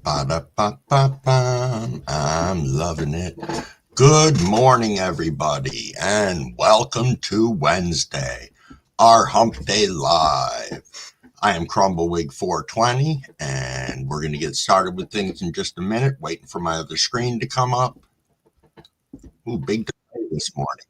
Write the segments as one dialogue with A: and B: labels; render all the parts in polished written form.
A: Ba-da-ba-ba-bum. I'm loving it. Good morning, everybody, and welcome to Wednesday, our Hump Day Live. I am Crumbawig420, and we're going to get started with things in just a minute, waiting for my other screen to come up. Ooh, big day this morning.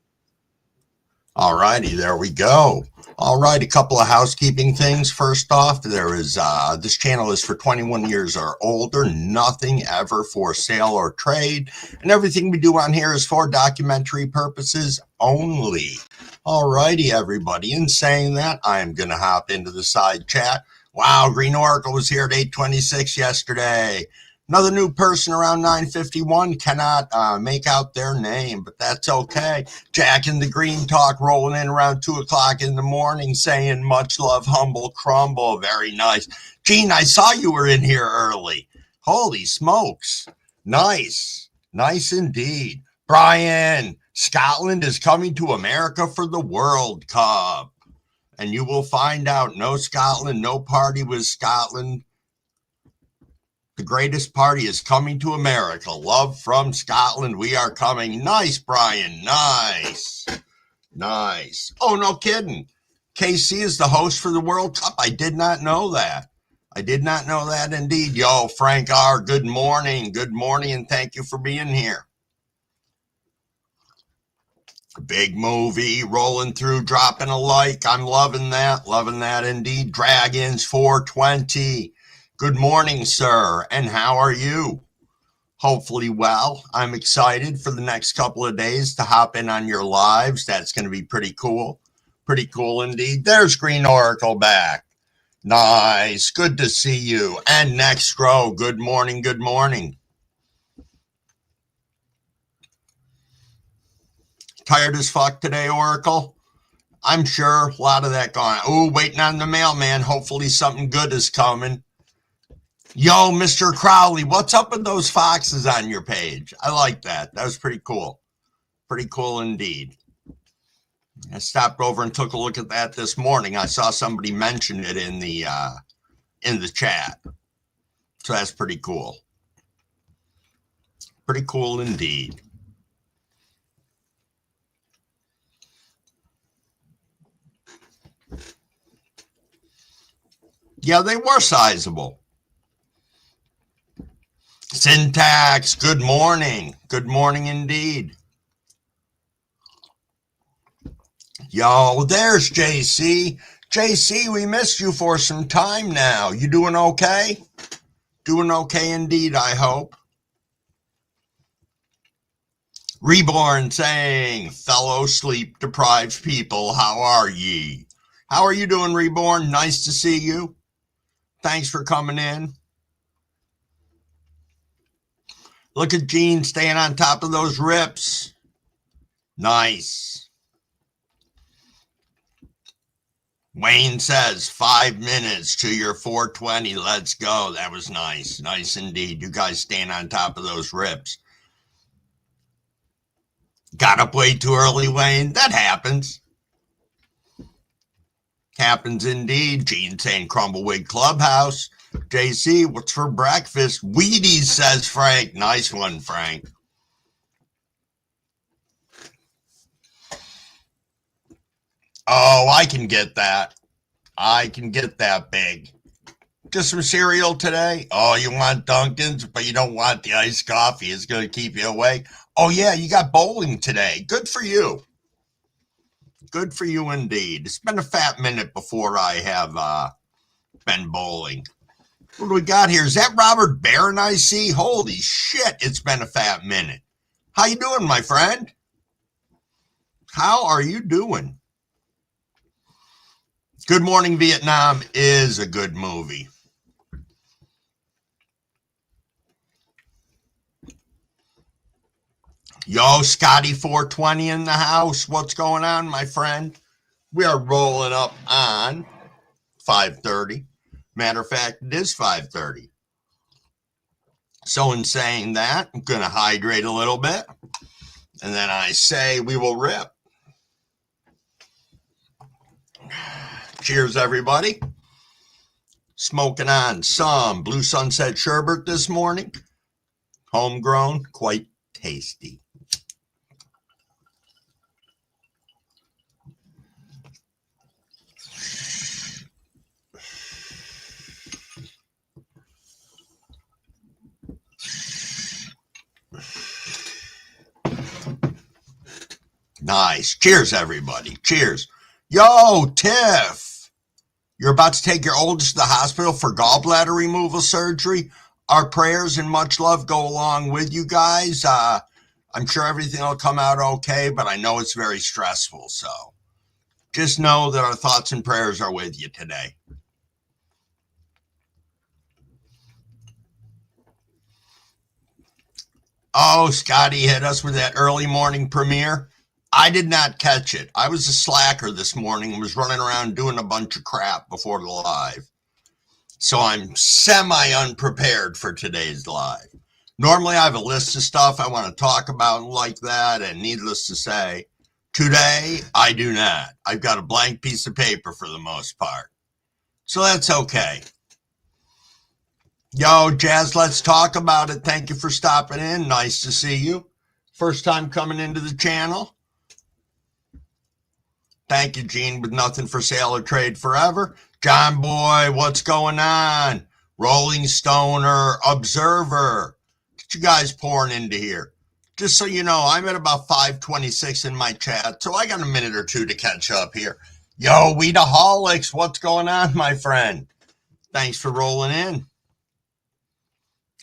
A: All righty, there we go. All right, a couple of housekeeping things. First off, this channel is for 21 years or older, nothing ever for sale or trade, and everything we do on here is for documentary purposes only. All righty, everybody. In saying that, I am going to hop into the side chat. Wow, Green Oracle was here at 8:26 yesterday. Another new person around 9:51 cannot make out their name, but that's okay. Jack in the Green Talk rolling in around 2 o'clock in the morning saying much love, humble crumble. Very nice. Gene, I saw you were in here early. Holy smokes. Nice. Nice indeed. Brian, Scotland is coming to America for the World Cup. And you will find out no Scotland, no party with Scotland. The greatest party is coming to America. Love from Scotland. We are coming. Nice, Brian. Nice. Nice. Oh, no kidding. KC is the host for the World Cup. I did not know that. I did not know that indeed. Yo, Frank R., good morning. Good morning, and thank you for being here. Big movie, rolling through, dropping a like. I'm loving that. Loving that indeed. Dragons 420. Good morning, sir, and how are you? Hopefully well. I'm excited for the next couple of days to hop in on your lives. That's going to be pretty cool. Pretty cool indeed. There's Green Oracle back. Nice. Good to see you. And next row, good morning, good morning. Tired as fuck today, Oracle? I'm sure a lot of that gone. Oh, waiting on the mailman. Hopefully something good is coming. Yo, Mr. Crowley, what's up with those foxes on your page? I like that. That was pretty cool. Pretty cool indeed. I stopped over and took a look at that this morning. I saw somebody mention it in the chat. So that's pretty cool. Pretty cool indeed. Yeah, they were sizable. Syntax, good morning. Good morning indeed. Yo, there's JC. JC, we missed you for some time now. You doing okay? Doing okay indeed, I hope. Reborn saying, fellow sleep-deprived people, how are ye? How are you doing, Reborn? Nice to see you. Thanks for coming in. Look at Gene staying on top of those rips. Nice. Wayne says 5 minutes to your 420. Let's go. That was nice. Nice indeed. You guys staying on top of those rips. Got up way too early, Wayne. That happens. Happens indeed. Gene saying Crumbawig Clubhouse. JC, what's for breakfast? Wheaties, says Frank. Nice one, Frank. Oh, I can get that. I can get that big. Just some cereal today? Oh, you want Dunkin's, but you don't want the iced coffee. It's going to keep you awake. Oh, yeah, you got bowling today. Good for you. Good for you indeed. It's been a fat minute before I have been bowling. What do we got here? Is that Robert Barron I see? Holy shit, it's been a fat minute. How you doing, my friend? How are you doing? Good Morning Vietnam is a good movie. Yo, Scotty 420 in the house. What's going on, my friend? We are rolling up on 5:30. Matter of fact, it is 5:30. So in saying that, I'm going to hydrate a little bit. And then I say we will rip. Cheers, everybody. Smoking on some Blue Sunset Sherbet this morning. Homegrown, quite tasty. Nice. Cheers, everybody. Cheers. Yo, Tiff, you're about to take your oldest to the hospital for gallbladder removal surgery. Our prayers and much love go along with you guys. I'm sure everything will come out okay, but I know it's very stressful. So just know that our thoughts and prayers are with you today. Oh, Scotty hit us with that early morning premiere. I did not catch it. I was a slacker this morning and was running around doing a bunch of crap before the live. So I'm semi-unprepared for today's live. Normally I have a list of stuff I want to talk about like that, and needless to say, today I do not. I've got a blank piece of paper for the most part. So that's okay. Yo, Jazz, let's talk about it. Thank you for stopping in. Nice to see you. First time coming into the channel. Thank you, Gene, with nothing for sale or trade forever. John Boy, what's going on? Rolling Stoner, Observer. Get you guys pouring into here. Just so you know, I'm at about 526 in my chat, so I got a minute or two to catch up here. Yo, Weedaholics, what's going on, my friend? Thanks for rolling in.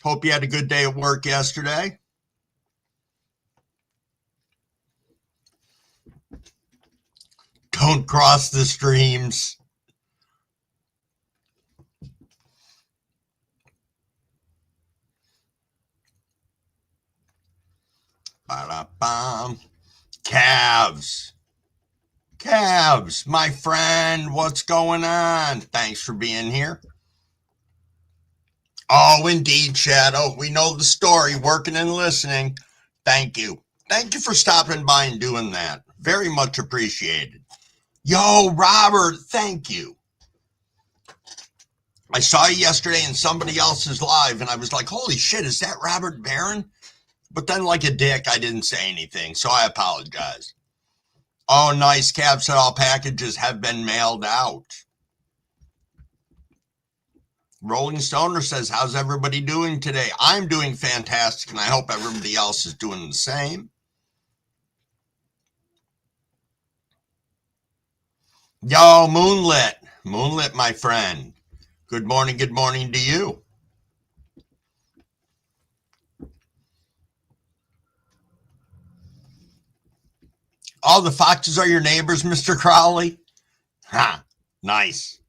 A: Hope you had a good day at work yesterday. Don't cross the streams. Ba-da-bum. Calves, my friend, what's going on? Thanks for being here. Oh, indeed, Shadow. We know the story, working and listening. Thank you. Thank you for stopping by and doing that. Very much appreciated. Yo, Robert, thank you. I saw you yesterday in somebody else's live, and I was like, holy shit, is that Robert Barron? But then, like a dick, I didn't say anything, so I apologize. Oh, nice. Cab said all packages have been mailed out. Rolling Stoner says, how's everybody doing today? I'm doing fantastic, and I hope everybody else is doing the same. Yo, Moonlit. Moonlit, my friend. Good morning to you. Oh, the foxes are your neighbors, Mr. Crowley? Ha, nice.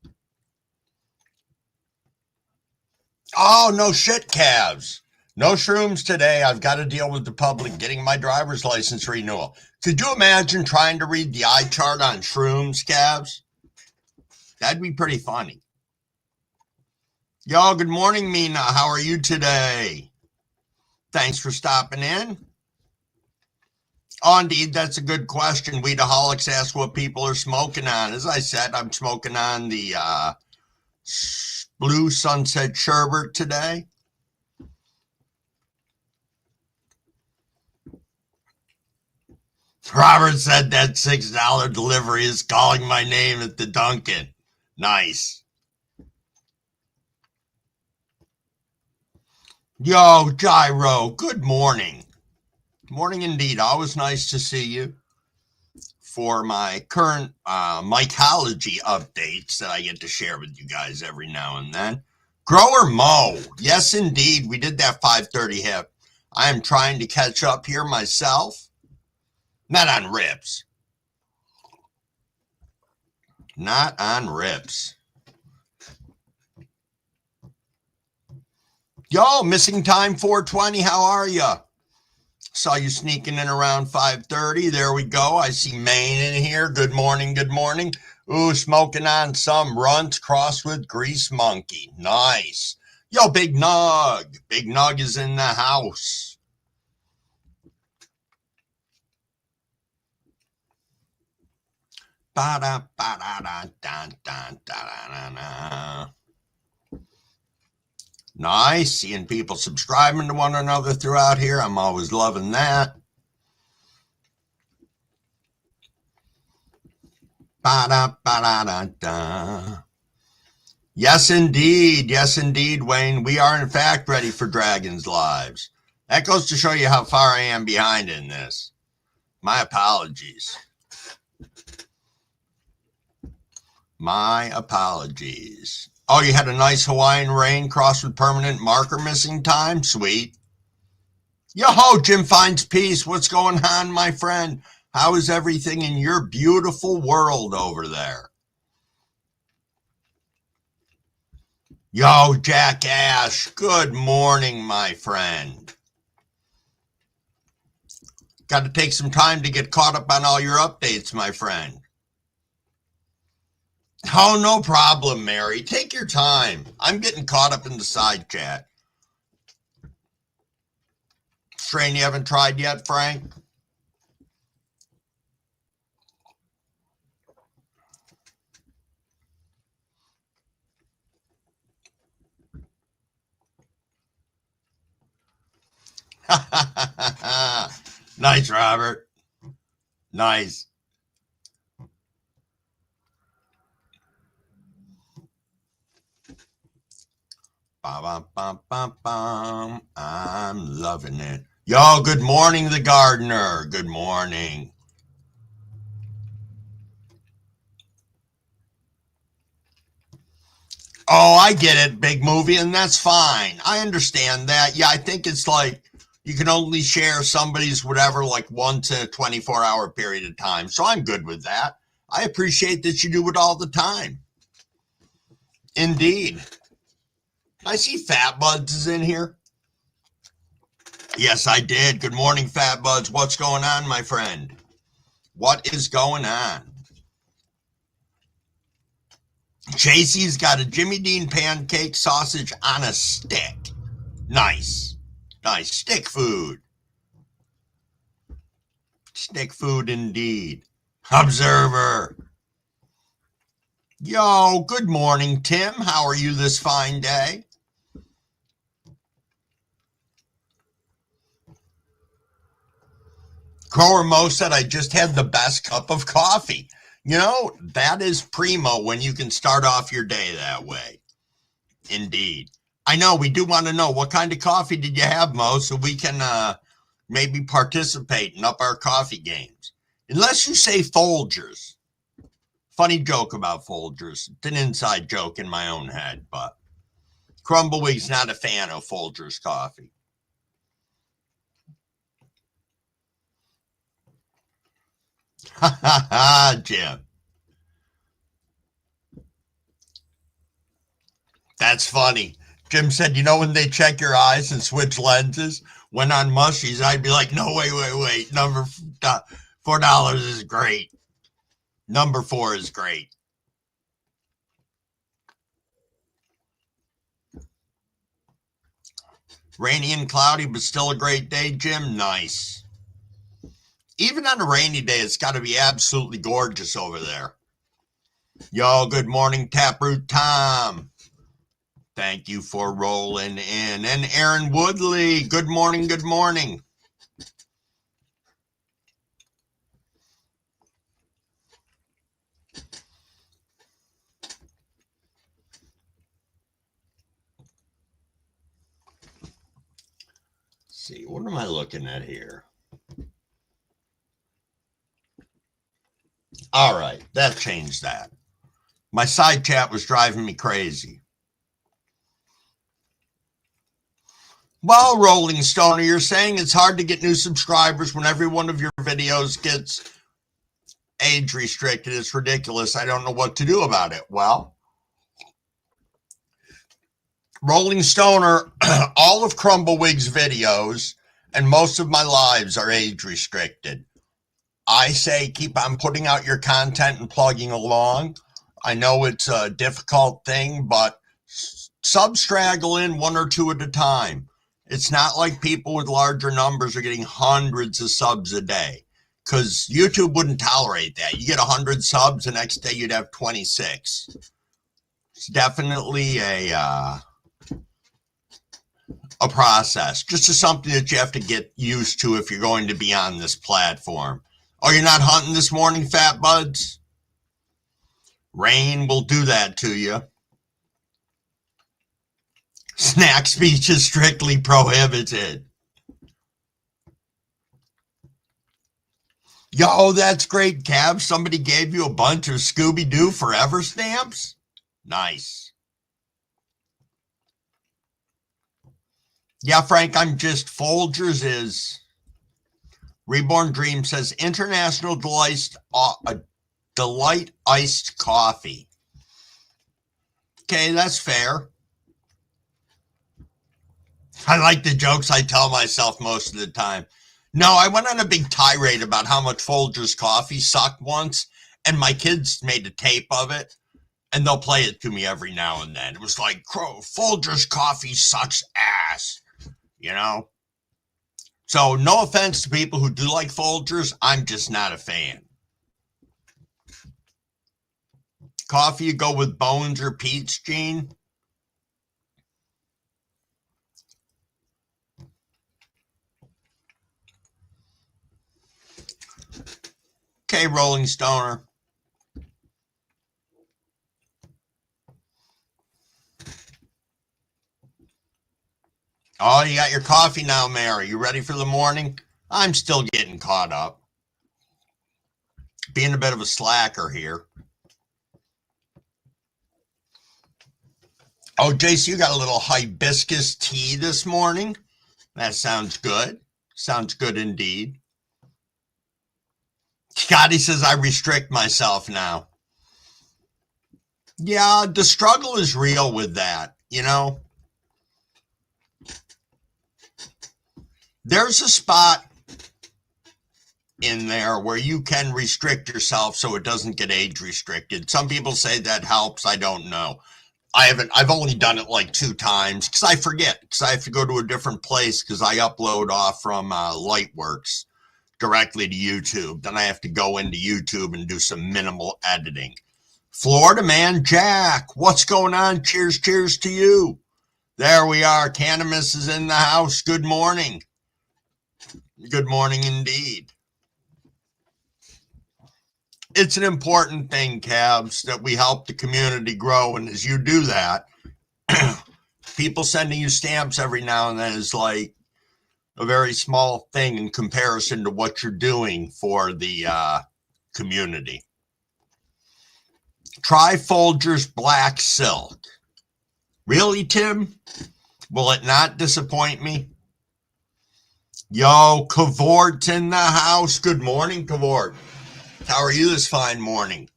A: Oh, no shit, calves. No shrooms today. I've got to deal with the public getting my driver's license renewal. Could you imagine trying to read the eye chart on shrooms, calves? That'd be pretty funny. Yo, good morning, Mina. How are you today? Thanks for stopping in. Oh, indeed, that's a good question. Weedaholics ask what people are smoking on. As I said, I'm smoking on the Blue Sunset Sherbet today. Robert said that $6 delivery is calling my name at the Dunkin'. Nice. Yo, Gyro, good morning. Morning indeed. Always nice to see you. For my current mycology updates that I get to share with you guys every now and then. Grower Mo. Yes, indeed. We did that 5:30 hip. I am trying to catch up here myself. Not on rips. Not on rips. Yo, missing time 420. How are you? Saw you sneaking in around 5:30. There we go. I see Maine in here. Good morning. Good morning. Ooh, smoking on some Runt crossed with Grease Monkey. Nice. Yo, Big Nug. Big Nug is in the house. Ba-da-ba-da-da-da-da-da-da-da. Nice. Seeing people subscribing to one another throughout here. I'm always loving that. Ba-da, ba-da-da-da. Yes, indeed. Yes, indeed, Wayne. We are, in fact, ready for Dragons Lives. That goes to show you how far I am behind in this. My apologies. My apologies. Oh, you had a nice Hawaiian rain crossed with permanent marker missing time? Sweet. Yo-ho, Jim finds peace. What's going on, my friend? How is everything in your beautiful world over there? Yo, Jackass. Good morning, my friend. Got to take some time to get caught up on all your updates, my friend. Oh, no problem, Mary. Take your time. I'm getting caught up in the side chat. Strain you haven't tried yet, Frank? Nice, Robert. Nice. Ba-bum-bum-bum-bum. I'm loving it. Yo, good morning, the gardener. Good morning. Oh, I get it, big movie, and that's fine. I understand that. Yeah, I think it's like you can only share somebody's whatever like once in a 24-hour period of time. So I'm good with that. I appreciate that you do it all the time. Indeed. I see Fat Buds is in here. Yes, I did. Good morning, Fat Buds. What's going on, my friend? What is going on? Chasey's got a Jimmy Dean pancake sausage on a stick. Nice. Nice. Stick food. Stick food indeed. Observer. Yo, good morning, Tim. How are you this fine day? Grower Mo said, I just had the best cup of coffee. You know, that is primo when you can start off your day that way. Indeed. I know, we do want to know what kind of coffee did you have, Mo, so we can maybe participate and up our coffee games. Unless you say Folgers. Funny joke about Folgers. It's an inside joke in my own head, but Crumbleweed's not a fan of Folgers coffee. Ha ha ha, Jim. That's funny. Jim said, you know, when they check your eyes and switch lenses, when on mushies, I'd be like, no, wait. Number $4 is great. Number 4 is great. Rainy and cloudy, but still a great day, Jim. Nice. Even on a rainy day, it's got to be absolutely gorgeous over there. Yo, good morning, Taproot Tom. Thank you for rolling in. And Aaron Woodley, good morning, good morning. Let's see, what am I looking at here? All right, that changed that. My side chat was driving me crazy. Well, Rolling Stoner, you're saying it's hard to get new subscribers when every one of your videos gets age restricted. It's ridiculous. I don't know what to do about it. Well, Rolling Stoner, all of Crumbleweed's videos and most of my lives are age restricted. I say keep on putting out your content and plugging along. I know it's a difficult thing, but straggle in 1 or 2 at a time. It's not like people with larger numbers are getting hundreds of subs a day, because YouTube wouldn't tolerate that. You get 100 subs, the next day you'd have 26. It's definitely a a process, just as something that you have to get used to if you're going to be on this platform. Oh, you're not hunting this morning, fat buds? Rain will do that to you. Snack speech is strictly prohibited. Yo, that's great, Cab. Somebody gave you a bunch of Scooby-Doo Forever stamps? Nice. Yeah, Frank, I'm just Folgers is. Reborn Dream says International Delight Iced Coffee. Okay, that's fair. I like the jokes I tell myself most of the time. No, I went on a big tirade about how much Folgers coffee sucked once, and my kids made a tape of it, and they'll play it to me every now and then. It was like, Folgers coffee sucks ass, you know? So no offense to people who do like Folgers, I'm just not a fan. Coffee, you go with Bones or Pete's, Gene? Okay, Rolling Stoner. Oh, you got your coffee now, Mary. You ready for the morning? I'm still getting caught up. Being a bit of a slacker here. Oh, Jace, you got a little hibiscus tea this morning? That sounds good. Sounds good indeed. Scotty says I restrict myself now. Yeah, the struggle is real with that, you know? There's a spot in there where you can restrict yourself so it doesn't get age restricted. Some people say that helps. I don't know. I've only done it like 2 times because I forget, because I have to go to a different place because I upload off from Lightworks directly to YouTube. Then I have to go into YouTube and do some minimal editing. Florida man Jack, what's going on? Cheers to you. There we are. Cannabis is in the house. Good morning. Good morning indeed. It's an important thing, Cabs, that we help the community grow. And as you do that, people sending you stamps every now and then is like a very small thing in comparison to what you're doing for the community. Try Folgers Black Silk. Really, Tim? Will it not disappoint me? Yo, Cavort's in the house. Good morning, Cavort. How are you this fine morning?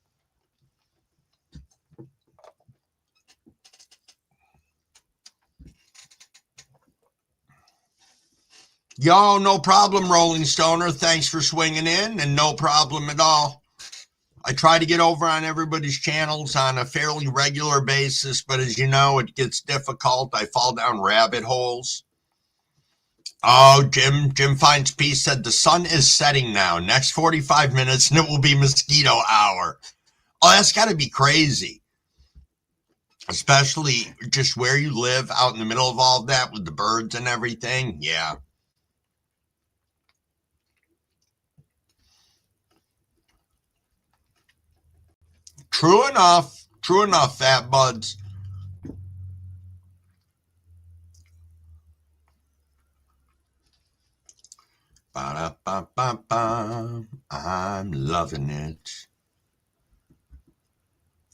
A: Yo, no problem, Rolling Stoner. Thanks for swinging in, and no problem at all. I try to get over on everybody's channels on a fairly regular basis, but as you know, it gets difficult. I fall down rabbit holes. Oh, Jim Finds Peace said the sun is setting now. Next 45 minutes, and it will be mosquito hour. Oh, that's got to be crazy. Especially just where you live out in the middle of all of that with the birds and everything. Yeah. True enough, fat buds. Ba-da-ba-ba-ba. I'm loving it.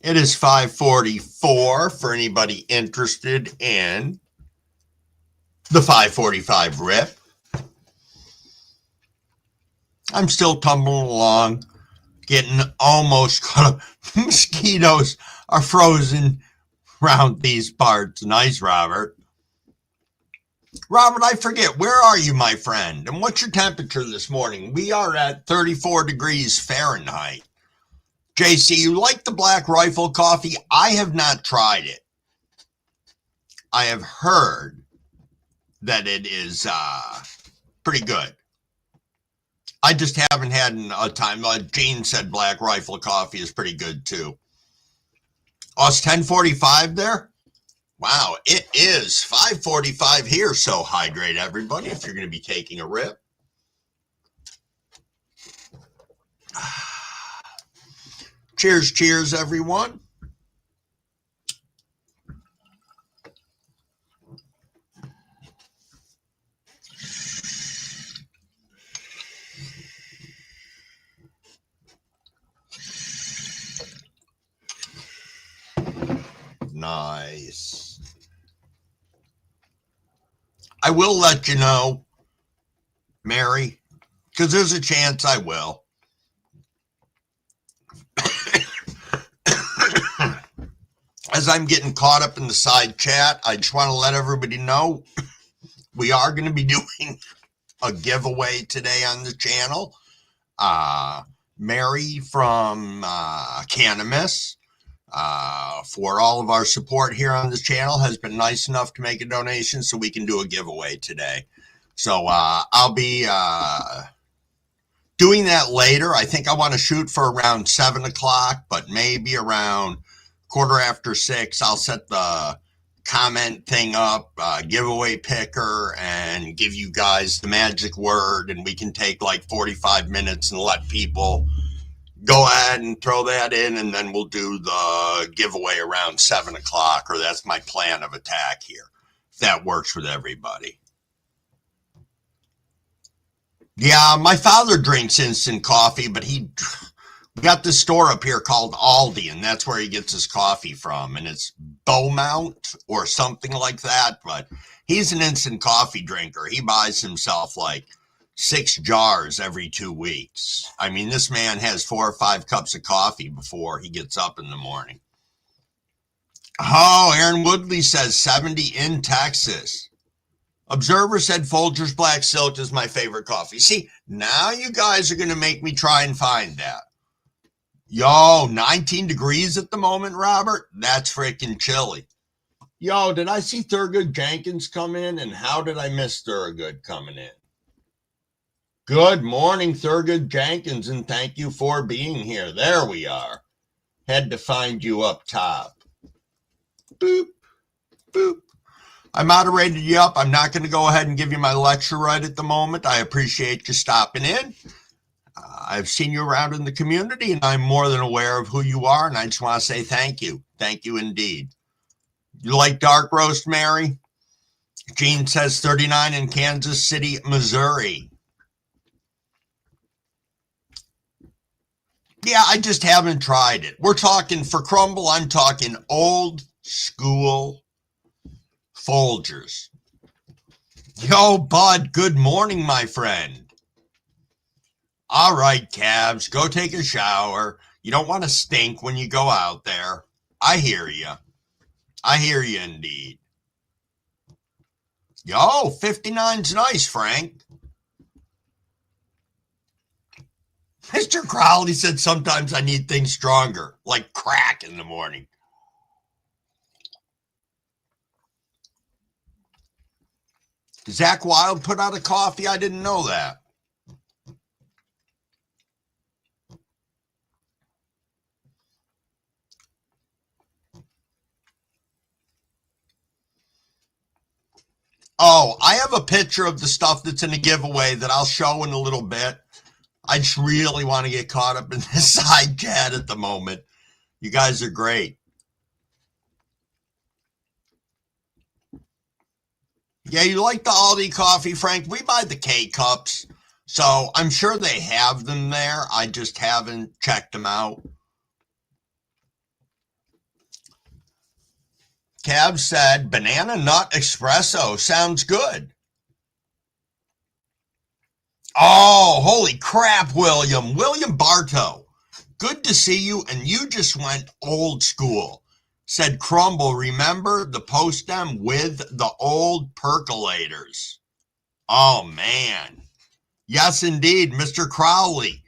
A: It is 5:44 for anybody interested in the 5:45 rip. I'm still tumbling along, getting almost caught up. Mosquitoes are frozen around these parts. Nice, Robert. Robert, I forget, where are you, my friend? And what's your temperature this morning? We are at 34 degrees Fahrenheit. JC, you like the Black Rifle coffee? I have not tried it. I have heard that it is pretty good. I just haven't had a time. Gene said Black Rifle coffee is pretty good too. Oh, it's 10:45 there? Wow, it is 5:45 here, so hydrate everybody if you're going to be taking a rip. Cheers, cheers, everyone. Nice. I will let you know, Mary, because there's a chance I will. As I'm getting caught up in the side chat, I just want to let everybody know we are going to be doing a giveaway today on the channel. Mary from Cannabis, for all of our support here on this channel, has been nice enough to make a donation so we can do a giveaway today. So I'll be doing that later. I think I want to shoot for around 7 o'clock, but maybe around 6:15, I'll set the comment thing up, giveaway picker, and give you guys the magic word, and we can take like 45 minutes and let people go ahead and throw that in, and then we'll do the giveaway around 7 o'clock, or that's my plan of attack here, if that works with everybody. Yeah, my father drinks instant coffee, but we got this store up here called Aldi, and that's where he gets his coffee from, and it's Beaumont or something like that, but he's an instant coffee drinker. He buys himself like 6 jars every 2 weeks. I mean, this man has 4 or 5 cups of coffee before he gets up in the morning. Oh, Aaron Woodley says 70 in Texas. Observer said Folgers Black Silk is my favorite coffee. See, now you guys are going to make me try and find that. Yo, 19 degrees at the moment, Robert? That's freaking chilly. Yo, did I see Thurgood Jenkins come in? And how did I miss Thurgood coming in? Good morning, Thurgood Jenkins, and thank you for being here. There we are. Had to find you up top. Boop, boop. I moderated you up. I'm not going to go ahead and give you my lecture right at the moment. I appreciate you stopping in. I've seen you around in the community, and I'm more than aware of who you are, and I just want to say thank you. Thank you indeed. You like dark roast, Mary? Gene says 39 in Kansas City, Missouri. Yeah, I just haven't tried it. We're talking, for crumble, I'm talking old school Folgers. Yo, Bud, good morning, my friend. All right, Cabs, go take a shower. You don't want to stink when you go out there. I hear you. I hear you indeed. Yo, 59's nice, Frank. Mr. Crowley said sometimes I need things stronger, like crack in the morning. Zach Wild put out a coffee? I didn't know that. Oh, I have a picture of the stuff that's in a giveaway that I'll show in a little bit. I just really want to get caught up in this side chat at the moment. You guys are great. Yeah, you like the Aldi coffee, Frank? We buy the K-Cups, so I'm sure they have them there. I just haven't checked them out. Cav said, banana nut espresso. Sounds good. Oh, holy crap, William. William Bartow. Good to see you, and you just went old school. Said Crumble, remember the post-dem with the old percolators? Oh, man. Yes, indeed, Mr. Crowley.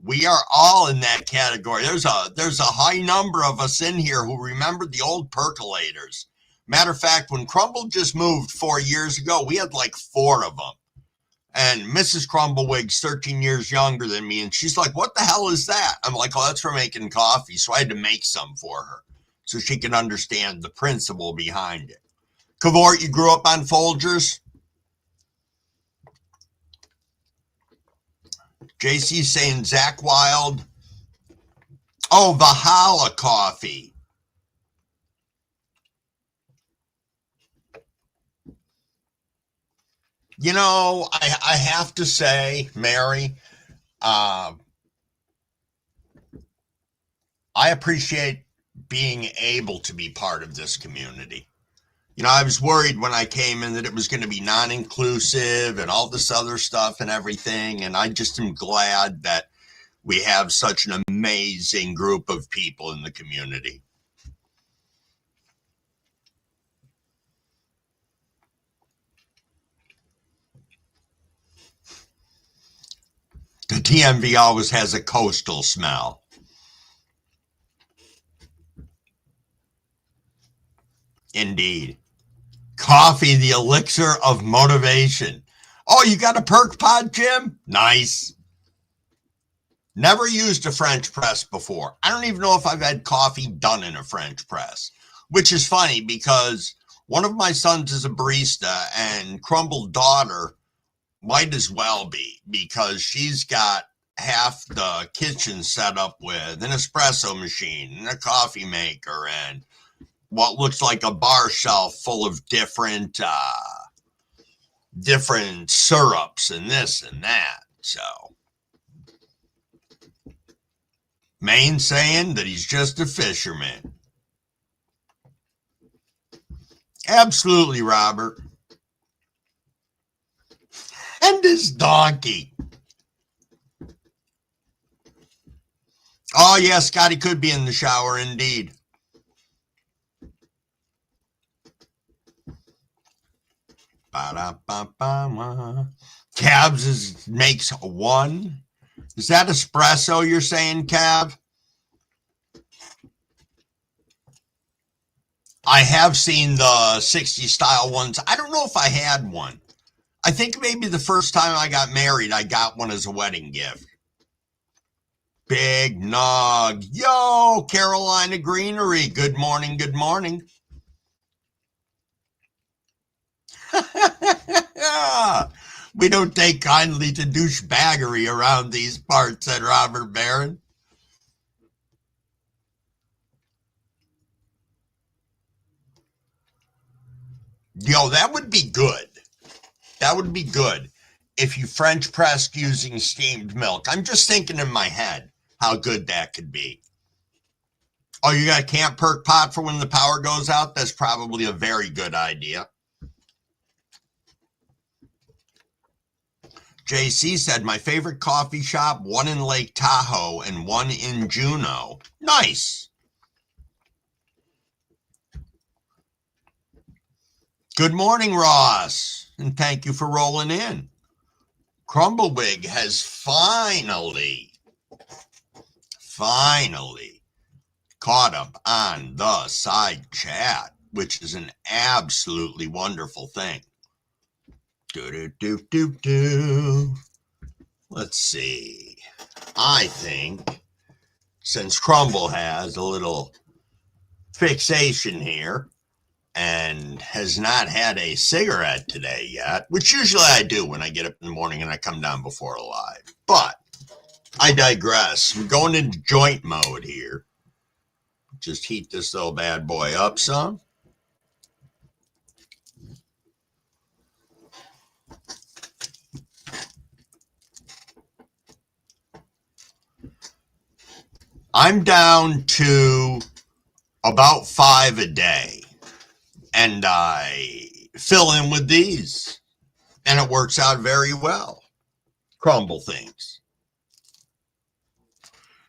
A: We are all in that category. There's a high number of us in here who remember the old percolators. Matter of fact, when Crumble just moved 4 years ago, we had like 4 of them. And Mrs. Crumblewig's 13 years younger than me, and she's like, what the hell is that? I'm like, oh, that's for making coffee. So I had to make some for her. so she can understand the principle behind it. Cavort, you grew up on Folgers? JC saying Zach Wild. Oh, Valhalla coffee. You know, I have to say, Mary, I appreciate being able to be part of this community. You know, I was worried when I came in that it was going to be non-inclusive and all this other stuff and everything. And I just am glad that we have such an amazing group of people in the community. The TMV always has a coastal smell. Indeed. Coffee, the elixir of motivation. Oh, you got a perk pod, Jim? Nice. Never used a French press before. I don't even know if I've had coffee done in a French press, which is funny because one of my sons is a barista and Crumble's daughter might as well be, because she's got half the kitchen set up with an espresso machine and a coffee maker and what looks like a bar shelf full of different syrups and this and that. So Maine saying that he's just a fisherman. Absolutely, Robert. And his donkey. Oh, yeah, Scotty could be in the shower, indeed. Cabs makes one. Is that espresso you're saying, Cab? I have seen the 60 style ones. I don't know if I had one. I think maybe the first time I got married, I got one as a wedding gift. Big Nog. Yo, Carolina Greenery. Good morning, good morning. We don't take kindly to douchebaggery around these parts, said Robert Barron. Yo, that would be good. That would be good if you French pressed using steamed milk. I'm just thinking in my head how good that could be. Oh, you got a camp perk pot for when the power goes out? That's probably a very good idea. JC said, my favorite coffee shop, one in Lake Tahoe and one in Juneau. Nice. Good morning, Ross, and thank you for rolling in. Crumblewig has finally caught up on the side chat, which is an absolutely wonderful thing. Let's see. I think since Crumble has a little fixation here and has not had a cigarette today yet, which usually I do when I get up in the morning and I come down before live. But I digress. We're going into joint mode here. Just heat this little bad boy up some. I'm down to about 5 a day, and I fill in with these, and it works out very well. Crumble things.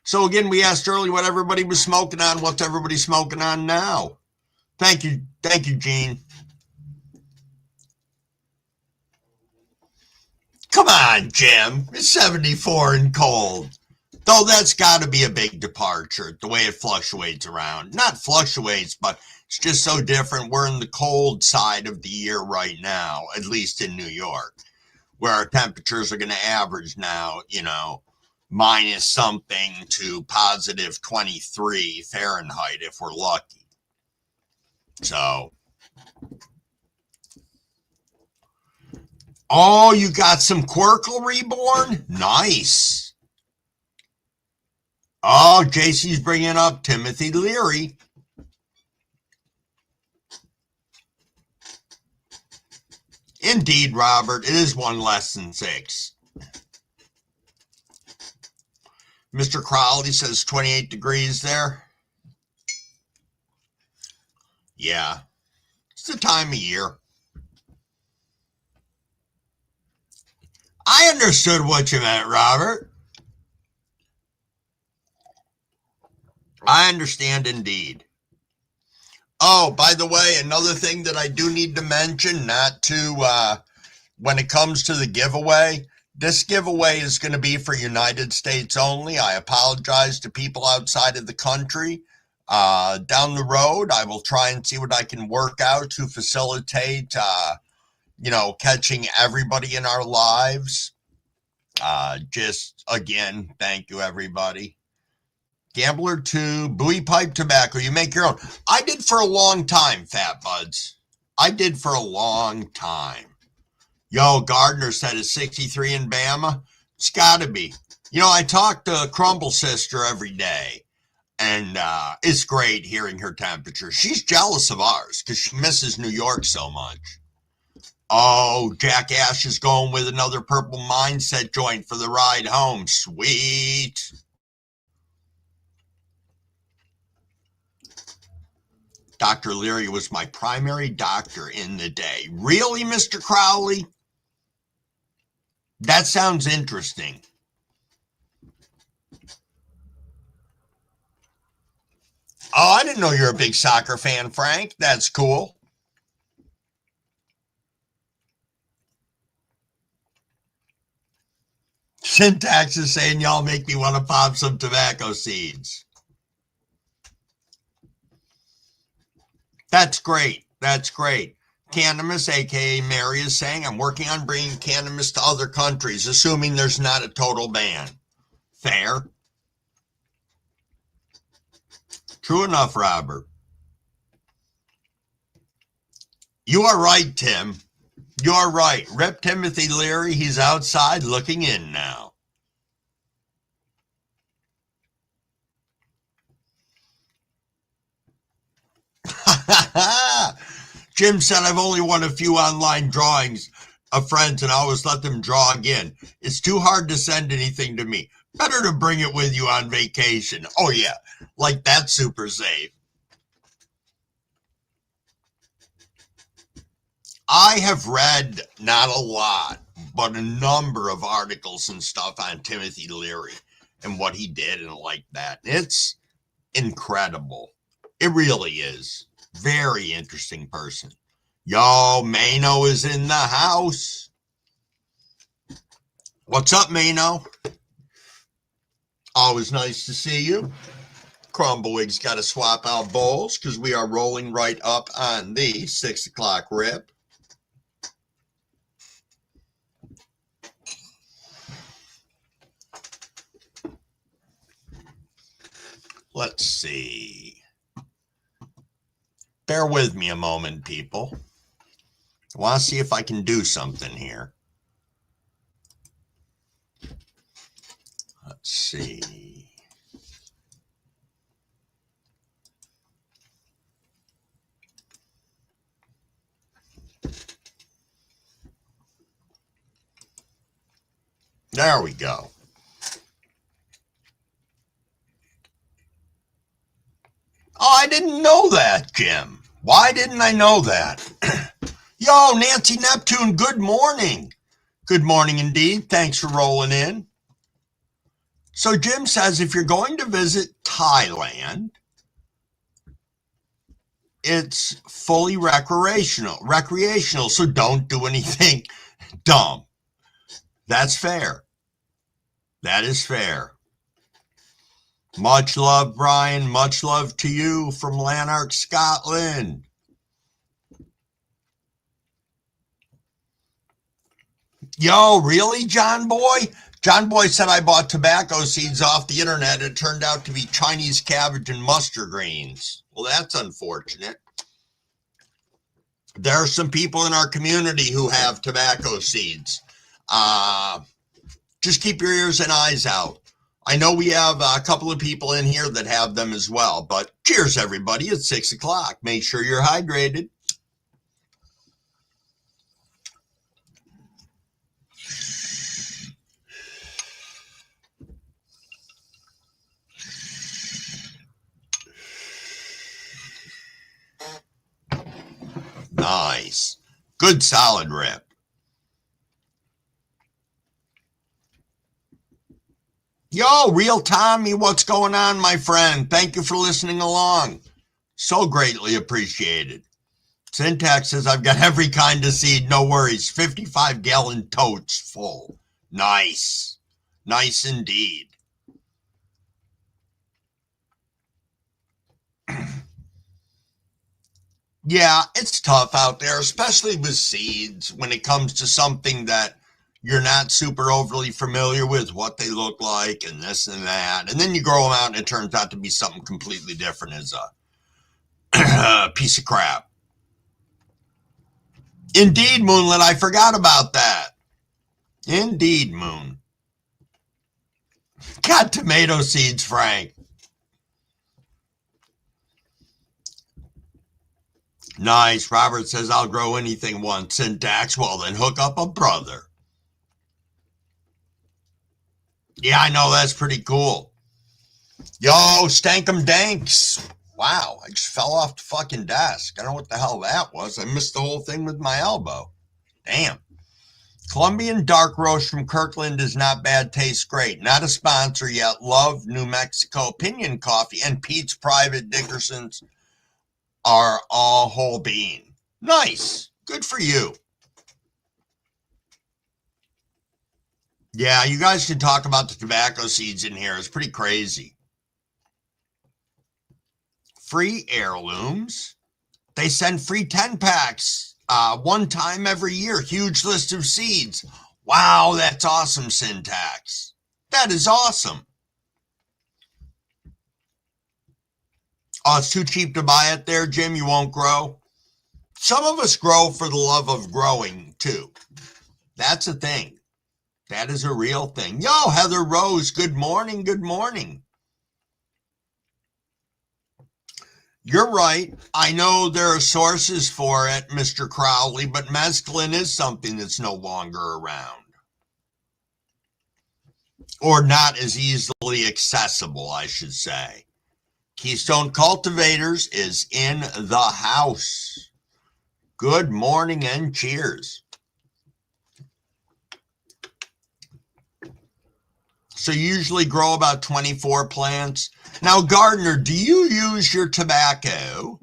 A: So again, we asked earlier what everybody was smoking on. What's everybody smoking on now? Thank you, Gene. Come on, Jim. It's 74 and cold. Though that's got to be a big departure, the way it fluctuates around. Not fluctuates, but it's just so different. We're in the cold side of the year right now, at least in New York, where our temperatures are going to average now, minus something to positive 23 Fahrenheit if we're lucky. So, oh, you got some Quirkle reborn? Nice. Oh, JC's bringing up Timothy Leary. Indeed, Robert, it is one less than 6. Mr. Crowley says 28 degrees there. Yeah, it's the time of year. I understood what you meant, Robert. I understand indeed. Oh, by the way, another thing that I do need to mention, not to, when it comes to the giveaway, this giveaway is going to be for United States only. I apologize to people outside of the country. Down the road, I will try and see what I can work out to facilitate, catching everybody in our lives. Just, again, thank you, everybody. Gambler 2, Bowie Pipe Tobacco. You make your own. I did for a long time, Fat Buds. I did for a long time. Yo, Gardner said it's 63 in Bama. It's got to be. I talk to Crumble Sister every day, and it's great hearing her temperature. She's jealous of ours because she misses New York so much. Oh, Jack Ash is going with another Purple Mindset joint for the ride home. Sweet. Dr. Leary was my primary doctor in the day. Really, Mr. Crowley? That sounds interesting. Oh, I didn't know you're a big soccer fan, Frank. That's cool. Syntax is saying y'all make me want to pop some tobacco seeds. That's great. That's great. Cannabis, a.k.a. Mary, is saying, I'm working on bringing cannabis to other countries, assuming there's not a total ban. Fair. True enough, Robert. You are right, Tim. You are right. Rep Timothy Leary, he's outside looking in now. Jim said, I've only won a few online drawings of friends and I always let them draw again. It's too hard to send anything to me. Better to bring it with you on vacation. Oh, yeah. Like that super safe. I have read not a lot, but a number of articles and stuff on Timothy Leary and what he did and like that. It's incredible. It really is. Very interesting person. Yo, Mano is in the house. What's up, Mano? Always nice to see you. Crumblewigg's got to swap out bowls because we are rolling right up on the 6 o'clock rip. Let's see. Bear with me a moment, people. I want to see if I can do something here. Let's see. There we go. Oh, I didn't know that, Jim. Why didn't I know that? Yo, Nancy Neptune, good morning. Good morning indeed. Thanks for rolling in. So Jim says if you're going to visit Thailand, it's fully recreational, so don't do anything dumb. That's fair. That is fair. Much love, Brian. Much love to you from Lanark, Scotland. Yo, really, John Boy? John Boy said I bought tobacco seeds off the internet. It turned out to be Chinese cabbage and mustard greens. Well, that's unfortunate. There are some people in our community who have tobacco seeds. Just keep your ears and eyes out. I know we have a couple of people in here that have them as well, but cheers, everybody. It's 6 o'clock. Make sure you're hydrated. Nice. Good solid rip. Yo, Real Tommy, what's going on, my friend? Thank you for listening along. So greatly appreciated. Syntax says, I've got every kind of seed, no worries. 55-gallon totes full. Nice. Nice indeed. Yeah, it's tough out there, especially with seeds when it comes to something that you're not super overly familiar with, what they look like and this and that. And then you grow them out and it turns out to be something completely different as a piece of crap. Indeed, Moonlit, I forgot about that. Indeed, Moon. Got tomato seeds, Frank. Nice. Robert says, I'll grow anything once. Syntax, well, then hook up a brother. Yeah, I know. That's pretty cool. Yo, Stankum Danks. Wow, I just fell off the fucking desk. I don't know what the hell that was. I missed the whole thing with my elbow. Damn. Colombian dark roast from Kirkland is not bad. Tastes great. Not a sponsor yet. Love New Mexico. Pinion Coffee and Pete's Private Dickerson's are all whole bean. Nice. Good for you. Yeah, you guys can talk about the tobacco seeds in here. It's pretty crazy. Free heirlooms. They send free 10-packs one time every year. Huge list of seeds. Wow, that's awesome, Syntax. That is awesome. Oh, it's too cheap to buy it there, Jim? You won't grow? Some of us grow for the love of growing, too. That's a thing. That is a real thing. Yo, Heather Rose, good morning, good morning. You're right. I know there are sources for it, Mr. Crowley, but mescaline is something that's no longer around. Or not as easily accessible, I should say. Keystone Cultivators is in the house. Good morning and cheers. So you usually grow about 24 plants. Now, Gardner, do you use your tobacco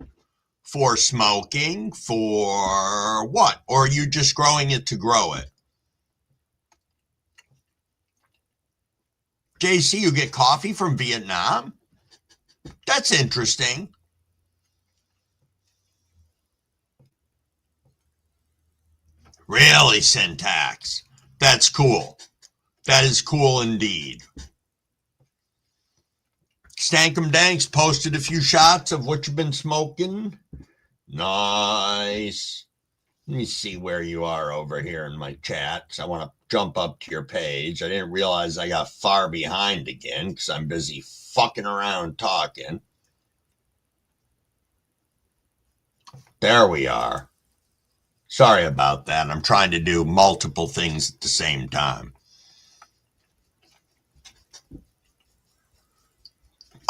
A: for smoking, for what? Or are you just growing it to grow it? JC, you get coffee from Vietnam? That's interesting. Really, Syntax? That's cool. That is cool indeed. Stankum Danks posted a few shots of what you've been smoking. Nice. Let me see where you are over here in my chat, because I want to jump up to your page. I didn't realize I got far behind again because I'm busy fucking around talking. There we are. Sorry about that. I'm trying to do multiple things at the same time.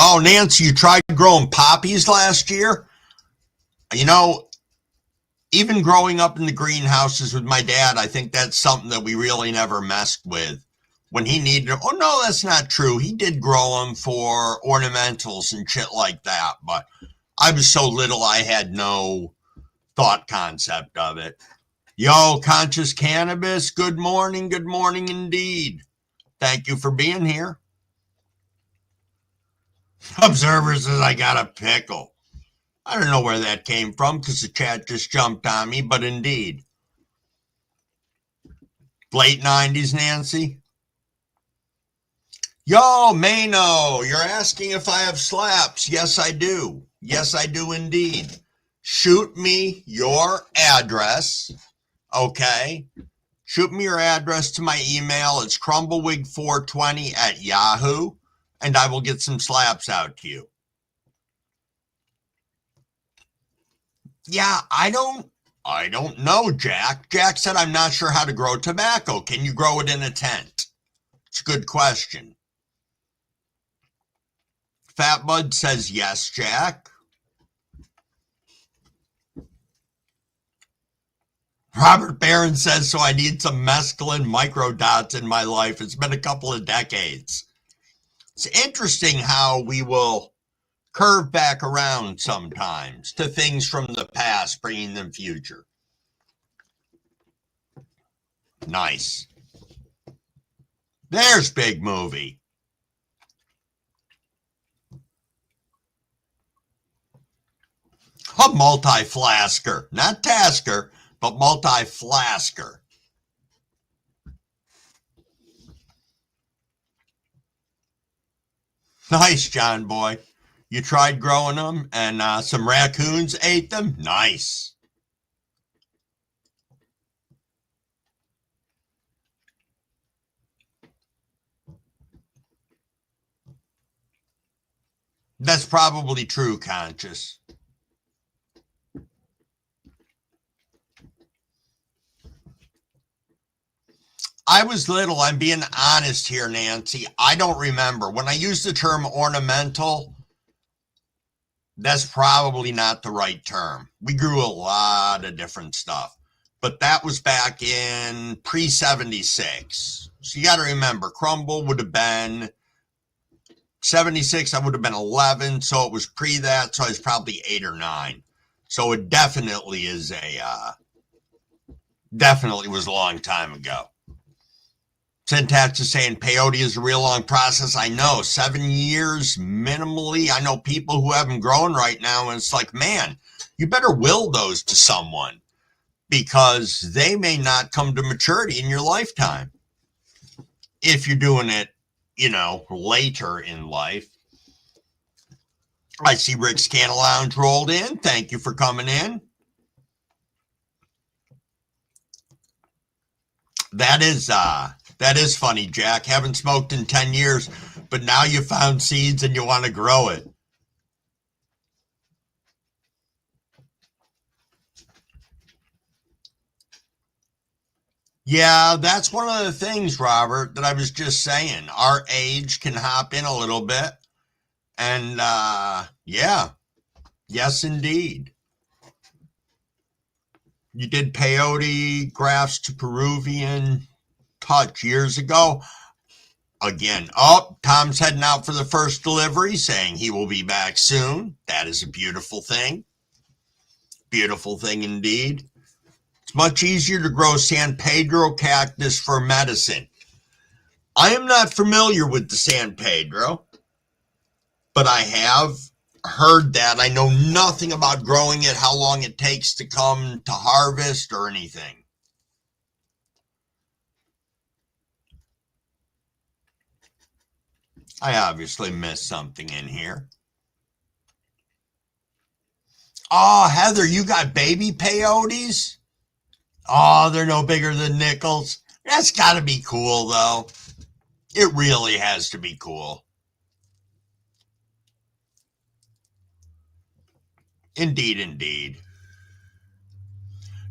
A: Oh, Nancy, you tried growing poppies last year? You know, even growing up in the greenhouses with my dad, I think that's something that we really never messed with. When he needed them. Oh, no, that's not true. He did grow them for ornamentals and shit like that, but I was so little I had no thought concept of it. Yo, Conscious Cannabis, good morning indeed. Thank you for being here. Observer says I got a pickle. I don't know where that came from because the chat just jumped on me, but indeed. Late 90s, Nancy? Yo, Mano, you're asking if I have slaps. Yes, I do. Yes, I do indeed. shoot me your address, okay? Shoot me your address to my email. It's crumbleWig420@Yahoo, and I will get some slaps out to you. Yeah, I don't know, Jack. Jack said, I'm not sure how to grow tobacco. Can you grow it in a tent? It's a good question. Fat Bud says, yes, Jack. Robert Barron says, so I need some mescaline microdots in my life. It's been a couple of decades. It's interesting how we will curve back around sometimes to things from the past, bringing them future. Nice. There's Big Movie. A multi-flasker. Not tasker, but multi-flasker. Nice, John Boy. You tried growing them and some raccoons ate them? Nice. That's probably true, Conscious. I was little. I'm being honest here, Nancy. I don't remember. When I use the term ornamental, that's probably not the right term. We grew a lot of different stuff, but that was back in pre-76. So you got to remember, Crumble would have been 76. I would have been 11. So it was pre that. So I was probably 8 or 9. So it definitely is definitely was a long time ago. Syntax is saying peyote is a real long process. I know, 7 years minimally. I know people who have them growing right now, and it's like, man, you better will those to someone because they may not come to maturity in your lifetime. If you're doing it, later in life. I see Rick's Can Lounge rolled in. Thank you for coming in. That is funny, Jack. Haven't smoked in 10 years, but now you found seeds and you want to grow it. Yeah, that's one of the things, Robert, that I was just saying. Our age can hop in a little bit. And yeah, yes, indeed. You did peyote grafts to Peruvian touch years ago. Again, Tom's heading out for the first delivery, saying he will be back soon. That is a beautiful thing. Beautiful thing indeed. It's much easier to grow San Pedro cactus for medicine. I am not familiar with the San Pedro, but I have heard that. I know nothing about growing it, how long it takes to come to harvest or anything. I obviously missed something in here. Oh, Heather, you got baby peyotes? Oh, they're no bigger than nickels. That's got to be cool, though. It really has to be cool. Indeed, indeed.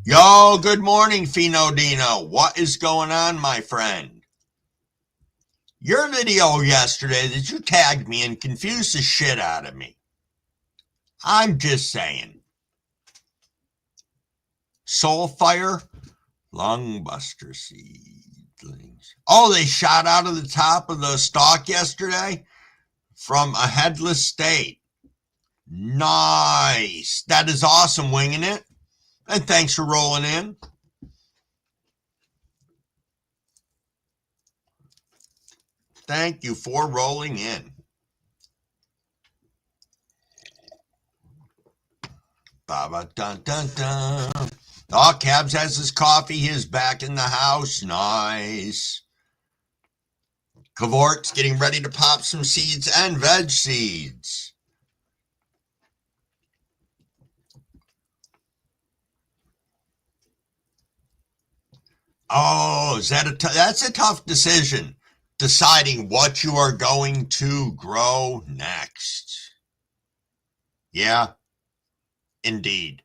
A: Yo, good morning, Fino Dino. What is going on, my friend? Your video yesterday that you tagged me and confused the shit out of me. I'm just saying. Soulfire, lungbuster seedlings. Oh, they shot out of the top of the stalk yesterday from a headless state. Nice. That is awesome, winging it. And thanks for rolling in. Thank you for rolling in. Ba-ba dun dun dun. Oh, Cabs has his coffee. He's back in the house. Nice. Cavort's getting ready to pop some seeds and veg seeds. Oh, is that that's a tough decision, deciding what you are going to grow next. Yeah, indeed.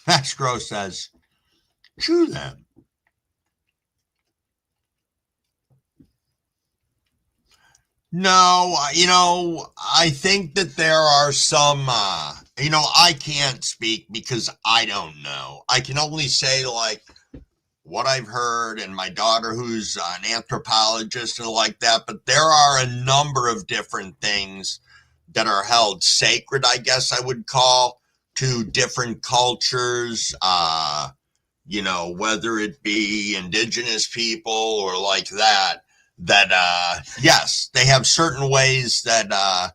A: Max Gross says, chew them. No, I think that there are some, I can't speak because I don't know. I can only say, like, what I've heard, and my daughter, who's an anthropologist and like that, but there are a number of different things that are held sacred, I guess I would call, to different cultures, whether it be indigenous people or like that, yes, they have certain ways that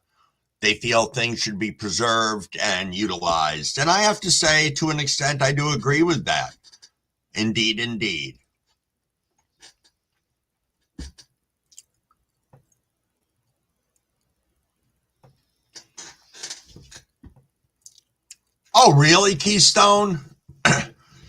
A: they feel things should be preserved and utilized. And I have to say, to an extent, I do agree with that. Indeed, indeed. Oh, really, Keystone?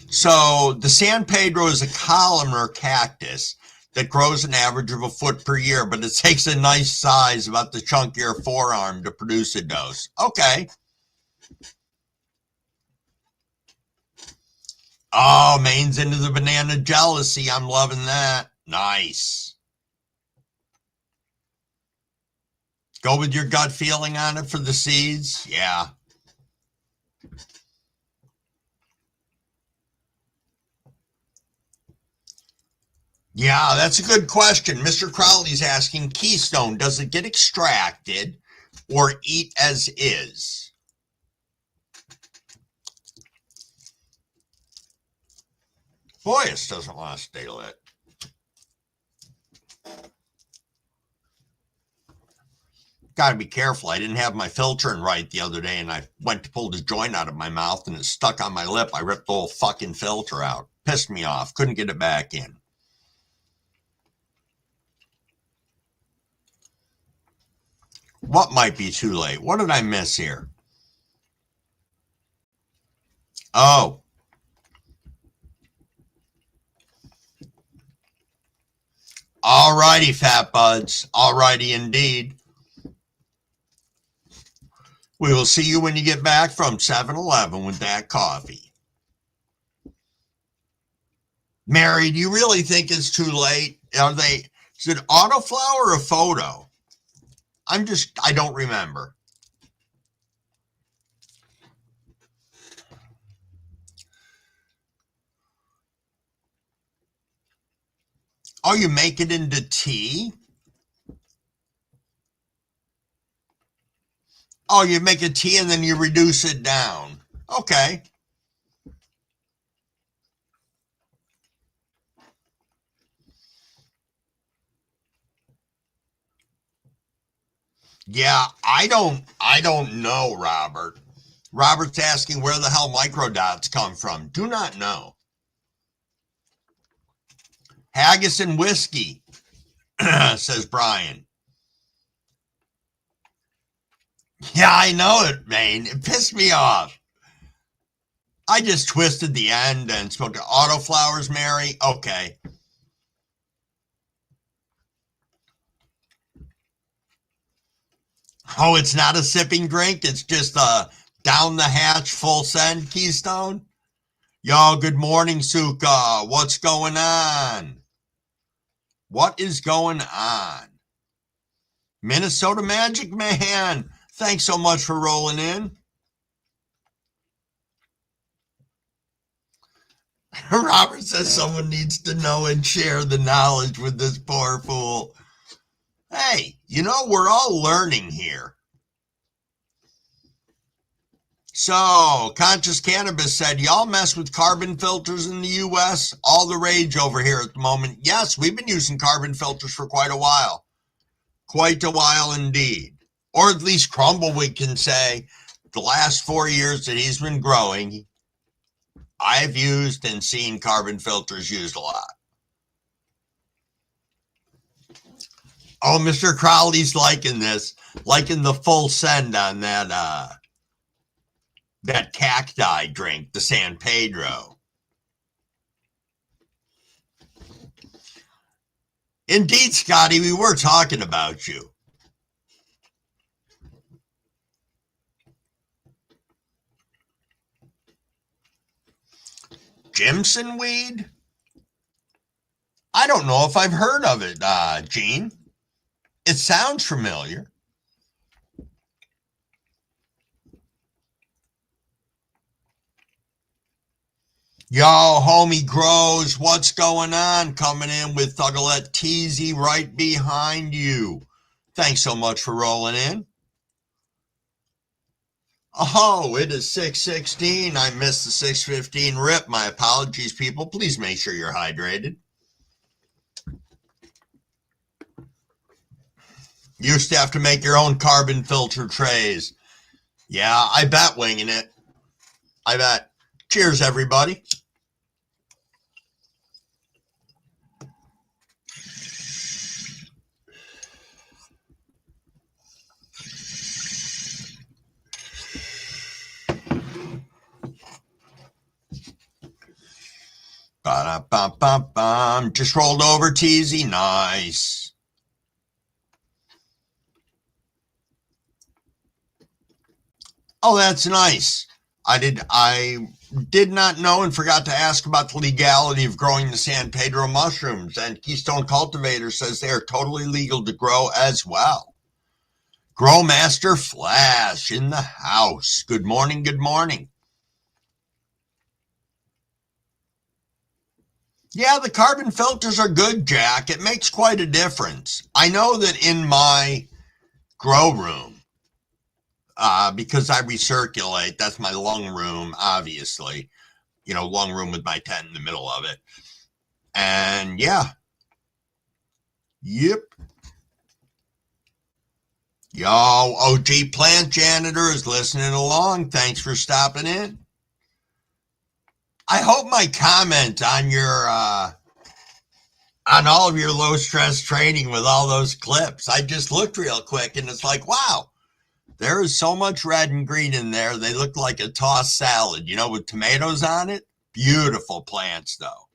A: So the San Pedro is a columnar cactus that grows an average of a foot per year, but it takes a nice size, about the chunk of your forearm, to produce a dose. Okay. Oh, Maine's into the banana jealousy. I'm loving that. Nice. Go with your gut feeling on it for the seeds. Yeah. Yeah, that's a good question. Mr. Crowley's asking, Keystone, does it get extracted or eat as is? Boy, it doesn't want to stay lit. Got to be careful. I didn't have my filter in right the other day, and I went to pull the joint out of my mouth, and it stuck on my lip. I ripped the whole fucking filter out. Pissed me off. Couldn't get it back in. What might be too late? What did I miss here? Oh. All righty, fat buds. All righty indeed. We will see you when you get back from 7-Eleven with that coffee. Mary, do you really think it's too late? Is it autoflow or a photo? I don't remember. Oh, you make it into tea? Oh, you make a tea and then you reduce it down. Okay. Yeah, I don't know, Robert. Robert's asking where the hell microdots come from. Do not know. Haggis and whiskey, says Brian. Yeah, I know it, man. It pissed me off. I just twisted the end and spoke to autoflowers, Mary. Okay. Oh, it's not a sipping drink. It's just a down the hatch full send, Keystone. Yo, good morning, Suka. What's going on? What is going on? Minnesota Magic Man. Thanks so much for rolling in. Robert says someone needs to know and share the knowledge with this poor fool. Hey, we're all learning here. So, Conscious Cannabis said, y'all mess with carbon filters in the U.S.? All the rage over here at the moment. Yes, we've been using carbon filters for quite a while. Quite a while indeed. Or at least Crumble, we can say, the last 4 years that he's been growing, I've used and seen carbon filters used a lot. Oh, Mr. Crowley's liking this. Liking the full send on that cacti drink, the San Pedro. Indeed, Scotty, we were talking about you. Jimson weed? I don't know if I've heard of it, Gene. It sounds familiar. Yo, homie Grows, what's going on? Coming in with Thuggalette Teasy right behind you. Thanks so much for rolling in. Oh, it is 6:16. I missed the 6:15 rip. My apologies, people. Please make sure you're hydrated. You used to have to make your own carbon filter trays. Yeah, I bet winging it. I bet. Cheers, everybody. Ba-da-bum-bum-bum. Just rolled over, Teasy. Nice. Oh, that's nice. I did not know and forgot to ask about the legality of growing the San Pedro mushrooms, and Keystone Cultivator says they are totally legal to grow as well. Grow Master Flash in the house. Good morning, good morning. Yeah, the carbon filters are good, Jack. It makes quite a difference. I know that in my grow room, because I recirculate, that's my lung room, obviously. You know, lung room with my tent in the middle of it. And yeah. Yep. Yo, OG Plant Janitor is listening along. Thanks for stopping in. I hope my comment on your on all of your low stress training with all those clips, I just looked real quick and it's like, wow, there is so much red and green in there. They look like a tossed salad, you know, with tomatoes on it. Beautiful plants, though.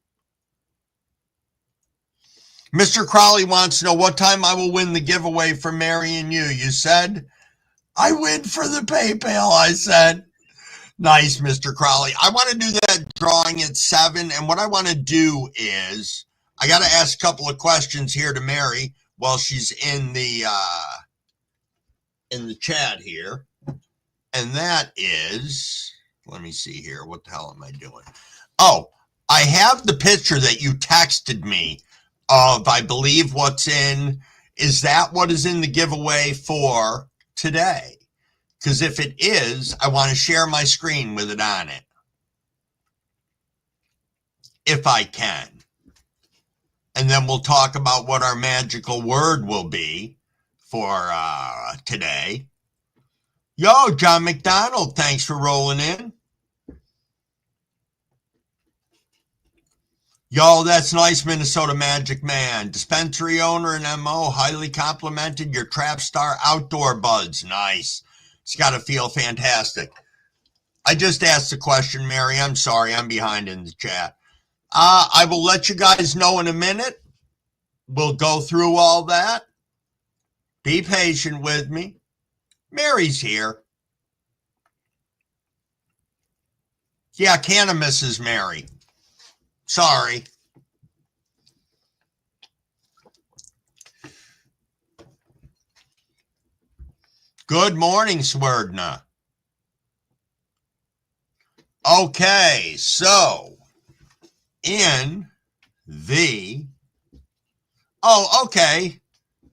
A: Mr. Crowley wants to know what time I will win the giveaway for Mary and you. You said, I win for the PayPal, I said. Nice, Mr. Crowley. I want to do that drawing at 7, and what I want to do is I got to ask a couple of questions here to Mary while she's in the chat here, and that is, let me see here. What the hell am I doing? Oh, I have the picture that you texted me of, I believe, what's in. Is that what is in the giveaway for today? Because if it is, I want to share my screen with it on it. If I can. And then we'll talk about what our magical word will be for today. Yo, John McDonald, thanks for rolling in. Yo, that's nice, Minnesota Magic Man. Dispensary owner and MO, highly complimented your Trap Star outdoor buds. Nice. It's got to feel fantastic. I just asked the question, Mary. I'm sorry. I'm behind in the chat. I will let you guys know in a minute. We'll go through all that. Be patient with me. Mary's here. Yeah, cannabis is Mary. Sorry. Good morning, Swerdna. Okay, so in the... Oh, okay.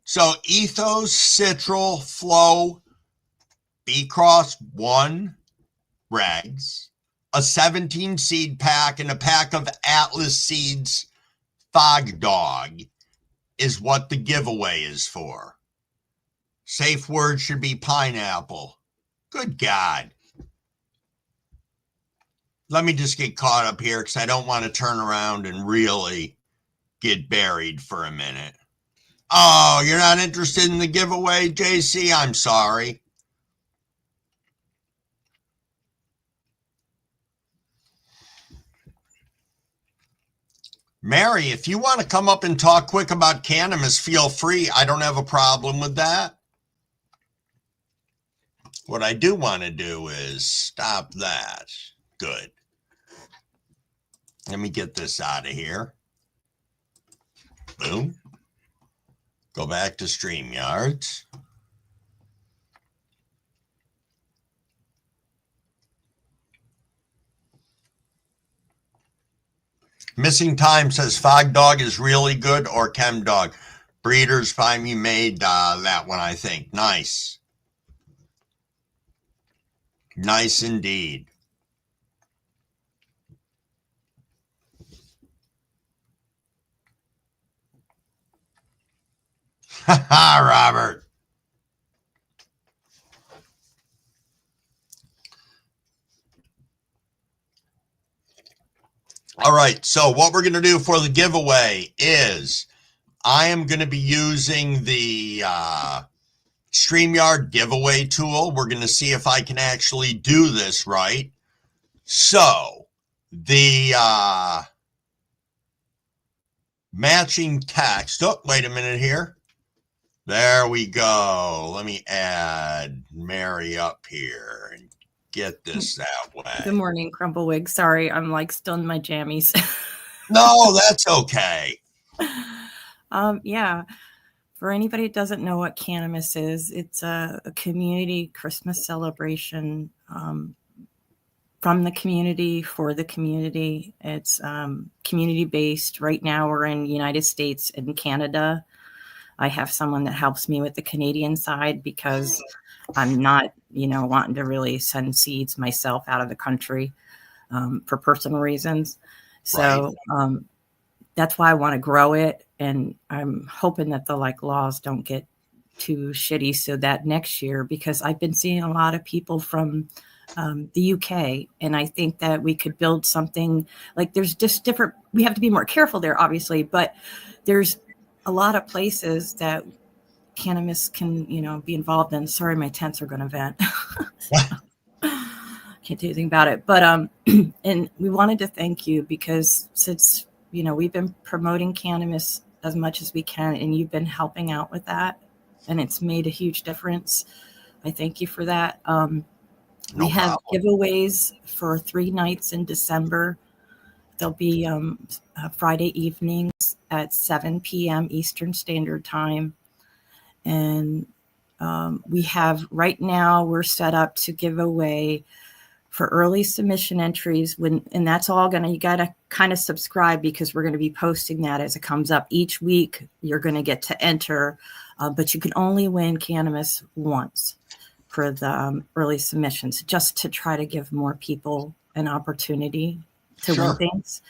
A: So Ethos, Citral, Flow, B-Cross 1 rags, a 17 seed pack, and a pack of Atlas Seeds Fog Dog is what the giveaway is for. Safe word should be pineapple. Good God. Let me just get caught up here because I don't want to turn around and really get buried for a minute. Oh, you're not interested in the giveaway, JC? I'm sorry. Mary, if you want to come up and talk quick about cannabis, feel free. I don't have a problem with that. What I do want to do is stop that. Good. Let me get this out of here. Boom. Go back to StreamYards. Missing Time says Fog Dog is really good, or Chem Dog. Breeders finally made that one, I think. Nice. Nice indeed. Ha, Robert. All right, so what we're going to do for the giveaway is I am going to be using the StreamYard giveaway tool. We're going to see if I can actually do this right. So the matching text. Oh, wait a minute here. There we go. Let me add Mary up here and get this that way.
B: Good morning, Crumblewig. Sorry, I'm like still in my jammies.
A: No, that's okay.
B: Yeah. For anybody who doesn't know what cannabis is, it's a community Christmas celebration from the community for the community. It's community-based. Right now we're in the United States and Canada. I have someone that helps me with the Canadian side because I'm not, wanting to really send seeds myself out of the country for personal reasons. So that's why I want to grow it. And I'm hoping that the laws don't get too shitty so that next year, because I've been seeing a lot of people from the UK, and I think that we could build something there's just different. We have to be more careful there, obviously, but there's a lot of places that cannabis can, be involved in. Sorry, my tents are going to vent. Can't do anything about it. But and we wanted to thank you because since we've been promoting cannabis as much as we can, and you've been helping out with that, and it's made a huge difference. I thank you for that. We have giveaways for 3 nights in December. They'll be Friday evenings at 7 p.m. Eastern Standard Time. And we have right now, we're set up to give away for early submission entries and that's all you got to kind of subscribe because we're going to be posting that as it comes up each week. You're going to get to enter, but you can only win cannabis once for the early submissions, just to try to give more people an opportunity to win things.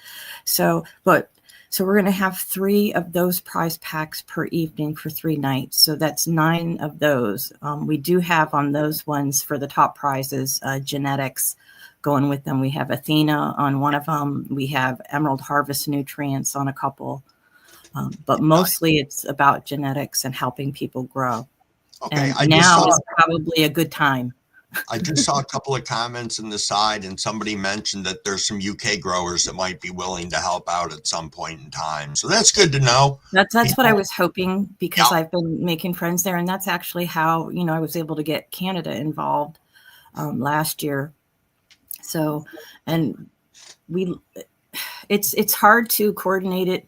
B: So we're going to have 3 of those prize packs per evening for 3 nights. So that's 9 of those. We do have on those ones for the top prizes, genetics going with them. We have Athena on one of them. We have Emerald Harvest Nutrients on a couple. But mostly it's about genetics and helping people grow.
A: Okay.
B: And now is probably a good time.
A: I just saw a couple of comments in the side, and somebody mentioned that there's some UK growers that might be willing to help out at some point in time. So that's good to know.
B: That's what I was hoping, because I've been making friends there, and that's actually how I was able to get Canada involved last year. So, and it's hard to coordinate it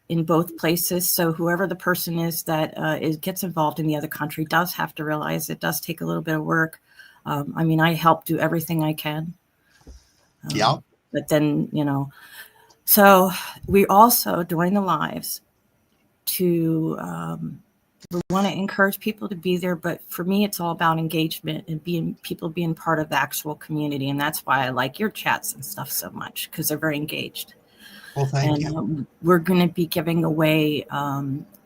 B: in both places. So whoever the person is that gets involved in the other country does have to realize it does take a little bit of work. I help do everything I can. But then, so we also during the lives we want to encourage people to be there. But for me, it's all about engagement and people being part of the actual community. And that's why I like your chats and stuff so much, because they're very engaged.
A: Well, thank you.
B: We're going to be giving away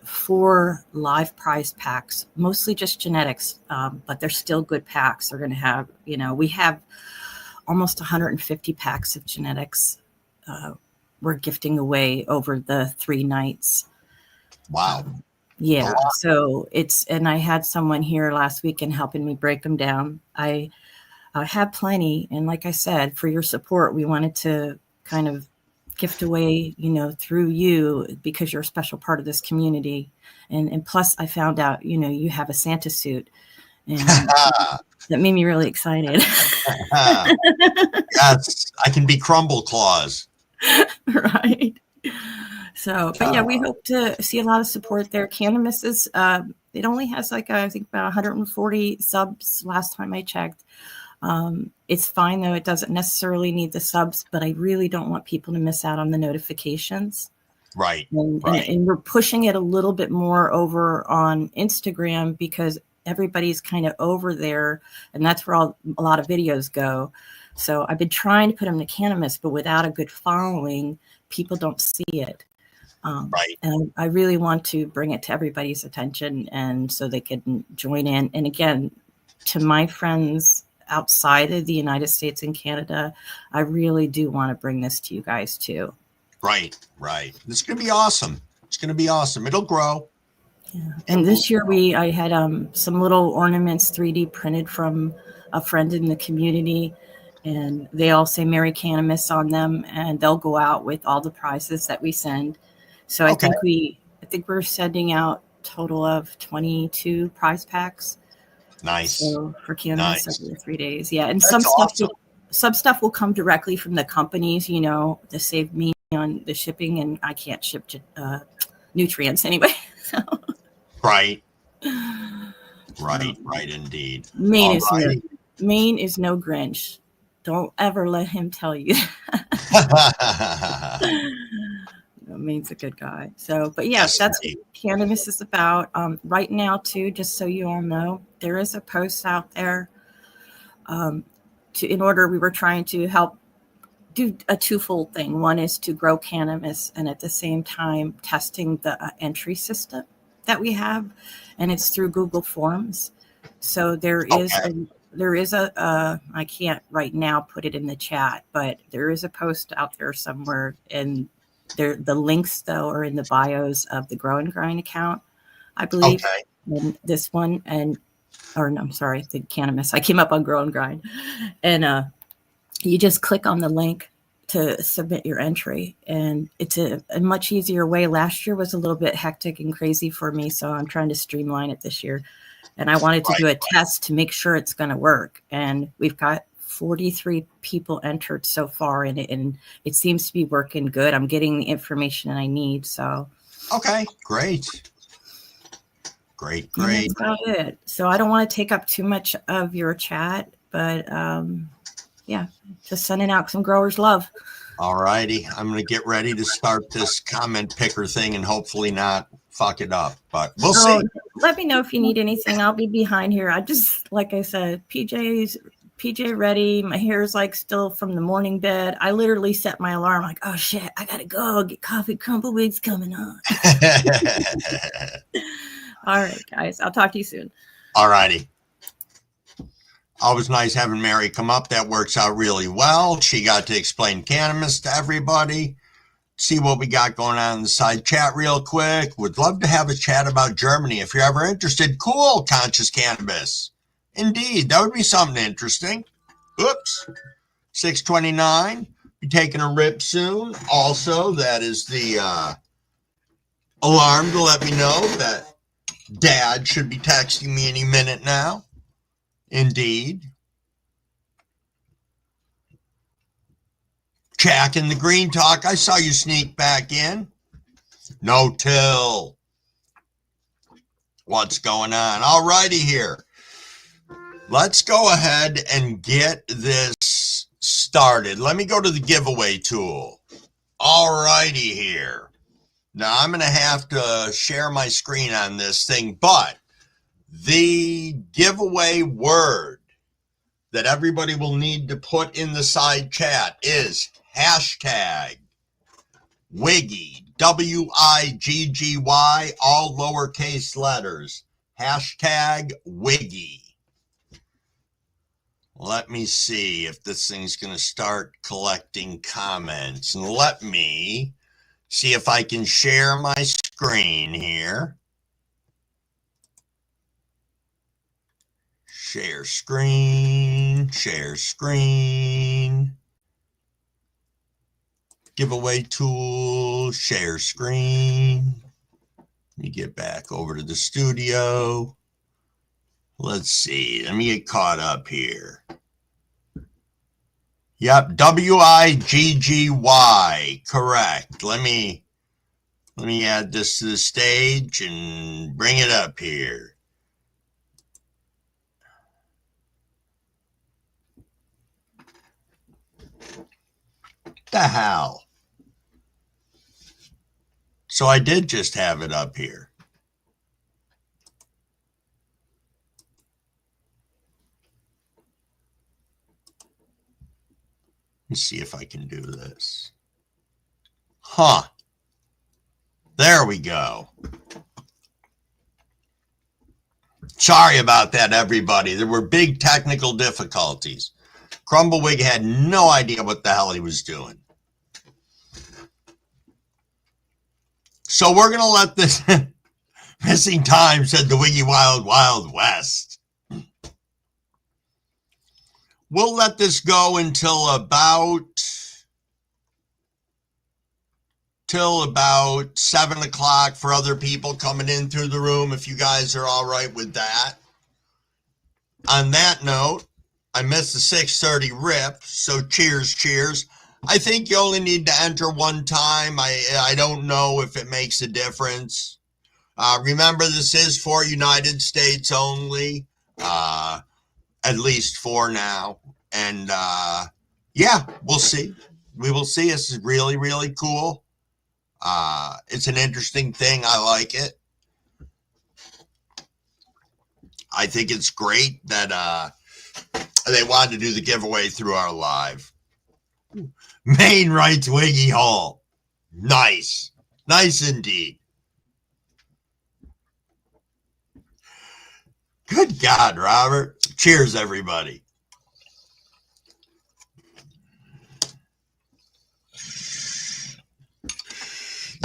B: 4 live prize packs, mostly just genetics, but they're still good packs. They're going to have, we have almost 150 packs of genetics we're gifting away over the 3 nights.
A: Wow.
B: Yeah. So and I had someone here last weekend helping me break them down. I have plenty. And like I said, for your support, we wanted to kind of gift away, through you because you're a special part of this community. And plus I found out, you have a Santa suit, and that made me really excited.
A: Yes, I can be Crumble Claus.
B: Right. So, but yeah, we hope to see a lot of support there. Cannabis is, it only has I think about 140 subs last time I checked. It's fine though. It doesn't necessarily need the subs, but I really don't want people to miss out on the notifications.
A: Right.
B: And we're pushing it a little bit more over on Instagram because everybody's kind of over there, and that's where a lot of videos go. So I've been trying to put them to cannabis, but without a good following, people don't see it.
A: Right.
B: And I really want to bring it to everybody's attention, and so they can join in. And again, to my friends outside of the United States and Canada, I really do want to bring this to you guys too.
A: Right. It's going to be awesome. It'll grow.
B: Yeah. And this year I had some little ornaments 3D printed from a friend in the community, and they all say Merry Cannabis on them, and they'll go out with all the prizes that we send. So I think we're sending out a total of 22 prize packs.
A: Nice.
B: So for cannabis over the 3 days. Yeah. And
A: that's
B: some stuff will come directly from the companies, to save me on the shipping, and I can't ship nutrients anyway. So.
A: Right, indeed.
B: Maine is no Grinch. Don't ever let him tell you. Maine's a good guy. So, but yes, that's what cannabis is about. Right now, too, just so you all know, there is a post out there. We were trying to help do a twofold thing. One is to grow cannabis, and at the same time testing the entry system that we have, and it's through Google Forms. So there is a I can't right now put it in the chat, but there is a post out there somewhere, and the links though are in the bios of the Grow and Grind account, I believe. And this one, I'm sorry, the cannabis. I came up on Grow and Grind, and you just click on the link to submit your entry, and it's a much easier way. Last year was a little bit hectic and crazy for me, so I'm trying to streamline it this year. And I wanted to do a test to make sure it's going to work. And we've got 43 people entered so far, and it seems to be working good. I'm getting the information I need. So
A: okay, great.
B: That's about it. So I don't want to take up too much of your chat, but yeah, just sending out some growers love.
A: All righty. I'm going to get ready to start this comment picker thing and hopefully not fuck it up, but we'll see.
B: Let me know if you need anything. I'll be behind here. I just, like I said, PJ ready. My hair is still from the morning bed. I literally set my alarm oh shit, I got to go get coffee. Crumblewigs coming on. All right, guys. I'll talk to you soon.
A: All righty. Always nice having Mary come up. That works out really well. She got to explain cannabis to everybody. See what we got going on in the side chat real quick. Would love to have a chat about Germany if you're ever interested. Cool, conscious cannabis. Indeed, that would be something interesting. Oops. 629. Be taking a rip soon. Also, that is the alarm to let me know that Dad should be texting me any minute now. Indeed. Jack in the Green Talk, I saw you sneak back in. No till. What's going on? All righty here. Let's go ahead and get this started. Let me go to the giveaway tool. All righty here. Now I'm going to have to share my screen on this thing, but the giveaway word that everybody will need to put in the side chat is hashtag Wiggy, WIGGY, all lowercase letters. Hashtag Wiggy. Let me see if this thing's going to start collecting comments. And let me see if I can share my screen here. Share screen, share screen. Giveaway tool, share screen. Let me get back over to the studio. Let's see. Let me get caught up here. Yep, WIGGY, correct. Let me add this to the stage and bring it up here. The hell? So I did just have it up here. Let me see if I can do this. Huh. There we go. Sorry about that, everybody. There were big technical difficulties. Crumblewig had no idea what the hell he was doing. So we're going to let this missing time, said the Wiggy Wild Wild West. We'll let this go until about 7 o'clock for other people coming in through the room, if you guys are all right with that. On that note, I missed the 6:30 rip, so cheers. I think you only need to enter one time. I don't know if it makes a difference. Remember, this is for United States only, at least for now. And yeah, we'll see. We will see. This is really, really cool. It's an interesting thing. I like it. I think it's great that they wanted to do the giveaway through our live. Main writes Wiggy Hall. Nice. Nice indeed. Good God, Robert. Cheers, everybody.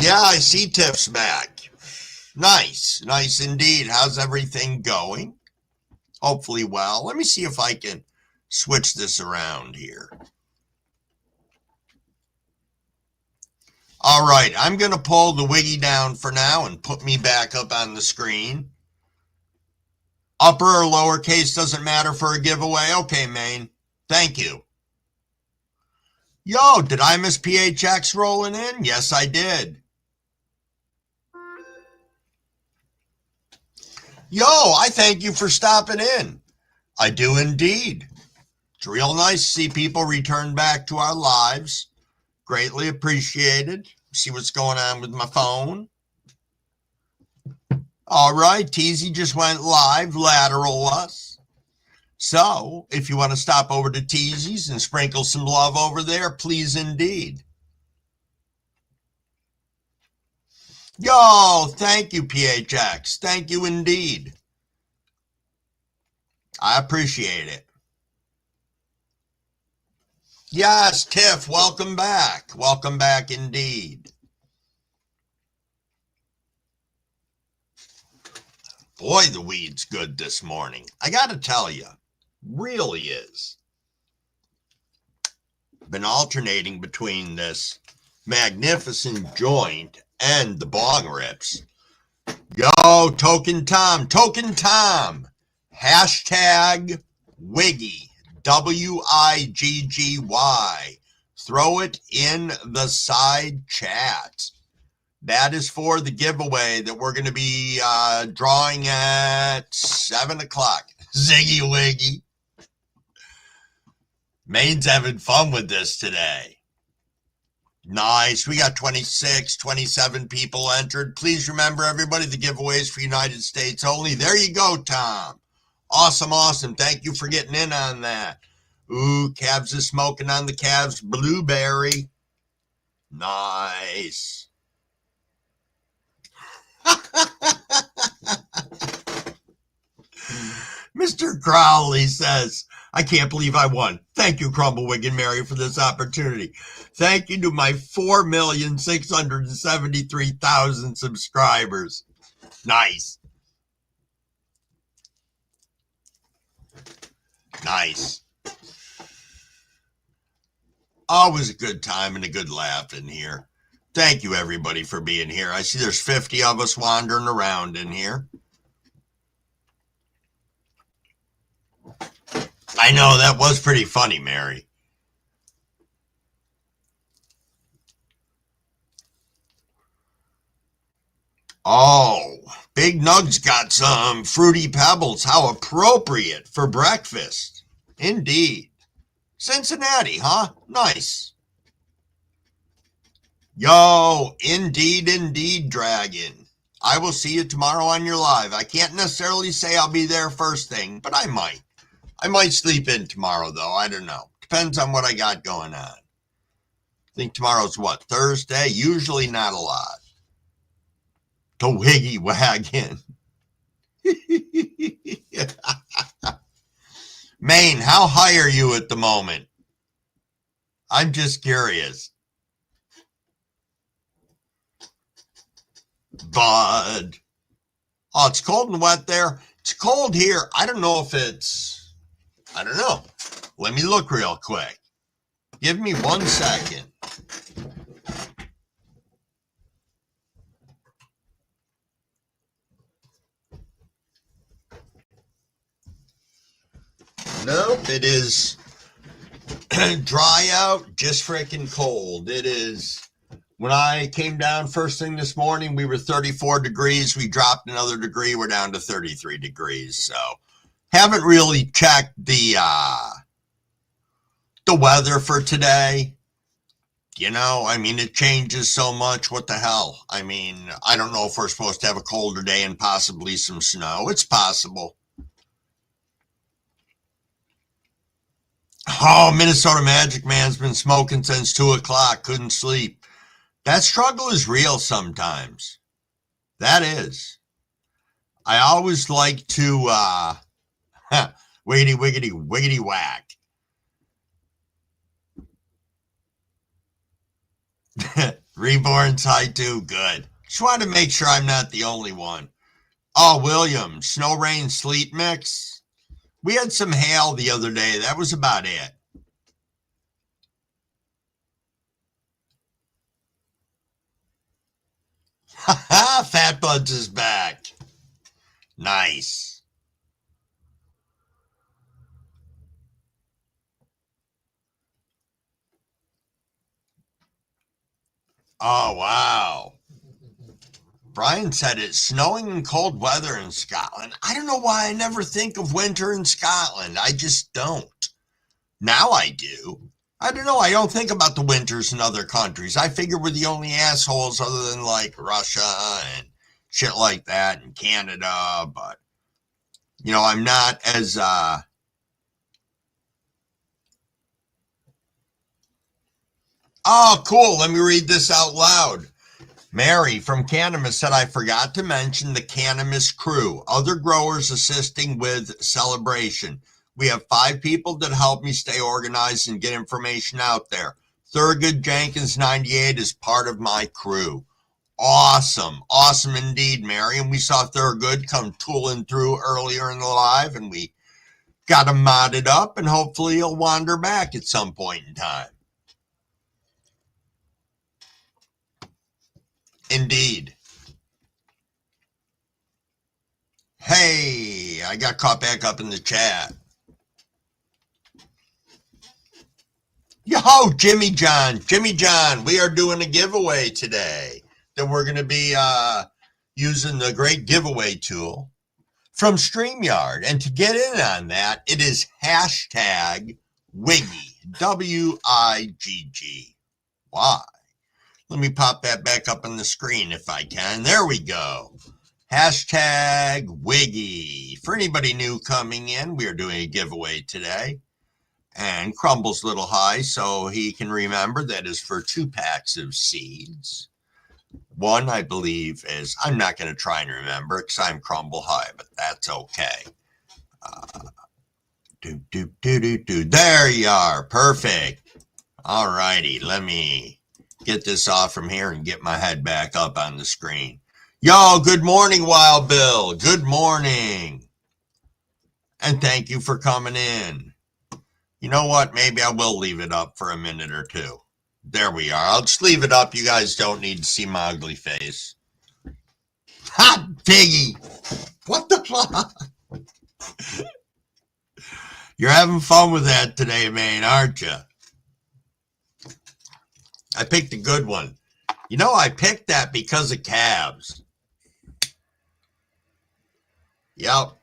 A: Yeah, I see Tiff's back. Nice. Nice indeed. How's everything going? Hopefully well. Let me see if I can switch this around here. All right, I'm going to pull the Wiggy down for now and put me back up on the screen. Upper or lowercase doesn't matter for a giveaway. Okay, Maine. Thank you. Yo, did I miss PHX rolling in? Yes, I did. Yo, I thank you for stopping in. I do indeed. It's real nice to see people return back to our lives. Greatly appreciated. See what's going on with my phone. All right, Teasy just went live, lateral us. So, if you want to stop over to Teasy's and sprinkle some love over there, please indeed. Yo, thank you, PHX. Thank you indeed. I appreciate it. Yes, Tiff, welcome back. Welcome back indeed. Boy, the weed's good this morning. I got to tell you, really is. Been alternating between this magnificent joint and the bong rips. Yo, Token Tom. Hashtag Wiggy, WIGGY. Throw it in the side chat. That is for the giveaway that we're going to be drawing at 7 o'clock. Ziggy Wiggy. Maine's having fun with this today. Nice. We got 26, 27 people entered. Please remember, everybody, the giveaways for United States only. There you go, Tom. Awesome. Thank you for getting in on that. Ooh, Cavs is smoking on the Cavs blueberry. Nice. Mr. Crowley says, I can't believe I won. Thank you, Crumblewig and Mary, for this opportunity. Thank you to my 4,673,000 subscribers. Nice. Always a good time and a good laugh in here. Thank you, everybody, for being here. I see there's 50 of us wandering around in here. I know, that was pretty funny, Mary. Oh, Big Nug's got some Fruity Pebbles. How appropriate for breakfast. Indeed. Cincinnati, huh? Nice. Yo, indeed, Dragon. I will see you tomorrow on your live. I can't necessarily say I'll be there first thing, but I might. I might sleep in tomorrow, though. I don't know. Depends on what I got going on. I think tomorrow's what, Thursday? Usually not a lot. The Wiggy Wagon. Maine, how high are you at the moment? I'm just curious. Bud. Oh, it's cold and wet there. It's cold here. I don't know. Let me look real quick. Give me 1 second. Nope, it is dry out, just freaking cold. It is. When I came down first thing this morning, we were 34 degrees. We dropped another degree. We're down to 33 degrees. So haven't really checked the weather for today. You know, I mean, it changes so much. What the hell? I mean, I don't know if we're supposed to have a colder day and possibly some snow. It's possible. Oh, Minnesota Magic Man's been smoking since 2 o'clock. Couldn't sleep. That struggle is real sometimes. That is. I always like to, wiggity, wiggity, wiggity, whack. Reborn's high too. Good. Just wanted to make sure I'm not the only one. Oh, William, snow, rain, sleet mix. We had some hail the other day. That was about it. Ha ha, Fat Buds is back. Nice. Oh, wow. Brian said it's snowing in cold weather in Scotland. I don't know why I never think of winter in Scotland. I just don't. Now I do. I don't know. I don't think about the winters in other countries. I figure we're the only assholes other than like Russia and shit like that and Canada. But, you know, I'm not as, Oh, cool. Let me read this out loud. Mary from Cannabis said, I forgot to mention the Cannabis crew, other growers assisting with celebration. We have 5 people that help me stay organized and get information out there. Thurgood Jenkins 98 is part of my crew. Awesome. Awesome indeed, Mary. And we saw Thurgood come tooling through earlier in the live, and we got him modded up, and hopefully he'll wander back at some point in time. Indeed. Hey, I got caught back up in the chat. Yo, Jimmy John, we are doing a giveaway today that we're going to be using the great giveaway tool from StreamYard. And to get in on that, it is hashtag Wiggy, WIGGY. Let me pop that back up on the screen if I can. There we go. Hashtag Wiggy. For anybody new coming in, we are doing a giveaway today. And Crumble's a little high, so he can remember that is for 2 packs of seeds. One, I believe, is, I'm not going to try and remember because I'm Crumble high, but that's okay. There you are. Perfect. All righty. Let me get this off from here and get my head back up on the screen. Yo, good morning, Wild Bill. Good morning. And thank you for coming in. You know what? Maybe I will leave it up for a minute or two. There we are. I'll just leave it up. You guys don't need to see my ugly face. Hot piggy! What the fuck? You're having fun with that today, man, aren't you? I picked a good one. You know, I picked that because of calves. Yep.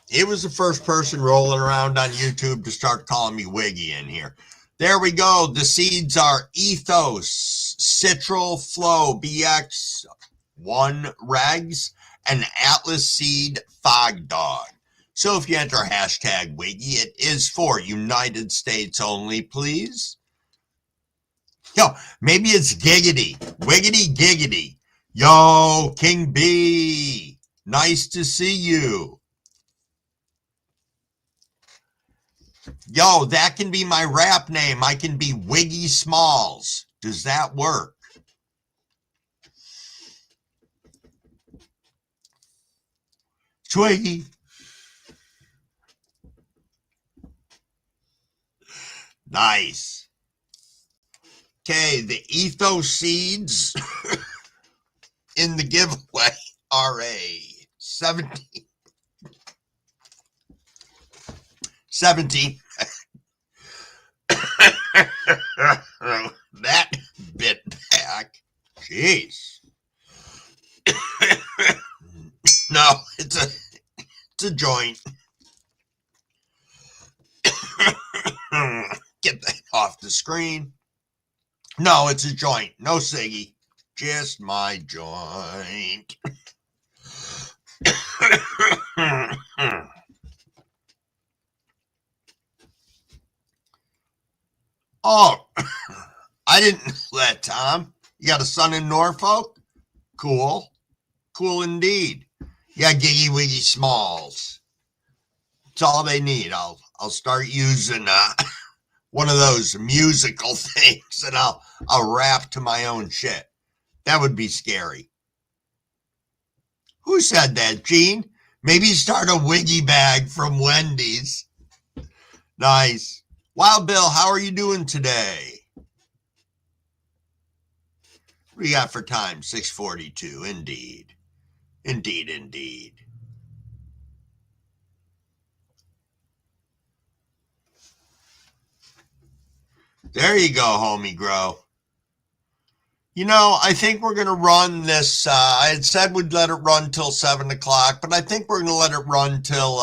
A: He was the first person rolling around on YouTube to start calling me Wiggy in here. There we go. The seeds are Ethos, Citral Flow BX1 Regs, and Atlas Seed Fog Dog. So if you enter hashtag Wiggy, it is for United States only, please. Yo, maybe it's Giggity. Wiggity Giggity. Yo, King B. Nice to see you. Yo, that can be my rap name. I can be Wiggy Smalls. Does that work? Twiggy. Nice. Okay, the Ethos seeds in the giveaway are a 17. That bit back. Jeez. No, it's a joint. Get that off the screen. No, it's a joint. No ciggy. Just my joint. Oh, I didn't know that, Tom. You got a son in Norfolk? Cool. Cool indeed. Yeah, Giggy Wiggy Smalls. It's all they need. I'll start using one of those musical things, and I'll rap to my own shit. That would be scary. Who said that, Gene? Maybe start a Wiggy bag from Wendy's. Nice. Wild Bill, how are you doing today? What do you got for time? 6:42. Indeed. Indeed. There you go, homie grow. You know, I think we're going to run this. I had said we'd let it run till 7 o'clock, but I think we're going to let it run till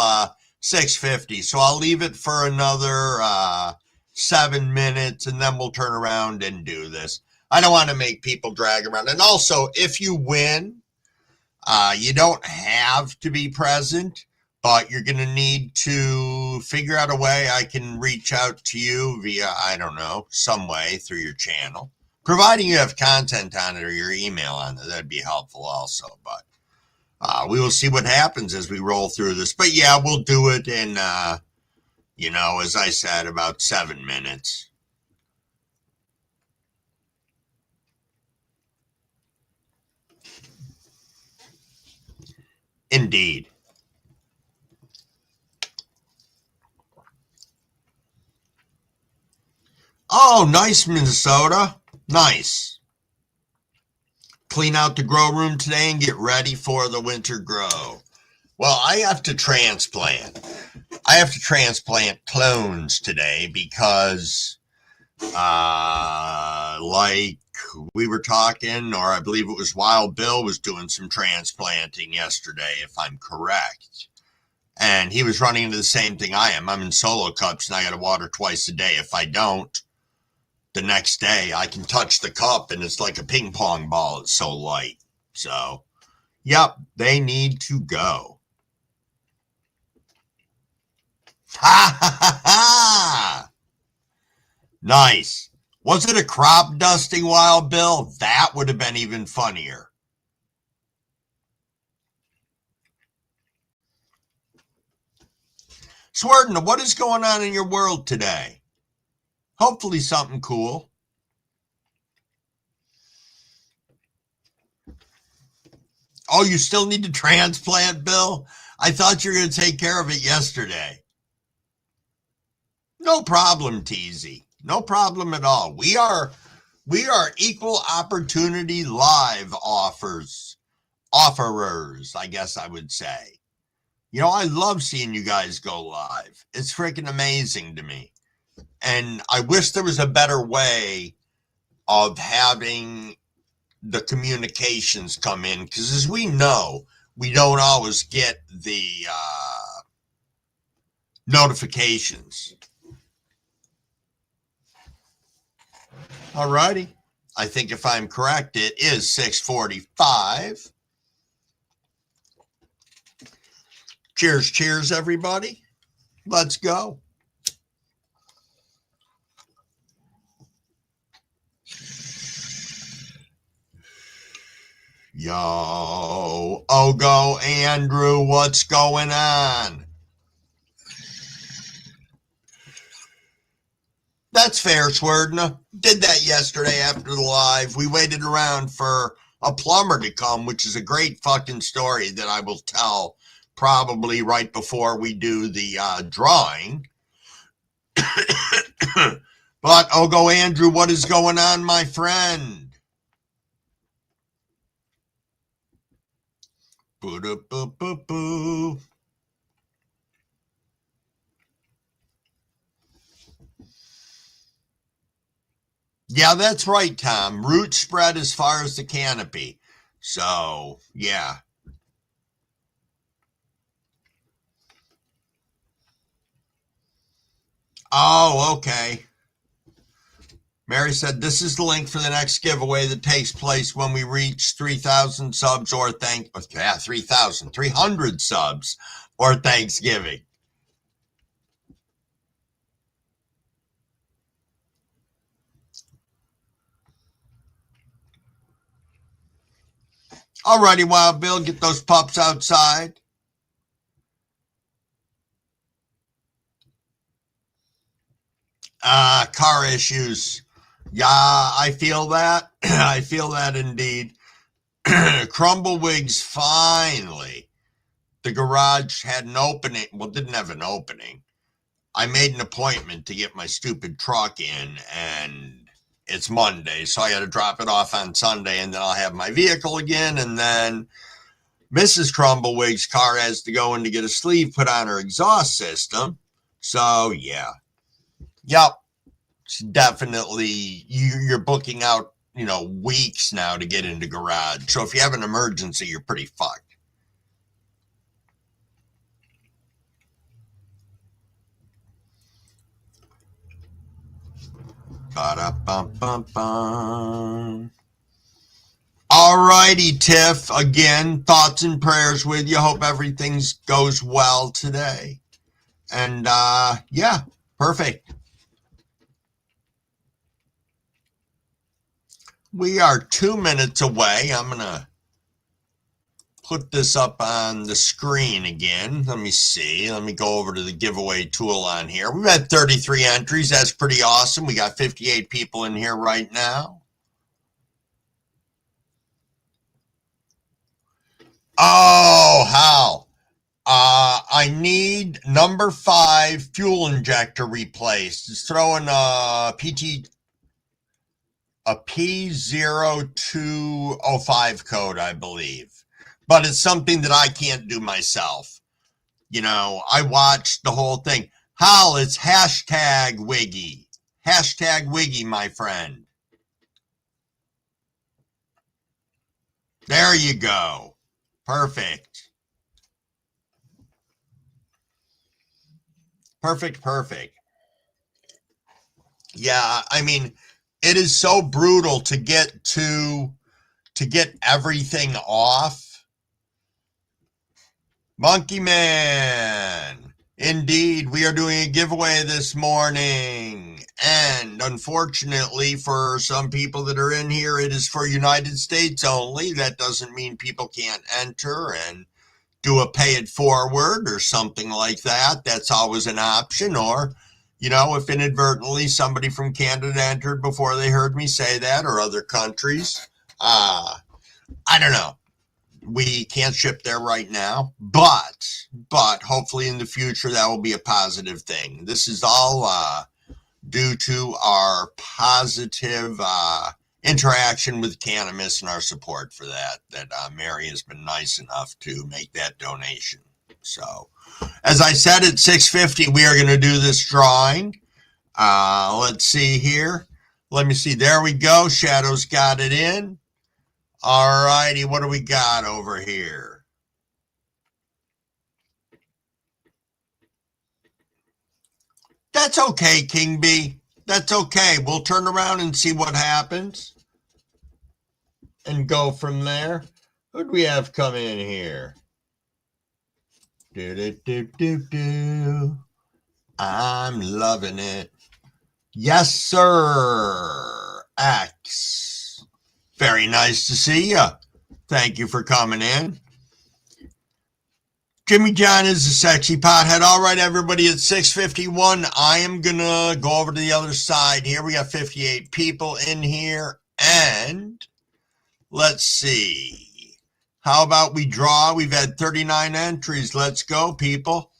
A: 6:50. So I'll leave it for another 7 minutes, and then we'll turn around and do this. I don't want to make people drag around. And also, if you win, you don't have to be present, but you're going to need to figure out a way I can reach out to you via, I don't know, some way through your channel. Providing you have content on it or your email on it, that'd be helpful also. But we will see what happens as we roll through this. But yeah, we'll do it in, as I said, about 7 minutes. Indeed. Oh, nice, Minnesota. Nice. Clean out the grow room today and get ready for the winter grow. Well, I have to transplant. I have to transplant clones today because, like we were talking, or I believe it was Wild Bill was doing some transplanting yesterday, if I'm correct. And he was running into the same thing I am. I'm in solo cups and I got to water twice a day. If I don't, the next day I can touch the cup and it's like a ping pong ball. It's so light. So, yep, they need to go. Ha ha ha ha! Nice. Was it a crop dusting, Wild Bill? That would have been even funnier. Swerden, what is going on in your world today? Hopefully something cool. Oh, you still need to transplant, Bill? I thought you were going to take care of it yesterday. No problem, TZ. No problem at all. We are equal opportunity live offerers, I guess I would say. You know, I love seeing you guys go live. It's freaking amazing to me. And I wish there was a better way of having the communications come in, because as we know, we don't always get the notifications. All righty. I think if I'm correct, it is 6:45. Cheers, cheers, everybody. Let's go. Yo, Ogo, Andrew, what's going on? That's fair, Swerdna. Did that yesterday after the live. We waited around for a plumber to come, which is a great fucking story that I will tell probably right before we do the drawing. But, Ogo, Andrew, what is going on, my friend? Boo-doo-boo-boo-boo. Yeah, that's right, Tom. Roots spread as far as the canopy. So, yeah. Oh, okay. Mary said, this is the link for the next giveaway that takes place when we reach 3,000 subs or 300 subs or Thanksgiving. Alrighty, Wild Bill, get those pups outside. Car issues. Yeah, I feel that. I feel that indeed. Crumblewigs, finally. The garage had an opening. Well, didn't have an opening. I made an appointment to get my stupid truck in, and it's Monday, so I got to drop it off on Sunday, and then I'll have my vehicle again, and then Mrs. Crumblewigs' car has to go in to get a sleeve put on her exhaust system. So, yeah. Yep. Definitely, you're booking out, weeks now to get into garage. So if you have an emergency, you're pretty fucked. Ba-da-bum-bum-bum. All righty, Tiff. Again, thoughts and prayers with you. Hope everything goes well today. And, yeah, perfect. We are 2 minutes away. I'm going to put this up on the screen again. Let me see. Let me go over to the giveaway tool on here. We've had 33 entries. That's pretty awesome. We got 58 people in here right now. Oh, Hal. I need number 5 fuel injector replaced. It's throwing a P0205 code, I believe. But it's something that I can't do myself. I watched the whole thing. Hal, it's hashtag Wiggy. Hashtag Wiggy, my friend. There you go. Perfect. Perfect. Yeah, I mean, it is so brutal to get everything off. Monkey Man. Indeed, we are doing a giveaway this morning. And unfortunately, for some people that are in here, it is for United States only. That doesn't mean people can't enter and do a pay it forward or something like that. That's always an option. Or, if inadvertently somebody from Canada entered before they heard me say that, or other countries, I don't know. we can't ship there right now, but hopefully in the future that will be a positive thing. This is all due to our positive interaction with cannabis and our support for that Mary has been nice enough to make that donation. So, as I said, at 6:50, we are going to do this drawing. Let's see here. Let me see. There we go. Shadow's got it in. All righty. What do we got over here? That's okay, King B. That's okay. We'll turn around and see what happens and go from there. Who do we have come in here? Do. I'm loving it. Yes, sir. X. Very nice to see you. Thank you for coming in. Jimmy John is a sexy pothead. All right, everybody, at 6:51, I am going to go over to the other side here. We got 58 people in here. And let's see. How about we draw? We've had 39 entries. Let's go, people.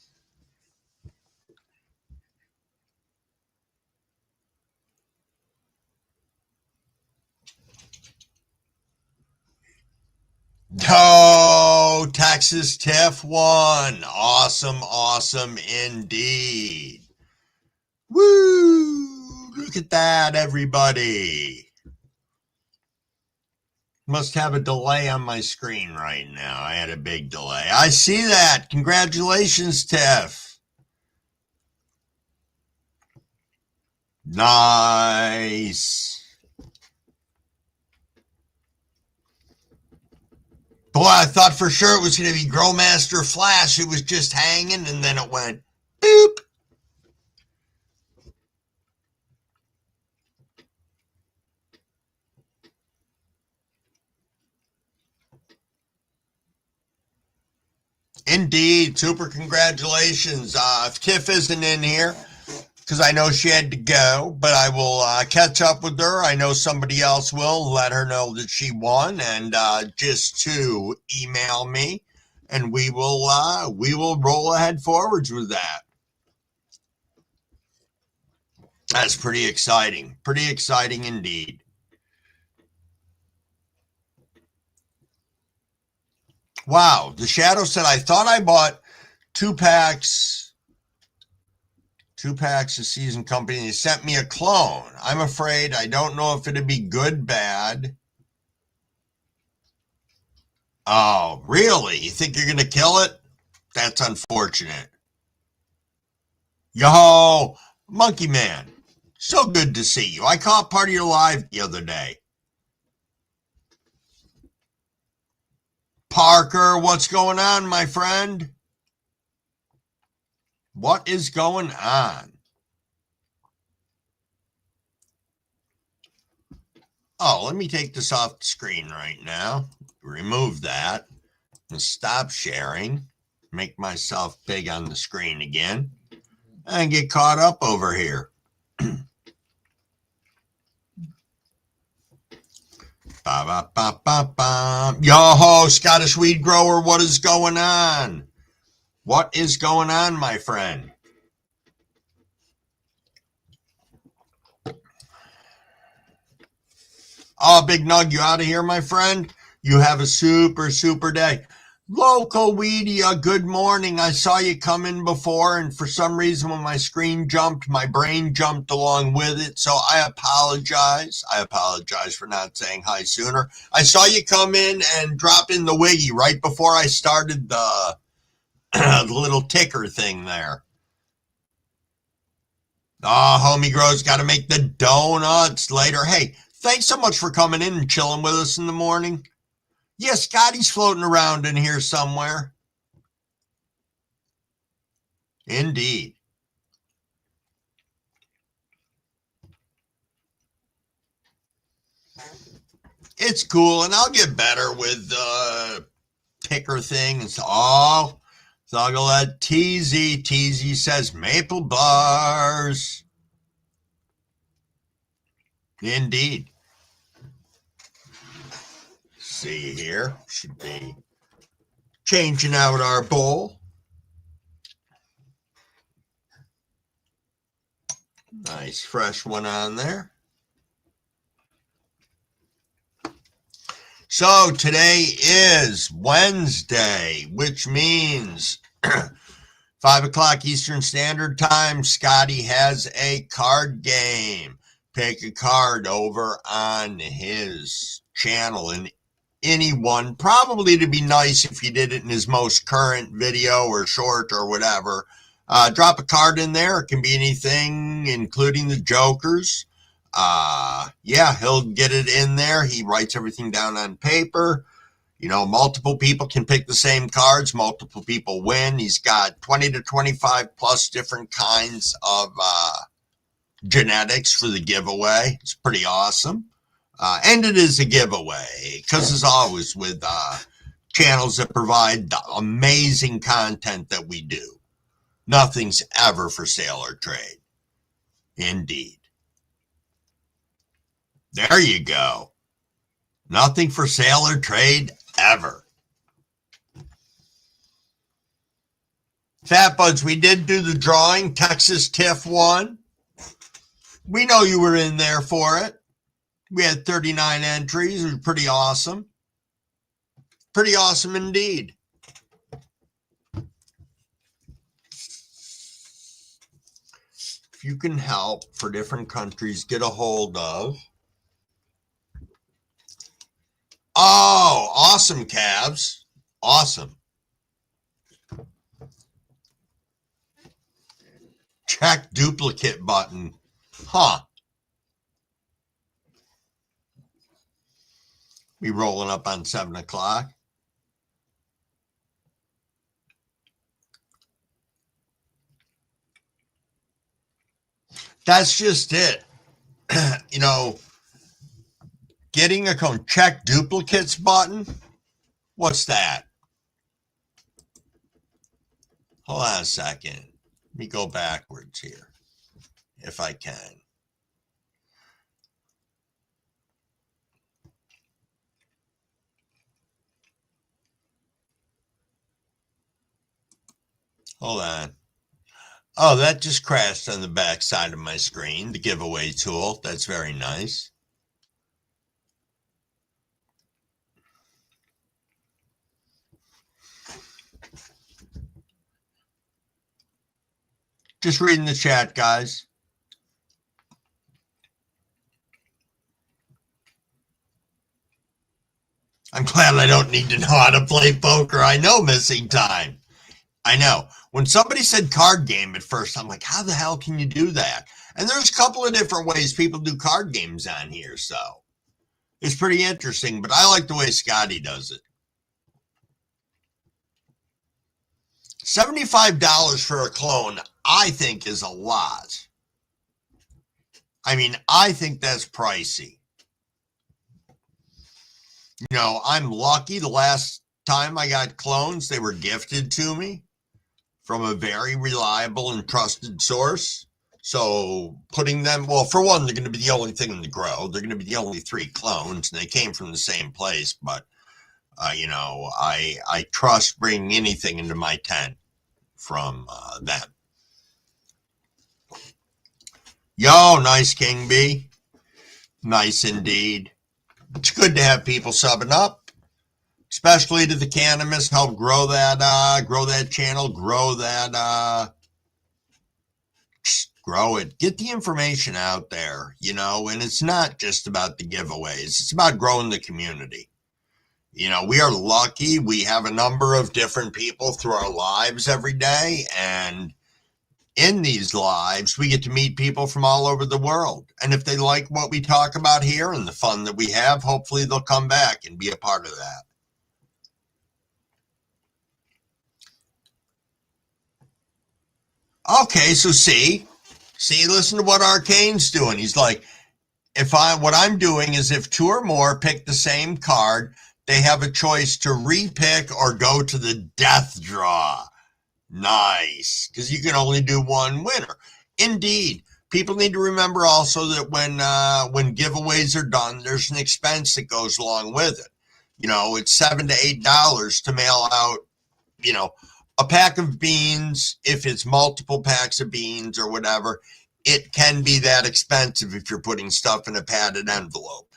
A: Oh, Texas Tiff won. Awesome indeed. Woo! Look at that, everybody. Must have a delay on my screen right now. I had a big delay. I see that. Congratulations, Tiff. Nice. Boy, I thought for sure it was going to be Growmaster Flash. It was just hanging, and then it went boop. Indeed. Super congratulations. If Tiff isn't in here, because I know she had to go, but I will catch up with her. I know somebody else will let her know that she won, and just to email me, and we will roll ahead forwards with that. That's pretty exciting. Pretty exciting indeed. Wow. The Shadow said, I thought I bought two packs of Seasoned Company. They sent me a clone. I'm afraid I don't know if it'd be good, bad. Oh, really? You think you're going to kill it? That's unfortunate. Yo, Monkey Man. So good to see you. I caught part of your live the other day. Parker, what's going on, my friend? What is going on? Oh, let me take this off the screen right now. Remove that. And stop sharing. Make myself big on the screen again. And get caught up over here. Ba, ba, ba, ba. Yo-ho, Scottish weed grower, what is going on? What is going on, my friend? Oh, Big Nug, you out of here, my friend? You have a super day. Local Weedia, good morning. I saw you come in before, and for some reason when my screen jumped, my brain jumped along with it, so I apologize. I apologize for not saying hi sooner. I saw you come in and drop in the wiggy right before I started the, the little ticker thing there. Oh, Homie Grow's got to make the donuts later. Hey, thanks so much for coming in and chilling with us in the morning. Yeah, Scotty's floating around in here somewhere. Indeed. It's cool, and I'll get better with the ticker thing. It's all that Teasy. Teasy says maple bars. Indeed. See here. Should be Changing out our bowl. Nice fresh one on there. So today is Wednesday, which means 5 o'clock Eastern Standard Time. Scotty has a card game. Pick a card over on his channel, and anyone, probably to be nice if you did it in his most current video or short or whatever. Drop a card in there. It can be anything, including the jokers. Yeah, he'll get it in there. He writes everything down on paper. You know, multiple people can pick the same cards. Multiple people win. He's got 20 to 25 plus different kinds of genetics for the giveaway. It's pretty awesome. And it is a giveaway, because as always with channels that provide the amazing content that we do, nothing's ever for sale or trade. Indeed. There you go. Nothing for sale or trade ever. Fat Buds, we did do the drawing. Texas TIFF won. We know you were in there for it. We had 39 entries. It was pretty awesome. Pretty awesome indeed. If you can help for different countries get a hold of. Oh, awesome, Cavs. Awesome. Check duplicate button. Huh. Be rolling up on 7 o'clock. That's just it. You know, getting a check duplicates button. What's that? Hold on a second. Let me go backwards here, if I can. Hold on. Oh, that just crashed on the back side of my screen, the giveaway tool. That's very nice. Just reading the chat, guys. I'm glad I don't need to know how to play poker. I know missing time. I know. When somebody said card game at first, I'm like, how the hell can you do that? And there's a couple of different ways people do card games on here, so it's pretty interesting, but I like the way Scotty does it. $75 for a clone, I think, is a lot. I mean, I think that's pricey. You know, I'm lucky. The last time I got clones, they were gifted to me from a very reliable and trusted source. So putting them, well, for one, they're going to be the only thing in the grow. They're going to be the only 3 clones, and they came from the same place. But, you know, I trust bringing anything into my tent from them. Yo, nice King B. Nice indeed. It's good to have people subbing up, especially to the Cannabis, help grow that channel, grow it, get the information out there, you know, and it's not just about the giveaways. It's about growing the community. You know, we are lucky. We have a number of different people through our lives every day. And in these lives, we get to meet people from all over the world. And if they like what we talk about here and the fun that we have, hopefully they'll come back and be a part of that. Okay, so see, listen to what Arcane's doing. He's like, what I'm doing is if 2 or more pick the same card, they have a choice to repick or go to the death draw. Nice, because you can only do 1 winner. Indeed, people need to remember also that when giveaways are done, there's an expense that goes along with it. You know, it's $7 to $8 to mail out a pack of beans, if it's multiple packs of beans or whatever, it can be that expensive if you're putting stuff in a padded envelope.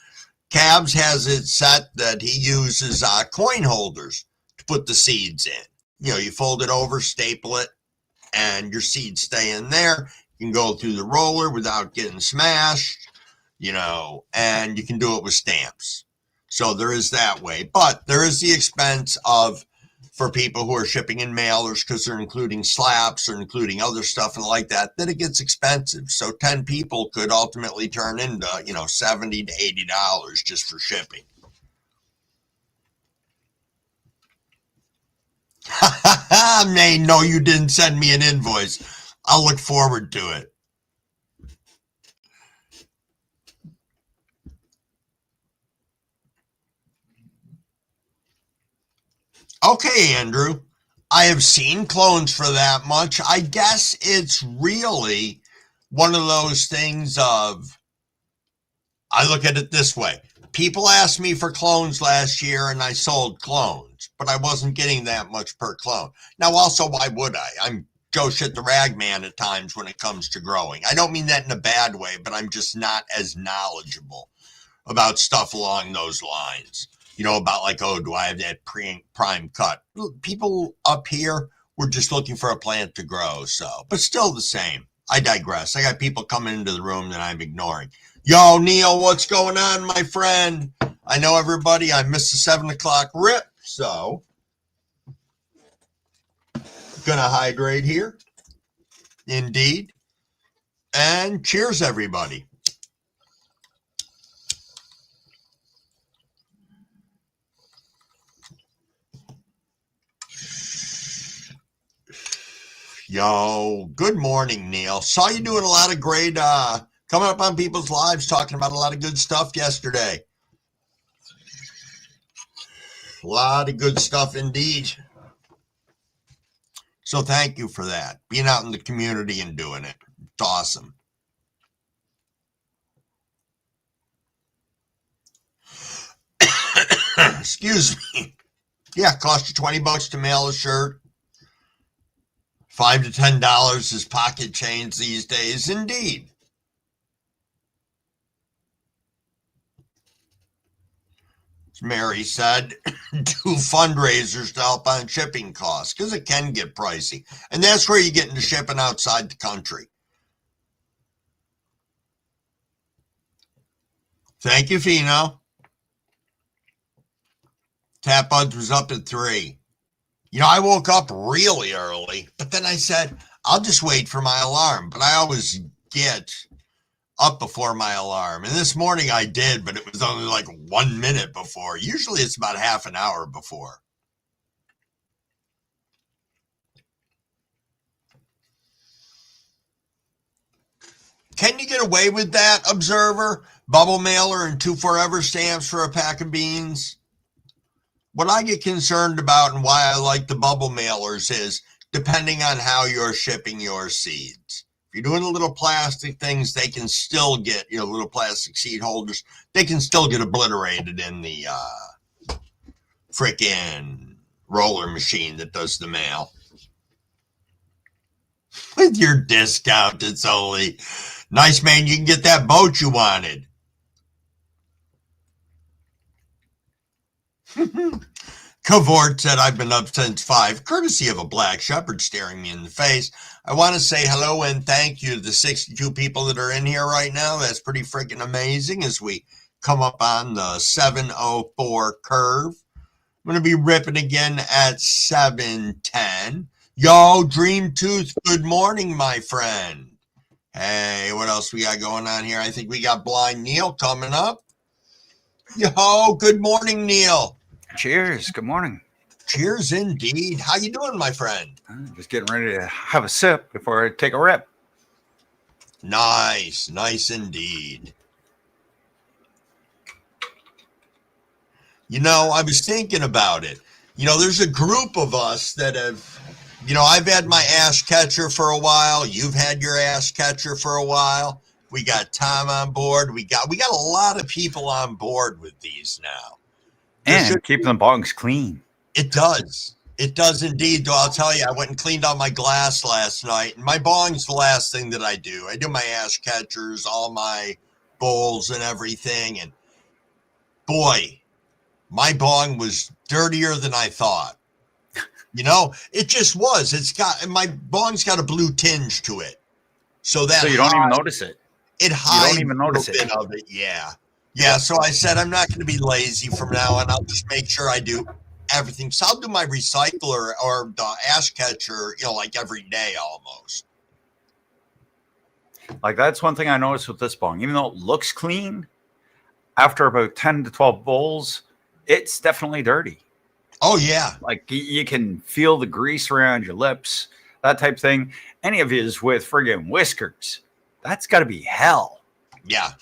A: Cabs has it set that he uses coin holders to put the seeds in. You fold it over, staple it, and your seeds stay in there. You can go through the roller without getting smashed, and you can do it with stamps. So there is that way. But there is the expense of, for people who are shipping in mailers, because they're including slaps or including other stuff and like that, then it gets expensive. So 10 people could ultimately turn into, $70 to $80 just for shipping. Nay, no, you didn't send me an invoice. I'll look forward to it. Okay, Andrew. I have seen clones for that much. I guess it's really one of those things of, I look at it this way. People asked me for clones last year and I sold clones, but I wasn't getting that much per clone. Now, also, why would I? I'm Joe Shit the Rag Man at times when it comes to growing. I don't mean that in a bad way, but I'm just not as knowledgeable about stuff along those lines. About like, oh, do I have that prime cut? People up here were just looking for a plant to grow, but still the same. I digress. I got people coming into the room that I'm ignoring. Yo, Neil, what's going on, my friend? I know everybody, I missed the 7 o'clock rip, so gonna hydrate here. Indeed. And cheers, everybody. Yo, good morning, Neil. Saw you doing a lot of great, coming up on people's lives, talking about a lot of good stuff yesterday. A lot of good stuff indeed. So thank you for that. Being out in the community and doing it. It's awesome. Excuse me. Yeah, it cost you $20 to mail a shirt. $5 to $10 is pocket change these days, indeed. As Mary said, do fundraisers to help on shipping costs, because it can get pricey. And that's where you get into shipping outside the country. Thank you, Fino. Tap Buds was up at 3. I woke up really early, but then I said, I'll just wait for my alarm. But I always get up before my alarm. And this morning I did, but it was only like 1 minute before. Usually it's about half an hour before. Can you get away with that, Observer? Bubble mailer and 2 forever stamps for a pack of beans? What I get concerned about and why I like the bubble mailers is depending on how you're shipping your seeds. If you're doing the little plastic things, they can still get, little plastic seed holders, they can still get obliterated in the frickin' roller machine that does the mail. With your discount, it's only nice, man. You can get that boat you wanted. Cavort said, I've been up since 5, courtesy of a black shepherd staring me in the face. I want to say hello and thank you to the 62 people that are in here right now. That's pretty freaking amazing as we come up on the 7:04 curve. I'm going to be ripping again at 7:10. Yo, Dream Tooth, good morning, my friend. Hey, what else we got going on here? I think we got Blind Neil coming up. Yo, good morning, Neil.
C: Cheers. Good morning.
A: Cheers indeed. How you doing, my friend?
C: Just getting ready to have a sip before I take a rip.
A: Nice. Nice indeed. I was thinking about it. There's a group of us that have, I've had my ass catcher for a while. You've had your ass catcher for a while. We got Tom on board. We got a lot of people on board with these now.
C: And keep the bogs clean.
A: It does. It does indeed, though. I'll tell you, I went and cleaned out my glass last night, and my bong's the last thing that I do. I do my ash catchers, all my bowls and everything, and boy, my bong was dirtier than I thought. You know, it just was. My bong's got a blue tinge to it. So
C: you don't even notice it.
A: It hides
C: don't even notice
A: a bit of it. Yeah. So I said I'm not going to be lazy from now on. I'll just make sure I do everything. So I'll do my recycler or the ash catcher, like every day almost.
C: Like that's one thing I noticed with this bong. Even though it looks clean, after about 10 to 12 bowls, it's definitely dirty.
A: Oh yeah.
C: Like you can feel the grease around your lips, that type of thing. Any of yous with friggin' whiskers, that's got to be hell.
A: Yeah.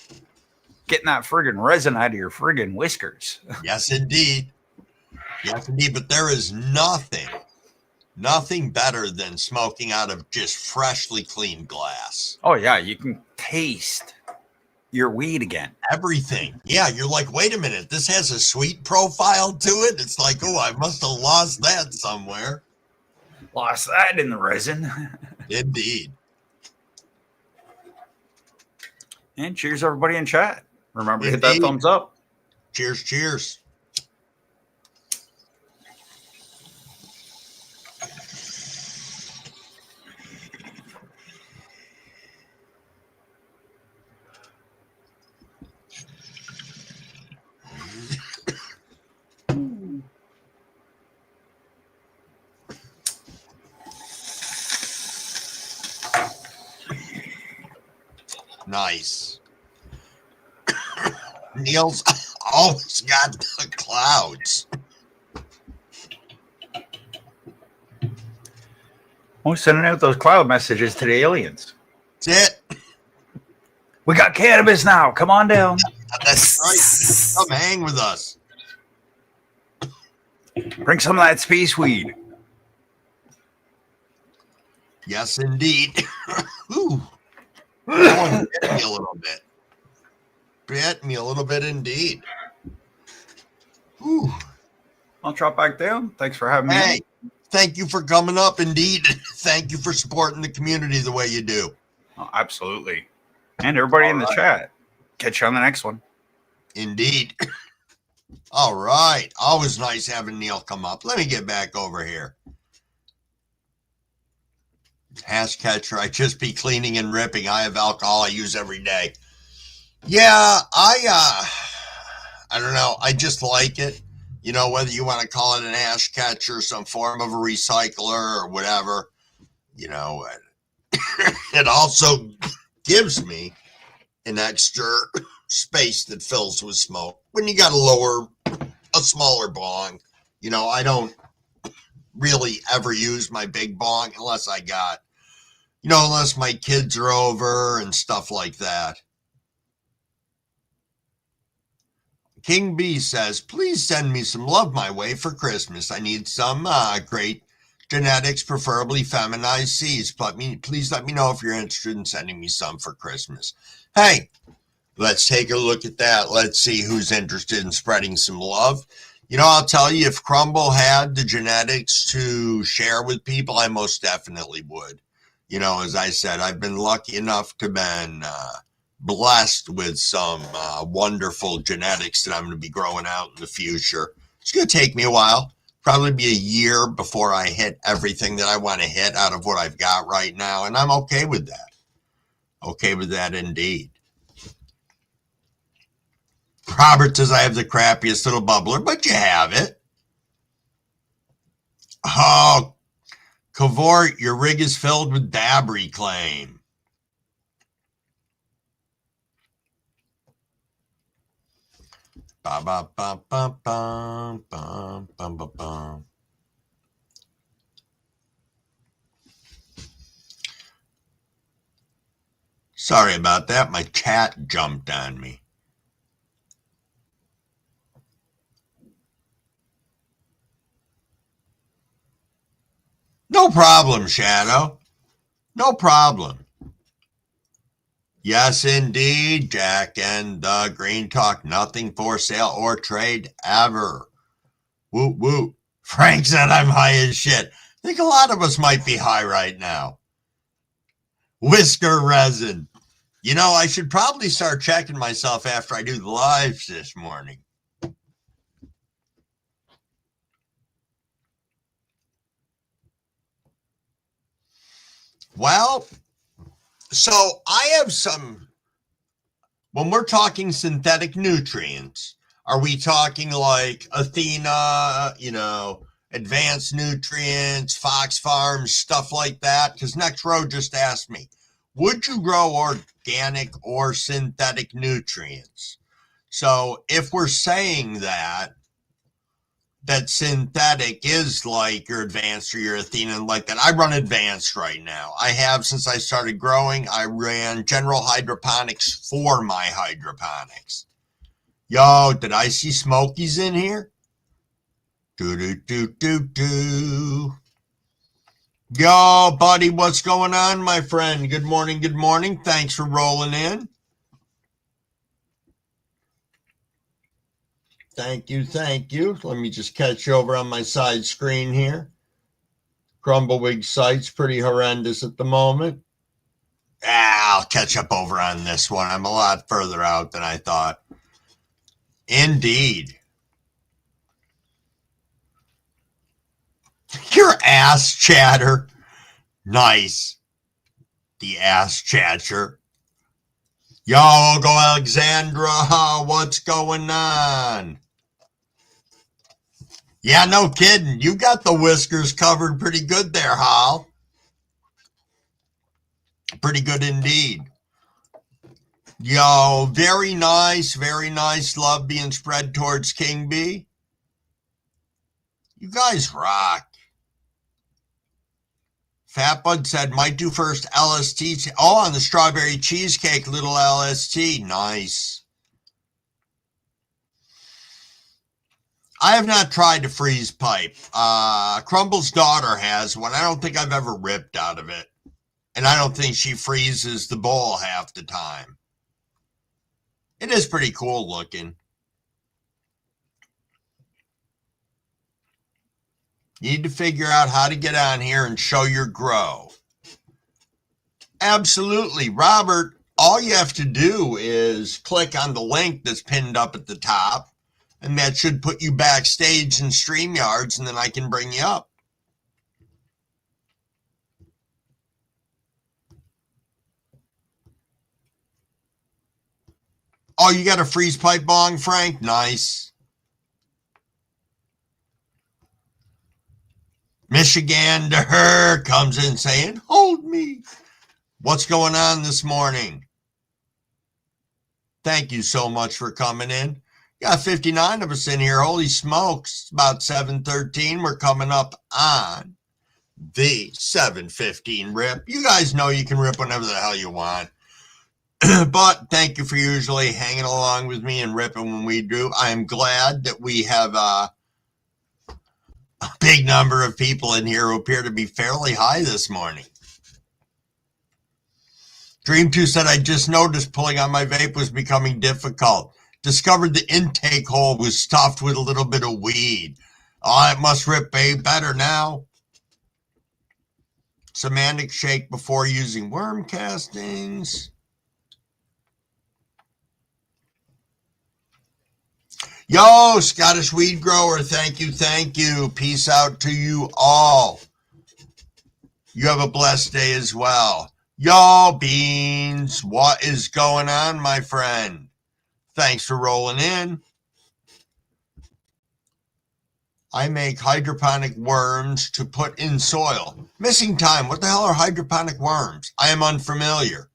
C: Getting that friggin' resin out of your friggin' whiskers.
A: Yes, indeed. Yes, indeed. But there is nothing better than smoking out of just freshly cleaned glass.
C: Oh, yeah. You can taste your weed again.
A: Everything. Yeah. You're like, wait a minute. This has a sweet profile to it. It's like, oh, I must have lost that somewhere.
C: Lost that in the resin.
A: Indeed.
C: And cheers, everybody in chat. Remember to hit that thumbs up.
A: Cheers, cheers. Nice. Neil's always got the clouds.
C: We're sending out those cloud messages to the aliens.
A: That's it.
C: We got cannabis now. Come on down.
A: That's right. Come hang with us.
C: Bring some of that space weed.
A: Yes, indeed. Ooh. That one bit me a little bit. Bit me a little bit indeed. Ooh.
C: I'll drop back down. Thanks for having me.
A: Hey, thank you for coming up. Indeed. Thank you for supporting the community the way you do.
C: Oh, absolutely. And everybody in the chat. Catch you on the next one.
A: Indeed. All right. Always nice having Neil come up. Let me get back over here. Hash catcher. I just be cleaning and ripping. I have alcohol I use every day. Yeah, I don't know. I just like it. You know, whether you want to call it an ash catcher, some form of a recycler or whatever, you know, it also gives me an extra space that fills with smoke. When you got a smaller bong, you know, I don't really ever use my big bong unless unless my kids are over and stuff like that. King B says, please send me some love my way for Christmas. I need some great genetics, preferably feminized seeds. But please let me know if you're interested in sending me some for Christmas. Hey, let's take a look at that. Let's see who's interested in spreading some love. You know, I'll tell you, if Crumble had the genetics to share with people, I most definitely would. You know, as I said, I've been lucky enough to been blessed with some wonderful genetics that I'm going to be growing out in the future. It's going to take me a while, probably be a year before I hit everything that I want to hit out of what I've got right now. And I'm okay with that. Okay with that indeed. Robert says I have the crappiest little bubbler, but you have it. Oh, Cavort, your rig is filled with dab reclaim. Ba ba ba ba ba ba ba ba ba. Sorry about that. My chat jumped on me. No problem, Shadow. No problem. Yes, indeed, Jack and the Green Talk. Nothing for sale or trade ever. Whoop, whoop. Frank said I'm high as shit. I think a lot of us might be high right now. Whisker resin. You know, I should probably start checking myself after I do the lives this morning. Well, so I have some, when we're talking synthetic nutrients, are we talking like Athena, advanced nutrients, Fox Farms, stuff like that? Because Next Row just asked me, would you grow organic or synthetic nutrients? So if we're saying that synthetic is like your advanced or your Athena like that, I run advanced right now. I have since I started growing. I ran general hydroponics for my hydroponics. Yo, did I see Smokies in here? Do. Yo, buddy, what's going on, my friend? Good morning, good morning. Thanks for rolling in. Thank you. Let me just catch you over on my side screen here. Crumbleweed site's pretty horrendous at the moment. I'll catch up over on this one. I'm a lot further out than I thought. Indeed. Your ass chatter. Nice. The ass chatter. Yo, go Alexandra. What's going on? Yeah, no kidding. You got the whiskers covered pretty good there, Hal. Pretty good indeed. Yo, very nice. Love being spread towards King B. You guys rock. Fat Bud said, might do first LST. Oh, on the strawberry cheesecake, little LST. Nice. I have not tried to freeze pipe. Crumble's daughter has one. I don't think I've ever ripped out of it. And I don't think she freezes the bowl half the time. It is pretty cool looking. You need to figure out how to get on here and show your grow. Absolutely. Robert, all you have to do is click on the link that's pinned up at the top, and that should put you backstage in StreamYards, and then I can bring you up. Oh, you got a freeze pipe bong, Frank? Nice. Michigan to her comes in saying, hold me. What's going on this morning? Thank you so much for coming in. Got 59 of us in here. Holy smokes. It's about 7:13. We're coming up on the 7:15 rip. You guys know you can rip whenever the hell you want. But thank you for usually hanging along with me and ripping when we do. I am glad that we have a big number of people in here who appear to be fairly high this morning. Dream 2 said, I just noticed pulling on my vape was becoming difficult. Discovered the intake hole was stuffed with a little bit of weed. Oh, it must rip better now. Semantic shake before using worm castings. Yo, Scottish weed grower, thank you. Peace out to you all. You have a blessed day as well. Yo, Beans, what is going on, my friend? Thanks for rolling in. I make hydroponic worms to put in soil. Missing time, what the hell are hydroponic worms? I am unfamiliar.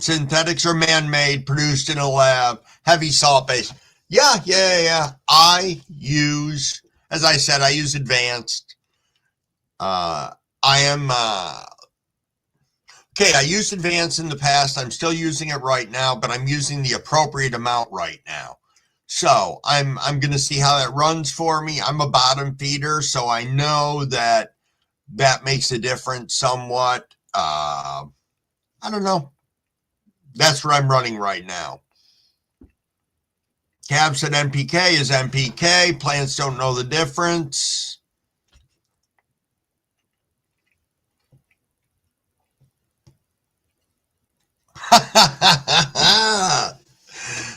A: Synthetics are man-made, produced in a lab, heavy salt base. Yeah. I use, as I said, I use advanced. I used advanced in the past. I'm still using it right now, but I'm using the appropriate amount right now. So I'm going to see how that runs for me. I'm a bottom feeder, so I know that makes a difference somewhat. I don't know. That's what I'm running right now. Cab said NPK is NPK. Plants don't know the difference.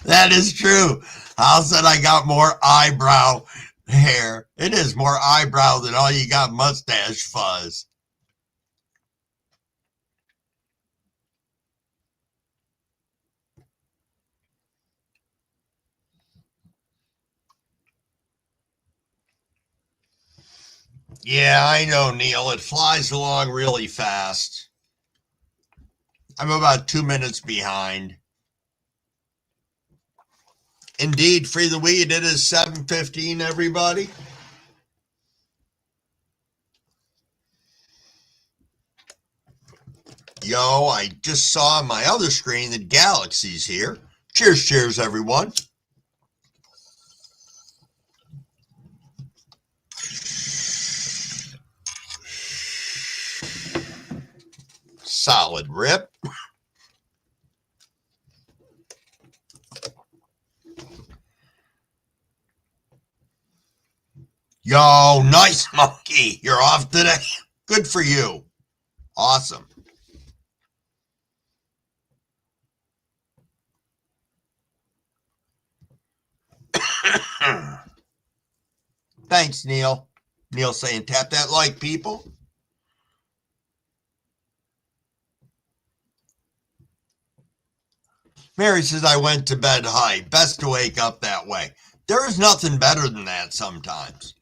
A: That is true. Hal said I got more eyebrow hair. It is more eyebrow than all you got mustache fuzz. Yeah, I know, Neil. It flies along really fast. I'm about 2 minutes behind. Indeed, Free the Weed, it is 7:15, everybody. Yo, I just saw on my other screen that Galaxy's here. Cheers, cheers, everyone. Solid rip. Yo, nice, Monkey. You're off today. Good for you. Awesome. Thanks, Neil. Neil saying, tap that like, people. Mary says, I went to bed high. Best to wake up that way. There is nothing better than that sometimes.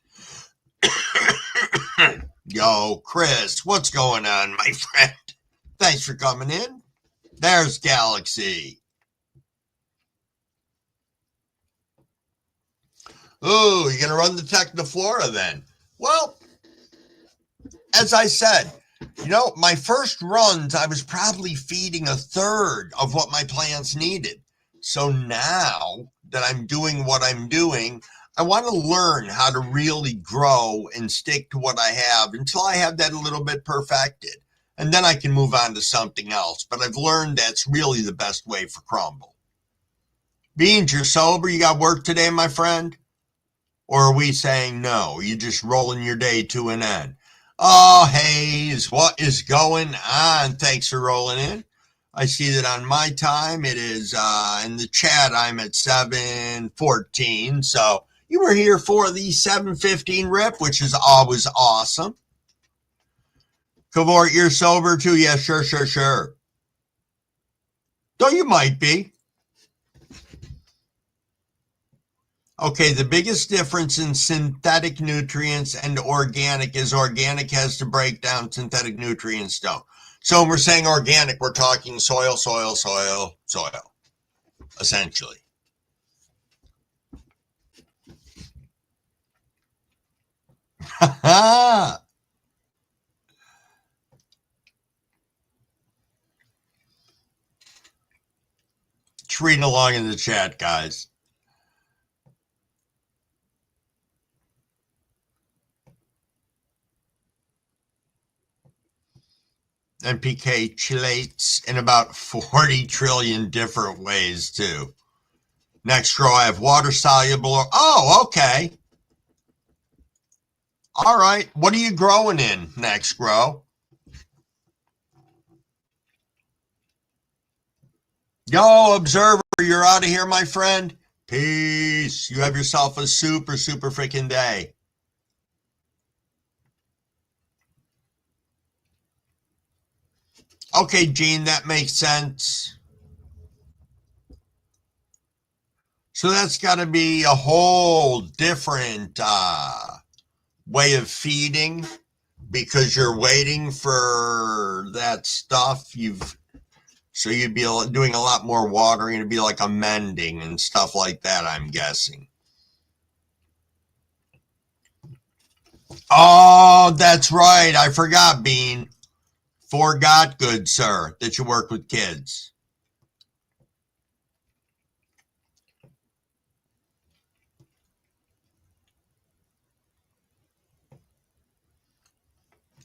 A: Yo, Chris, what's going on, my friend? Thanks for coming in. There's Galaxy. Ooh, you're going to run the Technoflora then? Well, as I said, you know, my first runs, I was probably feeding a third of what my plants needed. So now that I'm doing what I'm doing, I want to learn how to really grow and stick to what I have until I have that a little bit perfected. And then I can move on to something else. But I've learned that's really the best way for Crumble. Beans, you're sober? You got work today, my friend? Or are we saying no? You're just rolling your day to an end. Oh, Hayes, what is going on? Thanks for rolling in. I see that on my time, it is in the chat, I'm at 7:14. So you were here for the 7:15 rip, which is always awesome. Cavort, you're sober too? Yeah, sure. Though you might be. Okay, the biggest difference in synthetic nutrients and organic is organic has to break down synthetic nutrients down. So when we're saying organic, we're talking soil, essentially. Just reading along in the chat, guys. NPK chelates in about 40 trillion different ways, too. Next row, I have water soluble. Oh, okay. All right. What are you growing in next row? Yo, Observer, you're out of here, my friend. Peace. You have yourself a super freaking day. Okay, Gene, that makes sense. So that's got to be a whole different way of feeding because you're waiting for that stuff. So you'd be doing a lot more watering. It'd be like a mending and stuff like that, I'm guessing. Oh, that's right. I forgot, Bean. Forgot, good sir, that you work with kids.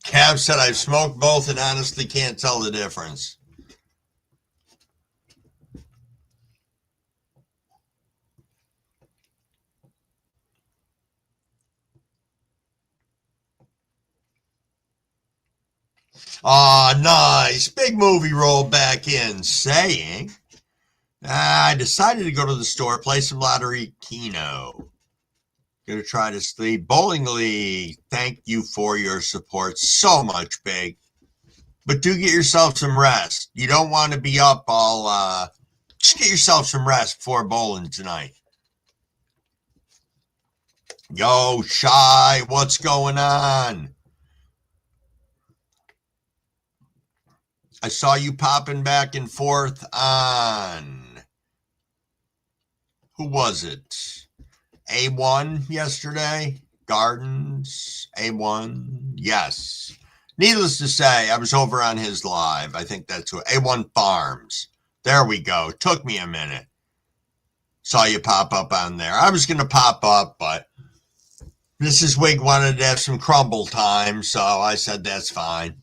A: Cav said, I've smoked both and honestly can't tell the difference. Nice. Big movie roll back in saying, I decided to go to the store, play some lottery Keno. Gonna try to sleep. Bowling League, thank you for your support so much, Big. But do get yourself some rest. You don't want to be up all, just get yourself some rest before bowling tonight. Yo, Shy, what's going on? I saw you popping back and forth on, who was it? A1 yesterday? Gardens? A1? Yes. Needless to say, I was over on his live. I think that's who, A1 Farms. There we go. Took me a minute. Saw you pop up on there. I was going to pop up, but Mrs. Wig wanted to have some crumble time, so I said that's fine.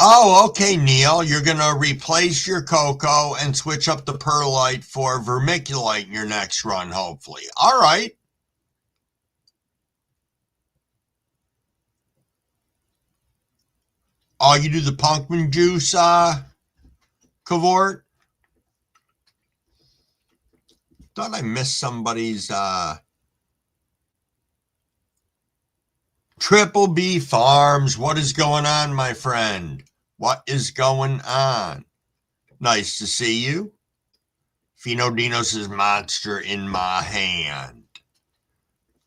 A: Oh, okay, Neil. You're going to replace your cocoa and switch up the perlite for vermiculite in your next run, hopefully. All right. Oh, you do the pumpkin juice, Cavort? Thought I missed somebody's, Triple B Farms. What is going on, my friend? What is going on? Nice to see you. Fino Dino says monster in my hand.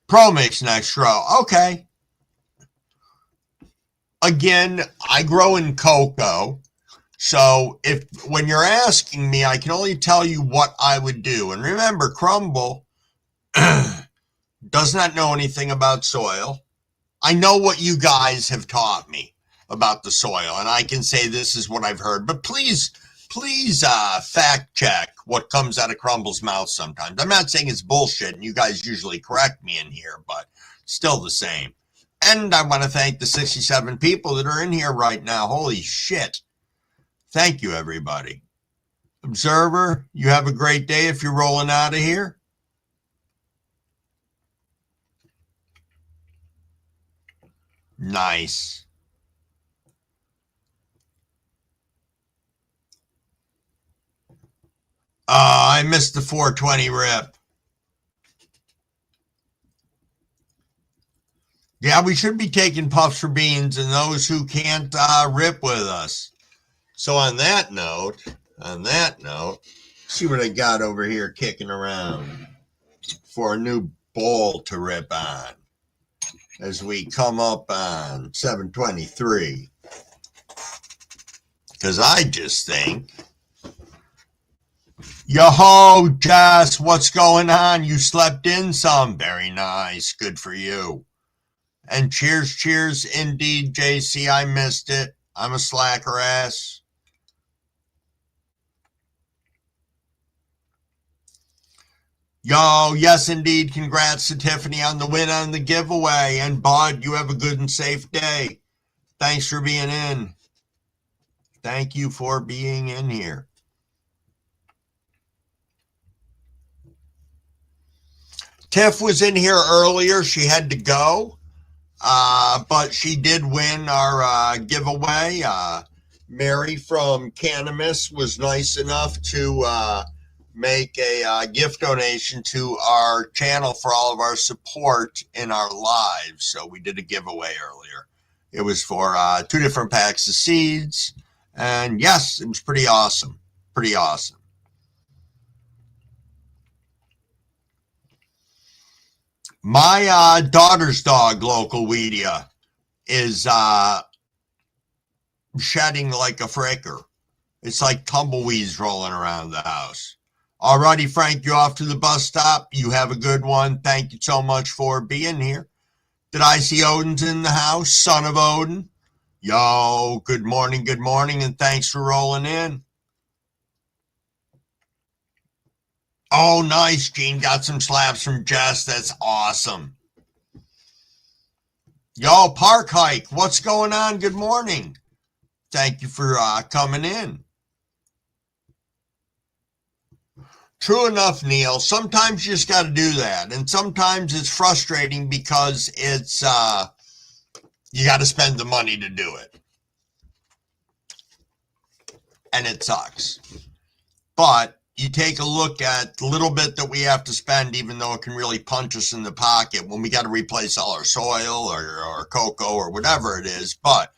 A: Pro Mix next row. Okay. Again, I grow in cocoa. So when you're asking me, I can only tell you what I would do. And remember, Crumble does not know anything about soil. I know what you guys have taught me about the soil, and I can say this is what I've heard. But please fact check what comes out of Crumble's mouth sometimes. I'm not saying it's bullshit, and you guys usually correct me in here, but still the same. And I want to thank the 67 people that are in here right now. Holy shit. Thank you, everybody. Observer, you have a great day if you're rolling out of here. Nice. I missed the 420 rip. Yeah, we should be taking puffs for beans and those who can't rip with us. So on that note, see what I got over here kicking around for a new bowl to rip on as we come up on 723. Because I just think, yo-ho, Jess, what's going on? You slept in some. Very nice. Good for you. And cheers, indeed, JC. I missed it. I'm a slacker ass. Yo, yes, indeed. Congrats to Tiffany on the win on the giveaway. And Bud, you have a good and safe day. Thanks for being in. Thank you for being in here. Tiff was in here earlier. She had to go. But she did win our giveaway. Mary from Cannabis was nice enough to make a gift donation to our channel for all of our support in our lives. So we did a giveaway earlier. It was for 2 different packs of seeds. And yes, it was pretty awesome. Pretty awesome. My daughter's dog, Local Weedia, is shedding like a fricker. It's like tumbleweeds rolling around the house. Alrighty, Frank, you're off to the bus stop. You have a good one. Thank you so much for being here. Did I see Odin's in the house? Son of Odin. Yo, good morning, and thanks for rolling in. Oh, nice, Gene. Got some slaps from Jess. That's awesome. Yo, Park Hike, what's going on? Good morning. Thank you for coming in. True enough, Neil. Sometimes you just got to do that. And sometimes it's frustrating because it's You got to spend the money to do it. And it sucks. But you take a look at the little bit that we have to spend, even though it can really punch us in the pocket when we got to replace all our soil or cocoa or whatever it is. But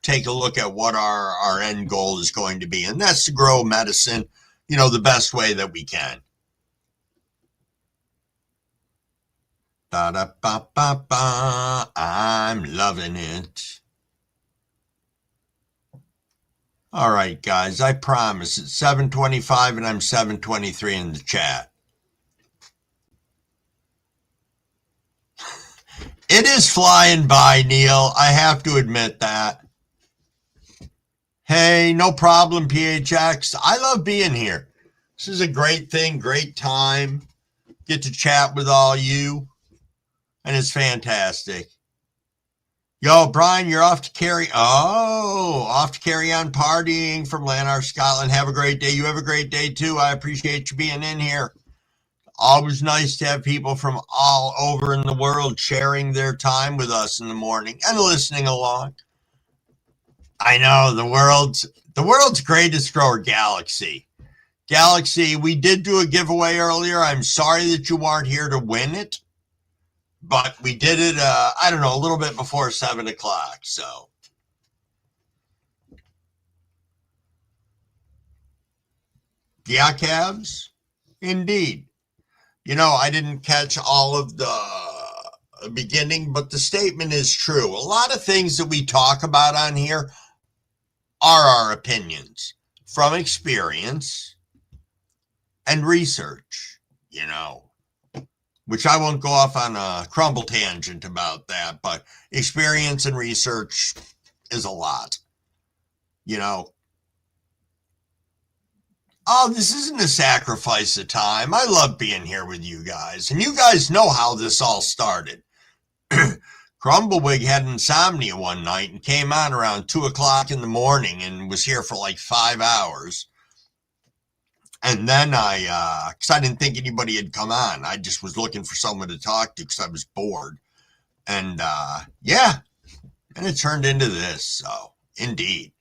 A: take a look at what our end goal is going to be. And that's to grow medicine, the best way that we can. Ba-da-ba-ba-ba, I'm loving it. All right, guys, I promise it's 7:25 and I'm 7:23 in the chat. It is flying by, Neil. I have to admit that. Hey, no problem, PHX. I love being here. This is a great thing, great time. Get to chat with all you, and it's fantastic. Yo, Brian, you're off to carry on partying from Lanark, Scotland. Have a great day. You have a great day, too. I appreciate you being in here. Always nice to have people from all over in the world sharing their time with us in the morning and listening along. I know, the world's greatest grower, Galaxy. Galaxy, we did do a giveaway earlier. I'm sorry that you weren't here to win it. But we did it, a little bit before 7 o'clock, so. Yeah, Cavs? Indeed. I didn't catch all of the beginning, but the statement is true. A lot of things that we talk about on here are our opinions from experience and research, which I won't go off on a crumble tangent about that, but experience and research is a lot. Oh, this isn't a sacrifice of time. I love being here with you guys, and you guys know how this all started. Crumblewick had insomnia one night and came on around 2 o'clock in the morning and was here for like 5 hours. And then because I didn't think anybody had come on. I just was looking for someone to talk to because I was bored. And and it turned into this. So, indeed.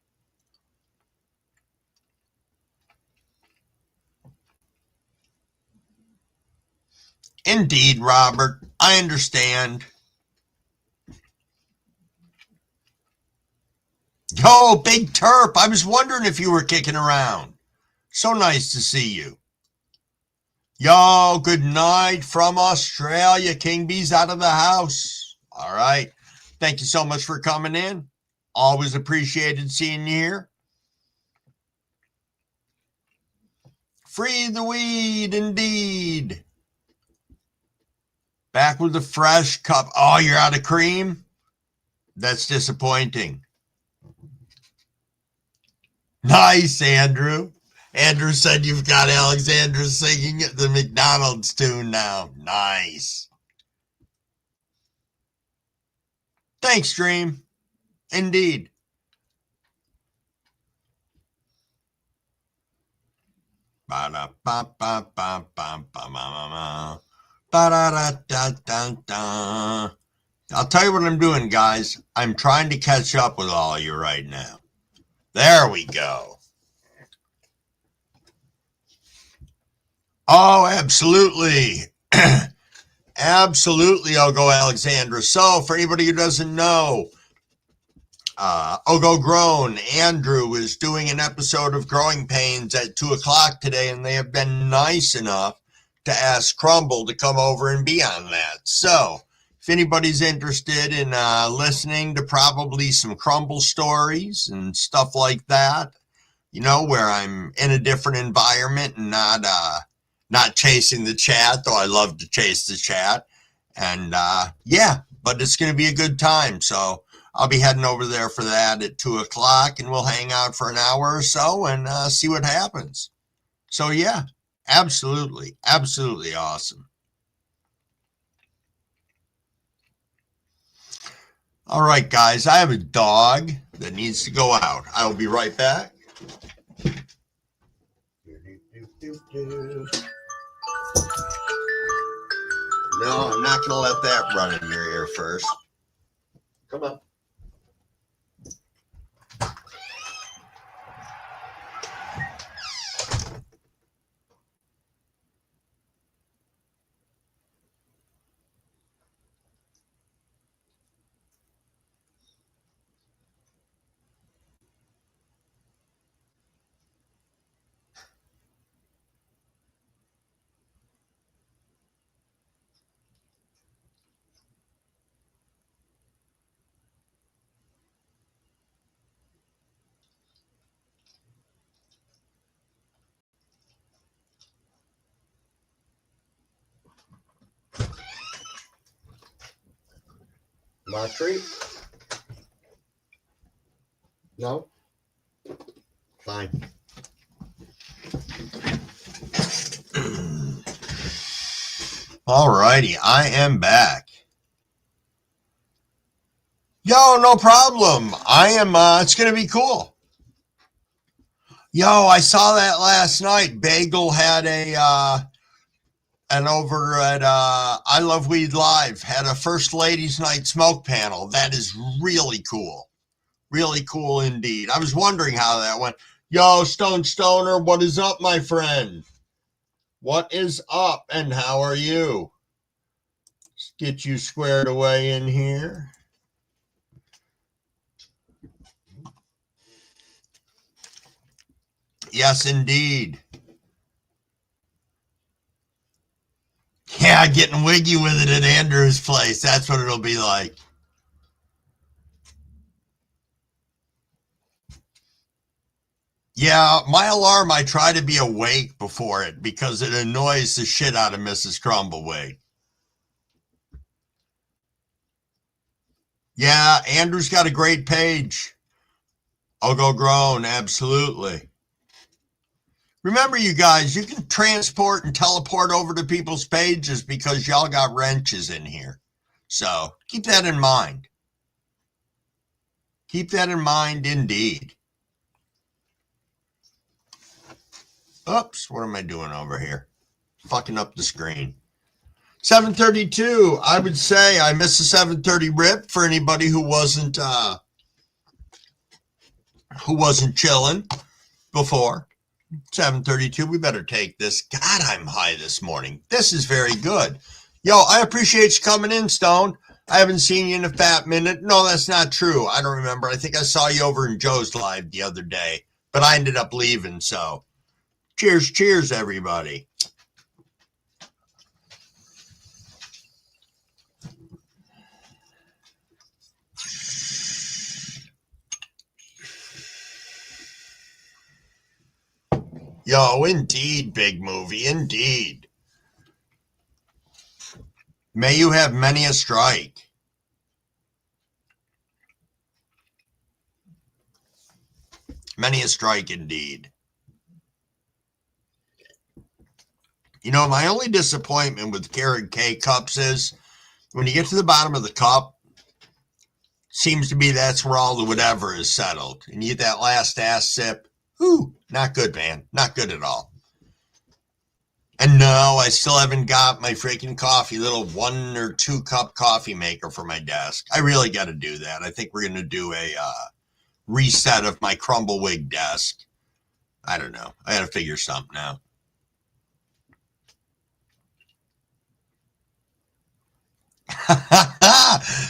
A: Indeed, Robert. I understand. Yo, Big Terp. I was wondering if you were kicking around. So nice to see you. Yo, good night from Australia. King B's out of the house. All right. Thank you so much for coming in. Always appreciated seeing you here. Free the weed, indeed. Back with the fresh cup. Oh, you're out of cream? That's disappointing. Nice, Andrew. Andrew said you've got Alexandra singing the McDonald's tune now. Nice. Thanks, Dream. Indeed. I'll tell you what I'm doing, guys. I'm trying to catch up with all of you right now. There we go. Oh, absolutely. Absolutely, Ogo Alexandra. So, for anybody who doesn't know, Ogo Grown, Andrew is doing an episode of Growing Pains at 2 o'clock today, and they have been nice enough to ask Crumble to come over and be on that. So, if anybody's interested in listening to probably some Crumble stories and stuff like that, where I'm in a different environment and not chasing the chat, though I love to chase the chat. And but it's going to be a good time. So I'll be heading over there for that at 2 o'clock, and we'll hang out for an hour or so and see what happens. So yeah, absolutely. Absolutely awesome. All right, guys, I have a dog that needs to go out. I will be right back. No, I'm not going to let that run in your ear first. Come on.
D: Marjorie? No? Fine.
A: All righty, I am back. Yo, no problem. I am, it's going to be cool. Yo, I saw that last night. Bagel had and over at I Love Weed Live, had a First Ladies Night smoke panel. That is really cool. Really cool indeed. I was wondering how that went. Yo, Stone Stoner, what is up, my friend? What is up, and how are you? Let's get you squared away in here. Yes, indeed. Yeah, getting wiggy with it at Andrew's place. That's what it'll be like. Yeah, my alarm, I try to be awake before it because it annoys the shit out of Mrs. Crumbleweed. Yeah, Andrew's got a great page. I'll go grown, absolutely. Remember, you guys, you can transport and teleport over to people's pages because y'all got wrenches in here. So keep that in mind. Keep that in mind indeed. Oops, what am I doing over here? Fucking up the screen. 7:32. I would say I missed a 7:30 rip for anybody who wasn't chilling before. 7:32. We better take this. God, I'm high this morning. This is very good. Yo, I appreciate you coming in, Stone. I haven't seen you in a fat minute. No, that's not true. I don't remember. I think I saw you over in Joe's live the other day, but I ended up leaving. So cheers, cheers, everybody. Yo, indeed, big movie, indeed. May you have many a strike. Many a strike, indeed. You know, my only disappointment with Carrot K cups is when you get to the bottom of the cup, seems to be that's where all the whatever is settled. And you get that last ass sip. Whew, not good, man. Not good at all. And no, I still haven't got my freaking coffee, little 1 or 2 cup coffee maker for my desk. I really got to do that. I think we're going to do a reset of my Crumbleweed desk. I don't know. I got to figure something out.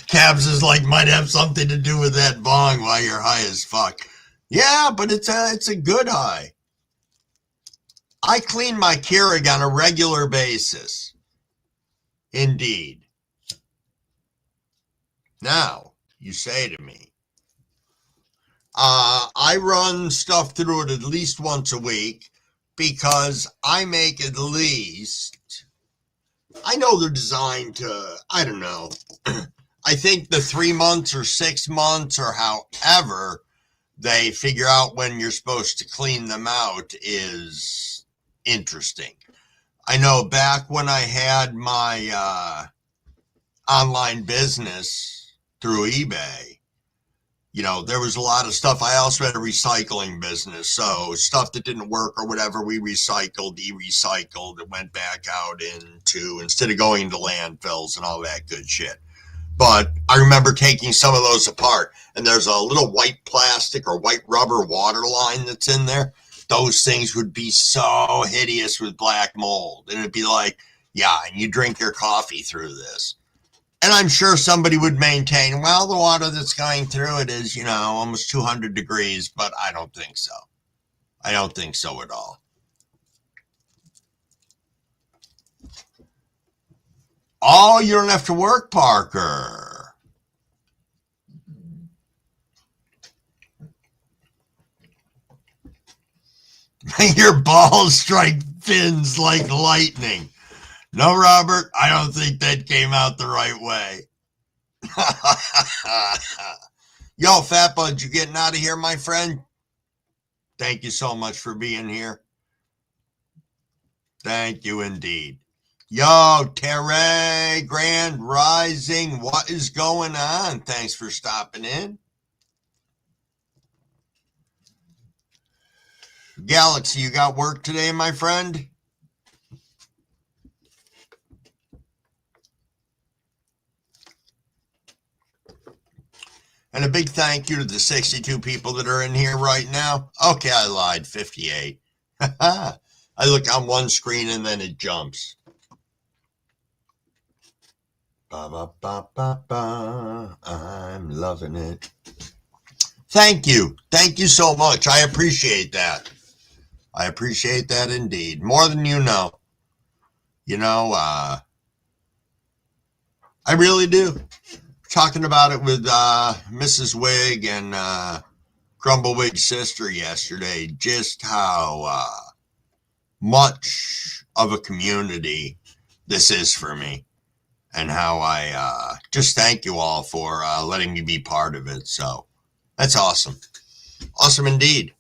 A: Cabs is like, might have something to do with that bong while you're high as fuck. Yeah, but it's a good high. I clean my Keurig on a regular basis. Indeed. Now, you say to me, I run stuff through it at least once a week because I make at least, I know they're designed to, I don't know, I think the 3 months or 6 months or however they figure out when you're supposed to clean them out is interesting. I know back when I had my online business through eBay, you know, there was a lot of stuff. I also had a recycling business. So stuff that didn't work or whatever, we recycled, e-recycled. It went back out into, instead of going into landfills and all that good shit. But I remember taking some of those apart, and there's a little white plastic or white rubber water line that's in there. Those things would be so hideous with black mold. And it'd be like, yeah, and you drink your coffee through this. And I'm sure somebody would maintain, well, the water that's going through it is, you know, almost 200 degrees, but I don't think so. I don't think so at all. Oh, you don't have to work, Parker. Your balls strike fins like lightning. No, Robert, I don't think that came out the right way. Yo, Fat Bud, you getting out of here, my friend? Thank you so much for being here. Thank you indeed. Yo, Terre, Grand Rising, what is going on? Thanks for stopping in. Galaxy, you got work today, my friend? And a big thank you to the 62 people that are in here right now. Okay, I lied, 58. I look on one screen and then it jumps. Ba, ba, ba, ba, ba. I'm loving it. Thank you. Thank you so much. I appreciate that. I appreciate that indeed. More than you know. You know, I really do. Talking about it with Mrs. Wig and Crumblewigg's sister yesterday, just how much of a community this is for me, and how I just thank you all for letting me be part of it. So that's awesome. Awesome indeed.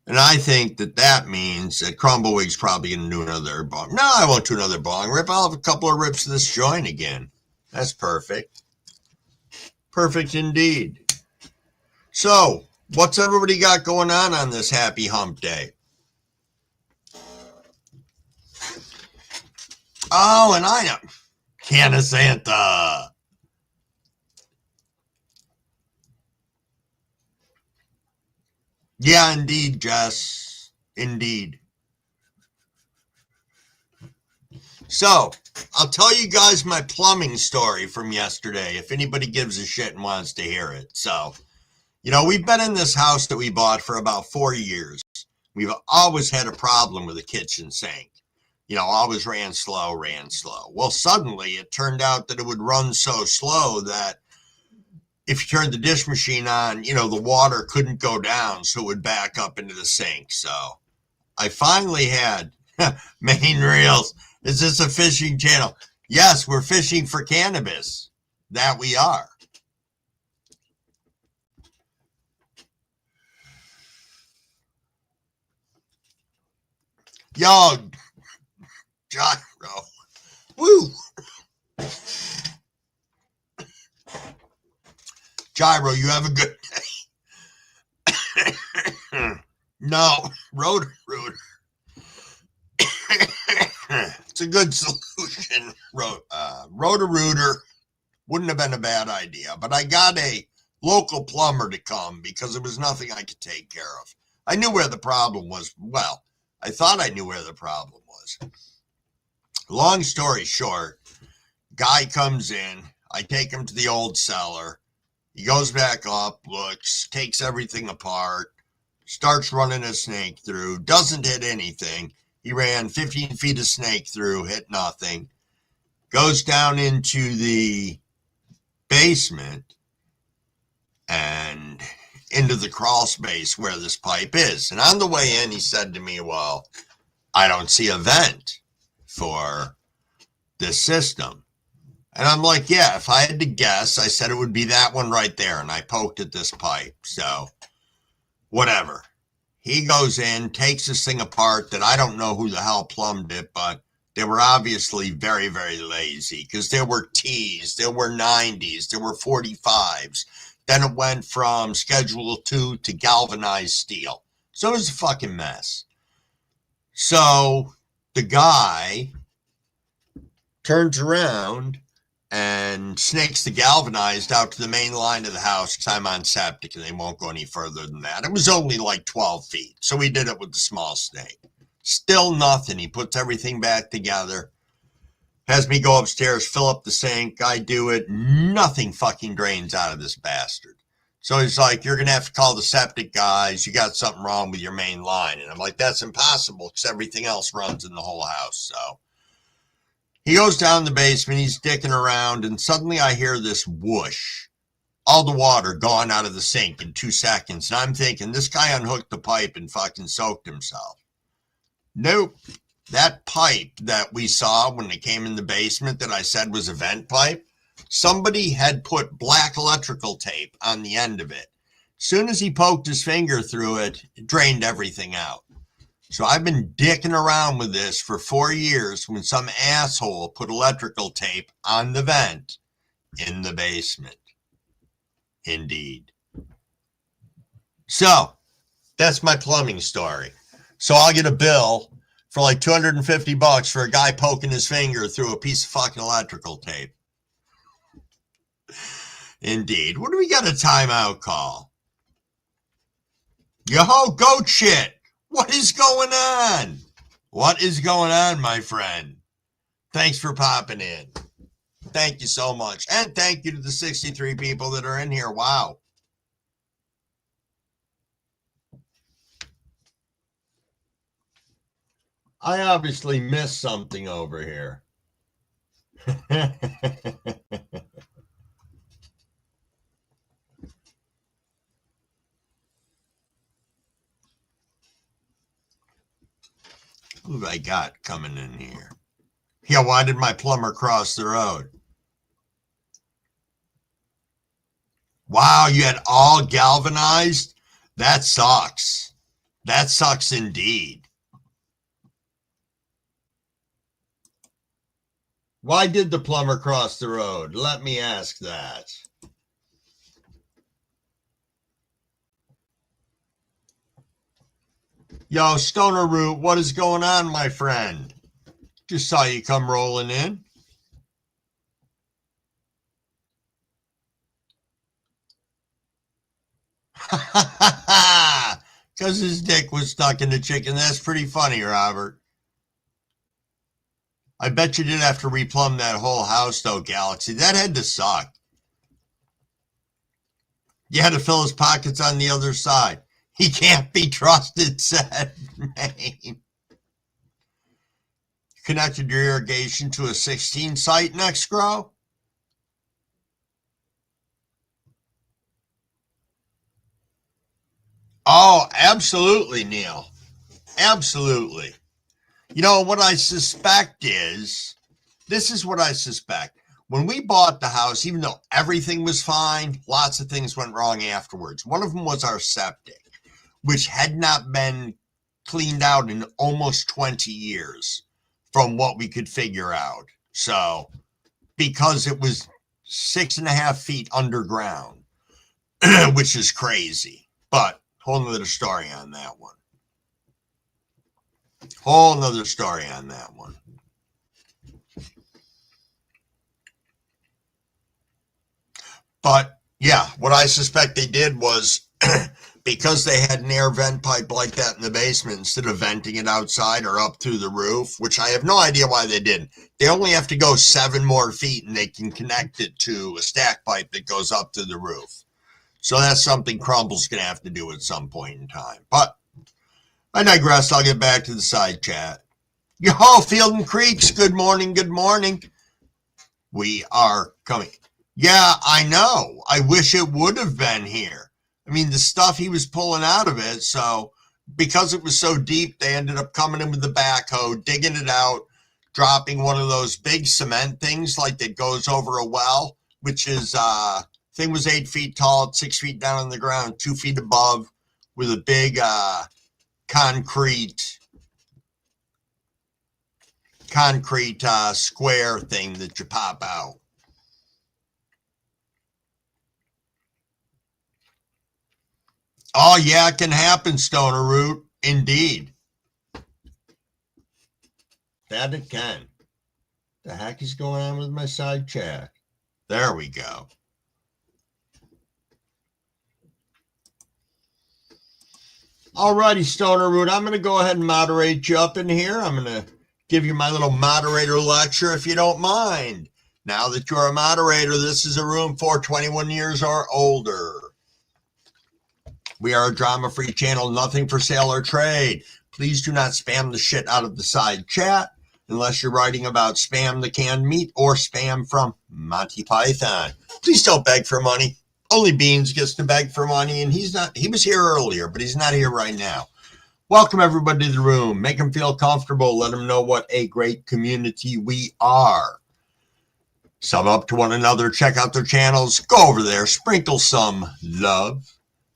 A: And I think that means that Crumblewigg's probably going to do another bong. No, I won't do another bong rip. I'll have a couple of rips of this joint again. That's perfect. Perfect indeed. So, what's everybody got going on this happy hump day? Oh, and I am Can of Santa. Yeah, indeed, Jess. Indeed. So, I'll tell you guys my plumbing story from yesterday, if anybody gives a shit and wants to hear it. So, you know, we've been in this house that we bought for about 4 years. We've always had a problem with the kitchen sink. You know, always ran slow. Well, suddenly it turned out that it would run so slow that if you turned the dish machine on, you know, the water couldn't go down, so it would back up into the sink. So I finally had main reels. Is this a fishing channel? Yes, we're fishing for cannabis. That we are. Yo, Gyro. Woo! Gyro, you have a good day. No, Rotor. It's a good solution. Rotor wouldn't have been a bad idea, but I got a local plumber to come because there was nothing I could take care of. I knew where the problem was. Well, I thought I knew where the problem was. Long story short, guy comes in. I take him to the old cellar. He goes back up, looks, takes everything apart, starts running a snake through, doesn't hit anything. He ran 15 feet of snake through, hit nothing. Goes down into the basement and into the crawl space where this pipe is. And on the way in, he said to me, well, I don't see a vent for this system. And I'm like, yeah, if I had to guess, I said it would be that one right there. And I poked at this pipe. So whatever. He goes in, takes this thing apart that I don't know who the hell plumbed it, but they were obviously very, very lazy because there were T's, there were 90s, there were 45s. Then it went from Schedule 2 to galvanized steel. So it was a fucking mess. So the guy turns around and snakes the galvanized out to the main line of the house because I'm on septic and they won't go any further than that. It was only like 12 feet. So we did it with the small snake. Still nothing. He puts everything back together. Has me go upstairs, fill up the sink. I do it. Nothing fucking drains out of this bastard. So he's like, you're going to have to call the septic guys. You got something wrong with your main line. And I'm like, that's impossible because everything else runs in the whole house. So he goes down the basement. He's dicking around. And suddenly I hear this whoosh. All the water gone out of the sink in 2 seconds. And I'm thinking, this guy unhooked the pipe and fucking soaked himself. Nope. That pipe that we saw when it came in the basement that I said was a vent pipe, Somebody had put black electrical tape on the end of it. Soon as he poked his finger through it, it drained everything out. So I've been dicking around with this for 4 years when some asshole put electrical tape on the vent in the basement. Indeed. So that's my plumbing story. So I'll get a bill for like $250 for a guy poking his finger through a piece of fucking electrical tape. Indeed. What do we got a timeout call? Yo, goat shit. What is going on? What is going on, my friend? Thanks for popping in. Thank you so much. And thank you to the 63 people that are in here. Wow. I obviously missed something over here. Who have I got coming in here? Yeah, why did my plumber cross the road? Wow, you had all galvanized? That sucks. That sucks indeed. Why did the plumber cross the road? Let me ask that. Yo, Stoner Root, what is going on, my friend? Just saw you come rolling in. Because his dick was stuck in the chicken. That's pretty funny, Robert. I bet you did have to replumb that whole house, though, Galaxy. That had to suck. You had to fill his pockets on the other side. He can't be trusted, said Maine. Connected your irrigation to a 16 site next grow? Oh, absolutely, Neil. Absolutely. You know, what I suspect is, this is what I suspect. When we bought the house, even though everything was fine, lots of things went wrong afterwards. One of them was our septic, which had not been cleaned out in almost 20 years from what we could figure out. So, because it was 6.5 feet underground, which is crazy. But, whole nother story on that one. Whole nother story on that one. But, yeah, what I suspect they did was because they had an air vent pipe like that in the basement, instead of venting it outside or up through the roof, which I have no idea why they didn't. They only have to go 7 more feet and they can connect it to a stack pipe that goes up to the roof. So that's something Crumble's going to have to do at some point in time. But I digress. I'll get back to the side chat. Yo, Field and Creeks, good morning, good morning. We are coming. Yeah, I know. I wish it would have been here. I mean, the stuff he was pulling out of it, so because it was so deep, they ended up coming in with the backhoe, digging it out, dropping one of those big cement things like that goes over a well, which is, thing was 8 feet tall, 6 feet down on the ground, 2 feet above, with a big concrete square thing that you pop out. Oh, yeah, it can happen, Stoner Root. Indeed. That it can. The heck is going on with my side chat? There we go. Alrighty, Stoner Root. I'm going to go ahead and moderate you up in here. I'm going to give you my little moderator lecture if you don't mind. Now that you're a moderator, this is a room for 21 years or older. We are a drama-free channel, nothing for sale or trade. Please do not spam the shit out of the side chat unless you're writing about spam the canned meat or spam from Monty Python. Please don't beg for money. Only Beans gets to beg for money, and he was here earlier, but he's not here right now. Welcome everybody to the room. Make them feel comfortable. Let them know what a great community we are. Sub up to one another, check out their channels, go over there, sprinkle some love,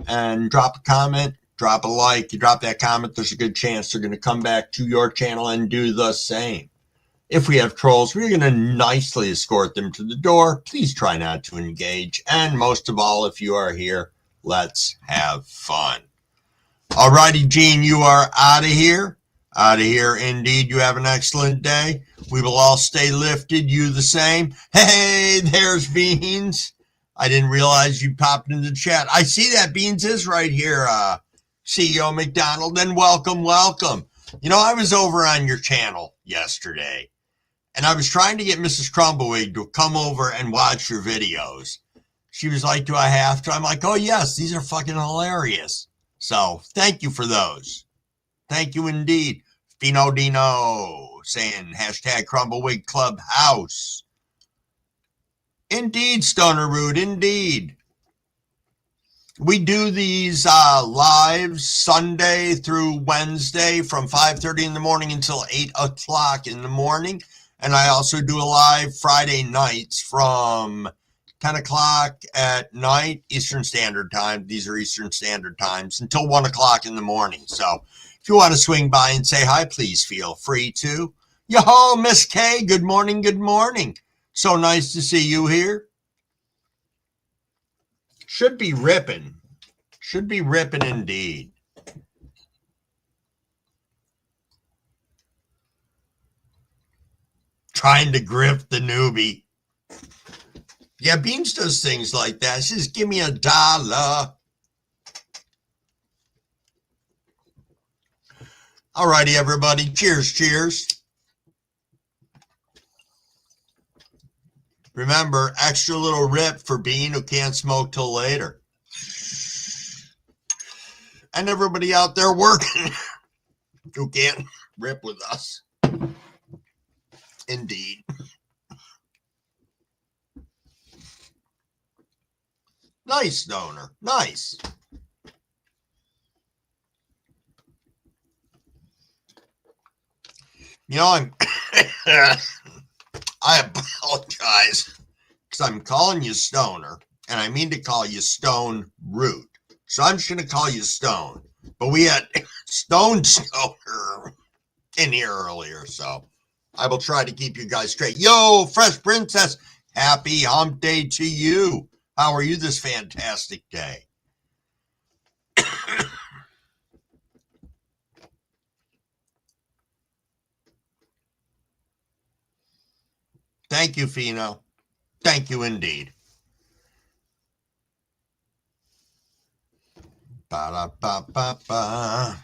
A: and drop a comment, drop a like. You drop that comment, there's a good chance they're going to come back to your channel and do the same. If we have trolls, we're going to nicely escort them to the door. Please try not to engage. And most of all, if you are here, let's have fun. Alrighty, Gene, you are out of here. Out of here, indeed. You have an excellent day. We will all stay lifted. You the same. Hey, there's Beans. I didn't realize you popped into the chat. I see that Beans is right here, CEO McDonald, and welcome, welcome. You know, I was over on your channel yesterday, and I was trying to get Mrs. Crumbawig to come over and watch your videos. She was like, do I have to? I'm like, oh, yes, these are fucking hilarious. So thank you for those. Thank you indeed. Fino Dino saying hashtag Crumbawig Clubhouse. Indeed, Stoner Rude, indeed. We do these lives Sunday through Wednesday from 5:30 in the morning until 8 o'clock in the morning. And I also do a live Friday nights from 10 o'clock at night, Eastern Standard Time. These are Eastern Standard Times until 1 o'clock in the morning. So if you want to swing by and say hi, please feel free to. Yo, Miss K, good morning, good morning. So nice to see you here. Should be ripping. Should be ripping indeed. Trying to grip the newbie. Yeah, Beans does things like that. She says, give me $1. All righty, everybody. Cheers, cheers. Remember, extra little rip for Bean who can't smoke till later. And everybody out there working who can't rip with us. Indeed. Nice, Stoner. Nice. You know, I apologize because I'm calling you Stoner, and I mean to call you Stone Root. So I'm just going to call you Stone. But we had Stoner in here earlier, so I will try to keep you guys straight. Yo, Fresh Princess, happy hump day to you. How are you this fantastic day? Thank you, Fino. Thank you indeed. Ba-da-ba-ba-ba.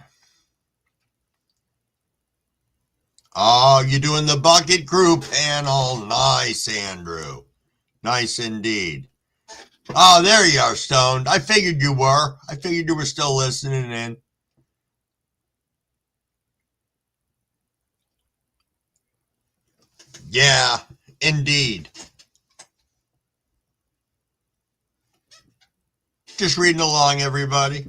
A: Oh, you're doing the bucket group panel. Nice, Andrew. Nice indeed. Oh, there you are, Stoned. I figured you were. I figured you were still listening in. Yeah, indeed. Just reading along, everybody.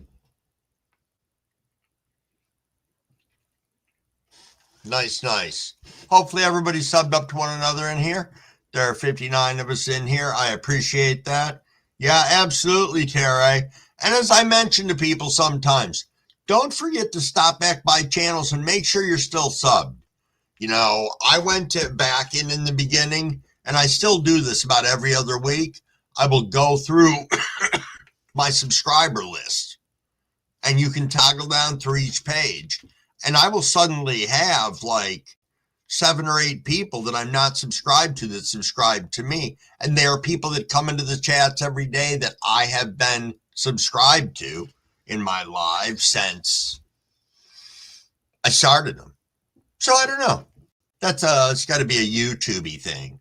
A: Nice, nice. Hopefully everybody subbed up to one another in here. There are 59 of us in here. I appreciate that. Yeah, absolutely, Terry. And as I mention to people sometimes, don't forget to stop back by channels and make sure you're still subbed. You know, I went back in the beginning, and I still do this about every other week. I will go through my subscriber list, and you can toggle down through each page. And I will suddenly have like 7 or 8 people that I'm not subscribed to that subscribe to me. And there are people that come into the chats every day that I have been subscribed to in my live since I started them. So I don't know. It's got to be a YouTube-y thing.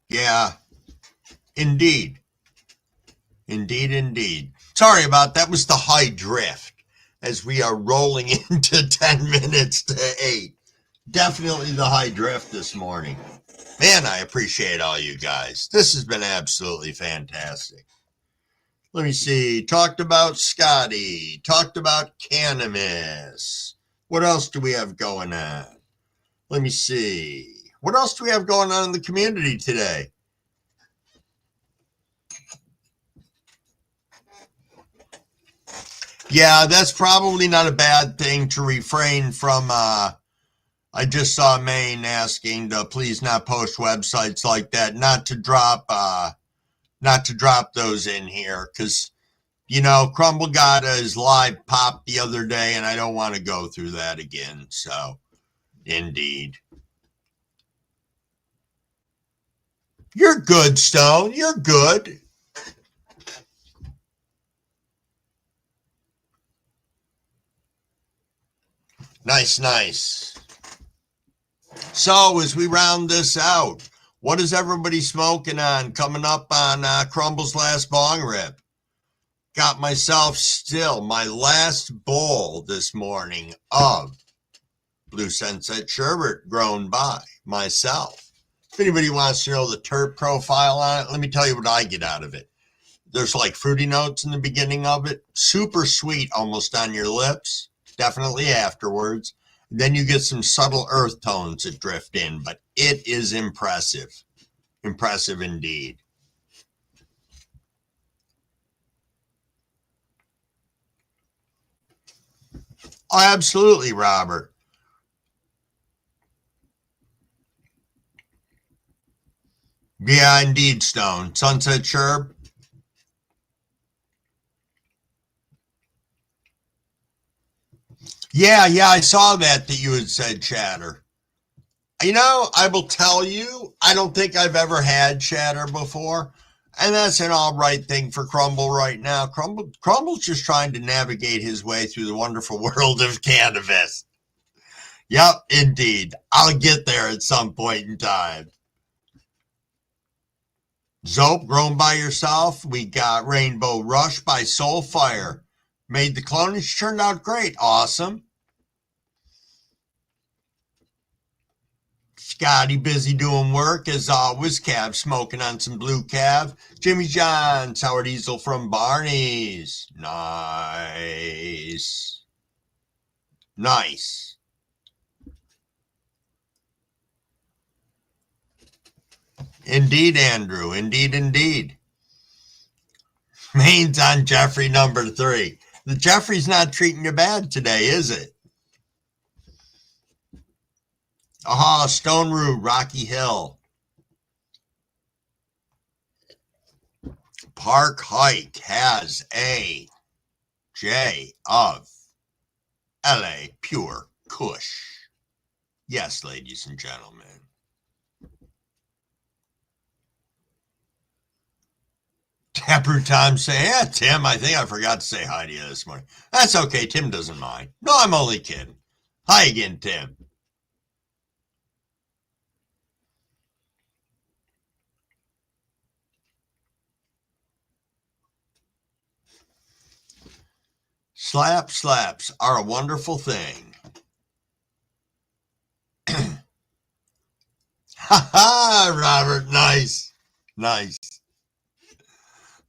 A: Yeah, indeed. Indeed. Sorry about that. Was the high drift as we are rolling into 10 minutes to 8. Definitely the high drift this morning. Man, I appreciate all you guys. This has been absolutely fantastic. Let me see. Talked about Scotty. Talked about cannabis. What else do we have going on? Let me see. What else do we have going on in the community today? Yeah, that's probably not a bad thing to refrain from. I just saw Maine asking to please not post websites like that, not to drop those in here, because Crumble got his live pop the other day, and I don't want to go through that again. So, indeed, you're good, Stone. You're good. Nice, nice. So as we round this out, what is everybody smoking on coming up on Crumble's last bong rip? Got myself still my last bowl this morning of Blue Sunset Sherbet grown by myself. If anybody wants to know the terp profile on it, let me tell you what I get out of it. There's like fruity notes in the beginning of it, super sweet almost on your lips, definitely afterwards. Then you get some subtle earth tones that drift in, but it is impressive. Impressive indeed. Oh, absolutely, Robert. Yeah, indeed, Stone. Sunset Sherb. Yeah, I saw that you had said Chatter. I will tell you, I don't think I've ever had Chatter before. And that's an all right thing for Crumble right now. Crumble's just trying to navigate his way through the wonderful world of cannabis. Yep, indeed. I'll get there at some point in time. Zope, grown by yourself. We got Rainbow Rush by Soulfire. Made the clonage, turned out great. Awesome. Scotty busy doing work as always. Cav smoking on some blue Cav. Jimmy John, sour diesel from Barney's. Nice. Nice. Indeed, Andrew. Indeed. Main's on Jeffrey number 3. The Jeffrey's not treating you bad today, is it? Aha, Stone Root, Rocky Hill. Park Hike has a J of LA Pure Kush. Yes, ladies and gentlemen. Taproot Tom say, yeah, Tim, I think I forgot to say hi to you this morning. That's okay, Tim doesn't mind. No, I'm only kidding. Hi again, Tim. Slaps are a wonderful thing. Ha ha, Robert, nice.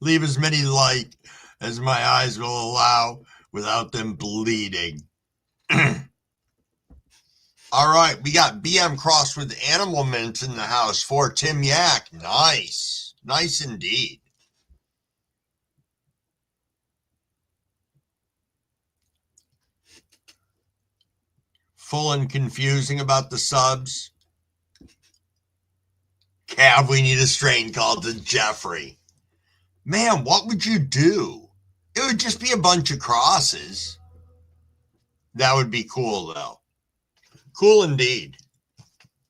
A: Leave as many light as my eyes will allow without them bleeding. All right, we got BM crossed with Animal Mint in the house for Tim Yak. Nice indeed. Full and confusing about the subs. Cav, we need a strain called the Jeffrey. Man, what would you do? It would just be a bunch of crosses. That would be cool, though. Cool indeed.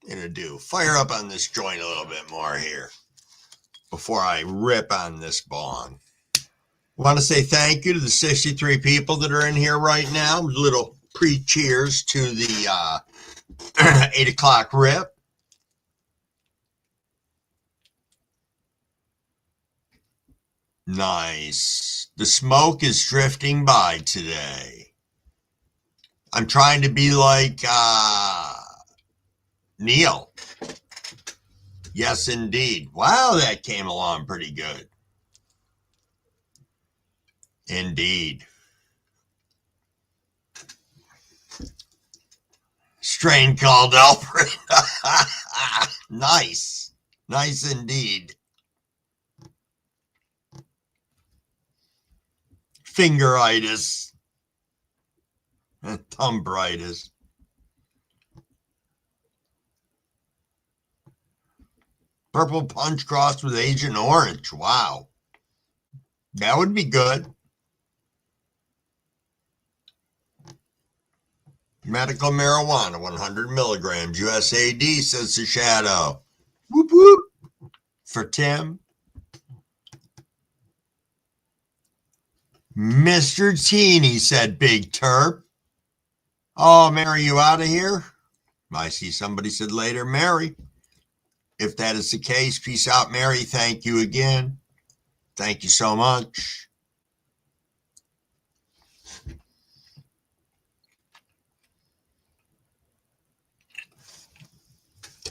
A: Gonna do. Fire up on this joint a little bit more here before I rip on this bong. Want to say thank you to the 63 people that are in here right now. Little pre-cheers to the 8 o'clock rip. Nice. The smoke is drifting by today. I'm trying to be like Neil. Yes, indeed. Wow, that came along pretty good. Indeed. Strain called Alfred. Nice. Nice indeed. Fingeritis. Thumbritis. Purple punch crossed with Agent Orange. Wow. That would be good. Medical marijuana, 100 milligrams. USAD, says the Shadow. Whoop, whoop. For Tim. Mr. Teeny, said Big Terp. Oh, Mary, you out of here? I see somebody said later, Mary. If that is the case, peace out, Mary. Thank you again. Thank you so much.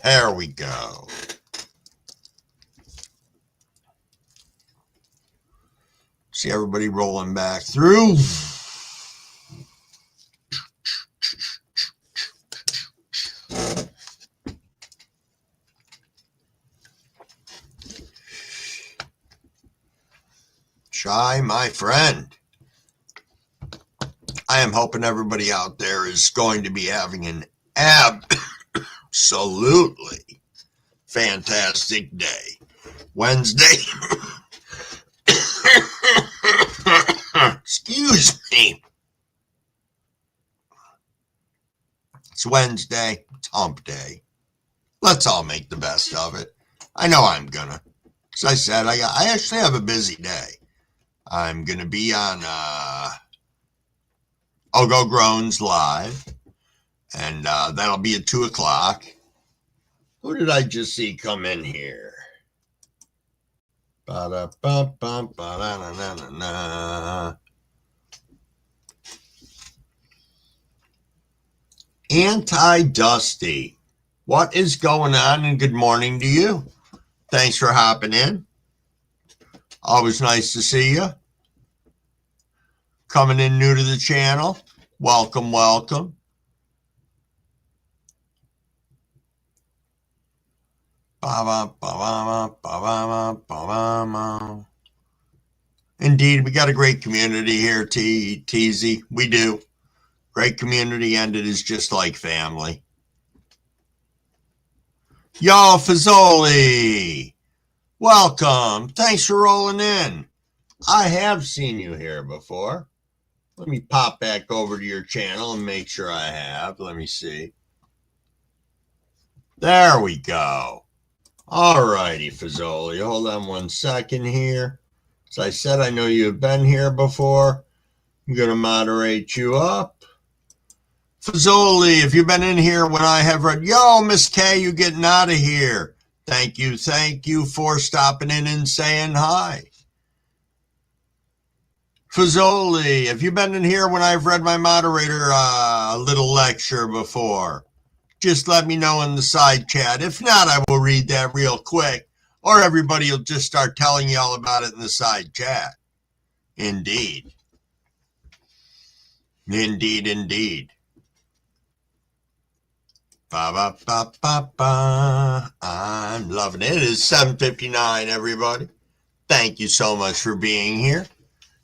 A: There we go. See everybody rolling back through. Shy, my friend. I am hoping everybody out there is going to be having an absolutely fantastic day. Wednesday. Excuse me. It's Wednesday. It's hump day. Let's all make the best of it. I know I'm gonna. As I said, I actually have a busy day. I'm gonna be on I'll Go Groans live, and that'll be at 2 o'clock. Who did I just see come in here? Anti-Dusty. What is going on, and good morning to you. Thanks for hopping in. Always nice to see you. Coming in new to the channel, welcome, welcome. Indeed, we got a great community here, Teasy. We do. Great community, and it is just like family. Y'all, Fazoli, welcome. Thanks for rolling in. I have seen you here before. Let me pop back over to your channel and make sure I have. Let me see. There we go. All righty, Fazoli. Hold on one second here. As I said, I know you've been here before. I'm going to moderate you up. Fazoli, if you've been in here when I have read, yo, Miss K, you getting out of here. Thank you for stopping in and saying hi. Fazoli, if you've been in here when I've read my moderator little lecture before, just let me know in the side chat. If not, I will read that real quick, or everybody will just start telling you all about it in the side chat. Indeed. Indeed, indeed. Ba, ba, ba, ba. I'm loving it. It is 7:59, everybody. Thank you so much for being here.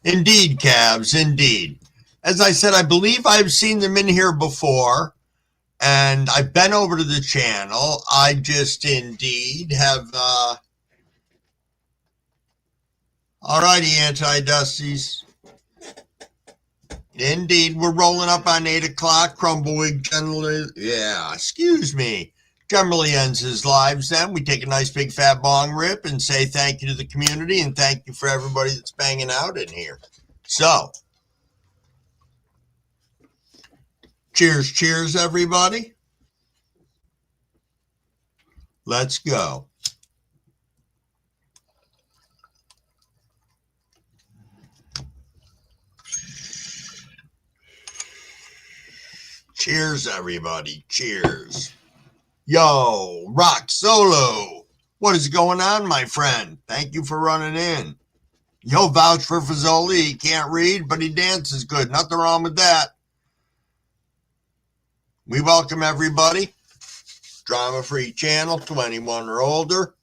A: Indeed, Cabs, indeed. As I said, I believe I've seen them in here before, and I've been over to the channel. I just indeed have, alrighty, Anti-Dusties. Indeed, we're rolling up on 8 o'clock. Crumbleweed generally, excuse me, generally ends his lives then. We take a nice big fat bong rip and say thank you to the community and thank you for everybody that's banging out in here. So, cheers, everybody. Let's go. Cheers, everybody. Cheers. Yo, Rock Solo. What is going on, my friend? Thank you for running in. You'll vouch for Fazoli. He can't read, but he dances good. Nothing wrong with that. We welcome everybody. Drama-free channel, 21 or older.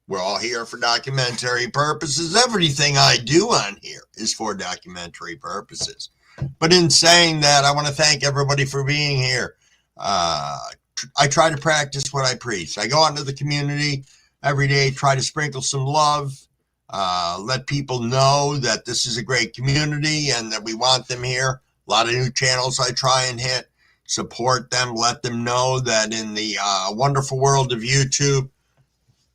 A: We're all here for documentary purposes. Everything I do on here is for documentary purposes. But in saying that, I want to thank everybody for being here. I try to practice what I preach. I go out into the community every day, try to sprinkle some love, let people know that this is a great community and that we want them here. A lot of new channels I try and hit. Support them, let them know that in the wonderful world of YouTube,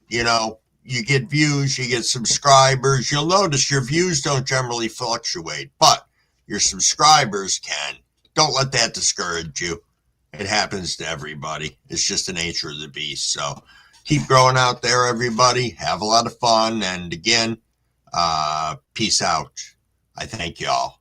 A: you know, you get views, you get subscribers. You'll notice your views don't generally fluctuate, but your subscribers can. Don't let that discourage you. It happens to everybody. It's just the nature of the beast. So keep growing out there, everybody. Have a lot of fun. And again, peace out. I thank y'all.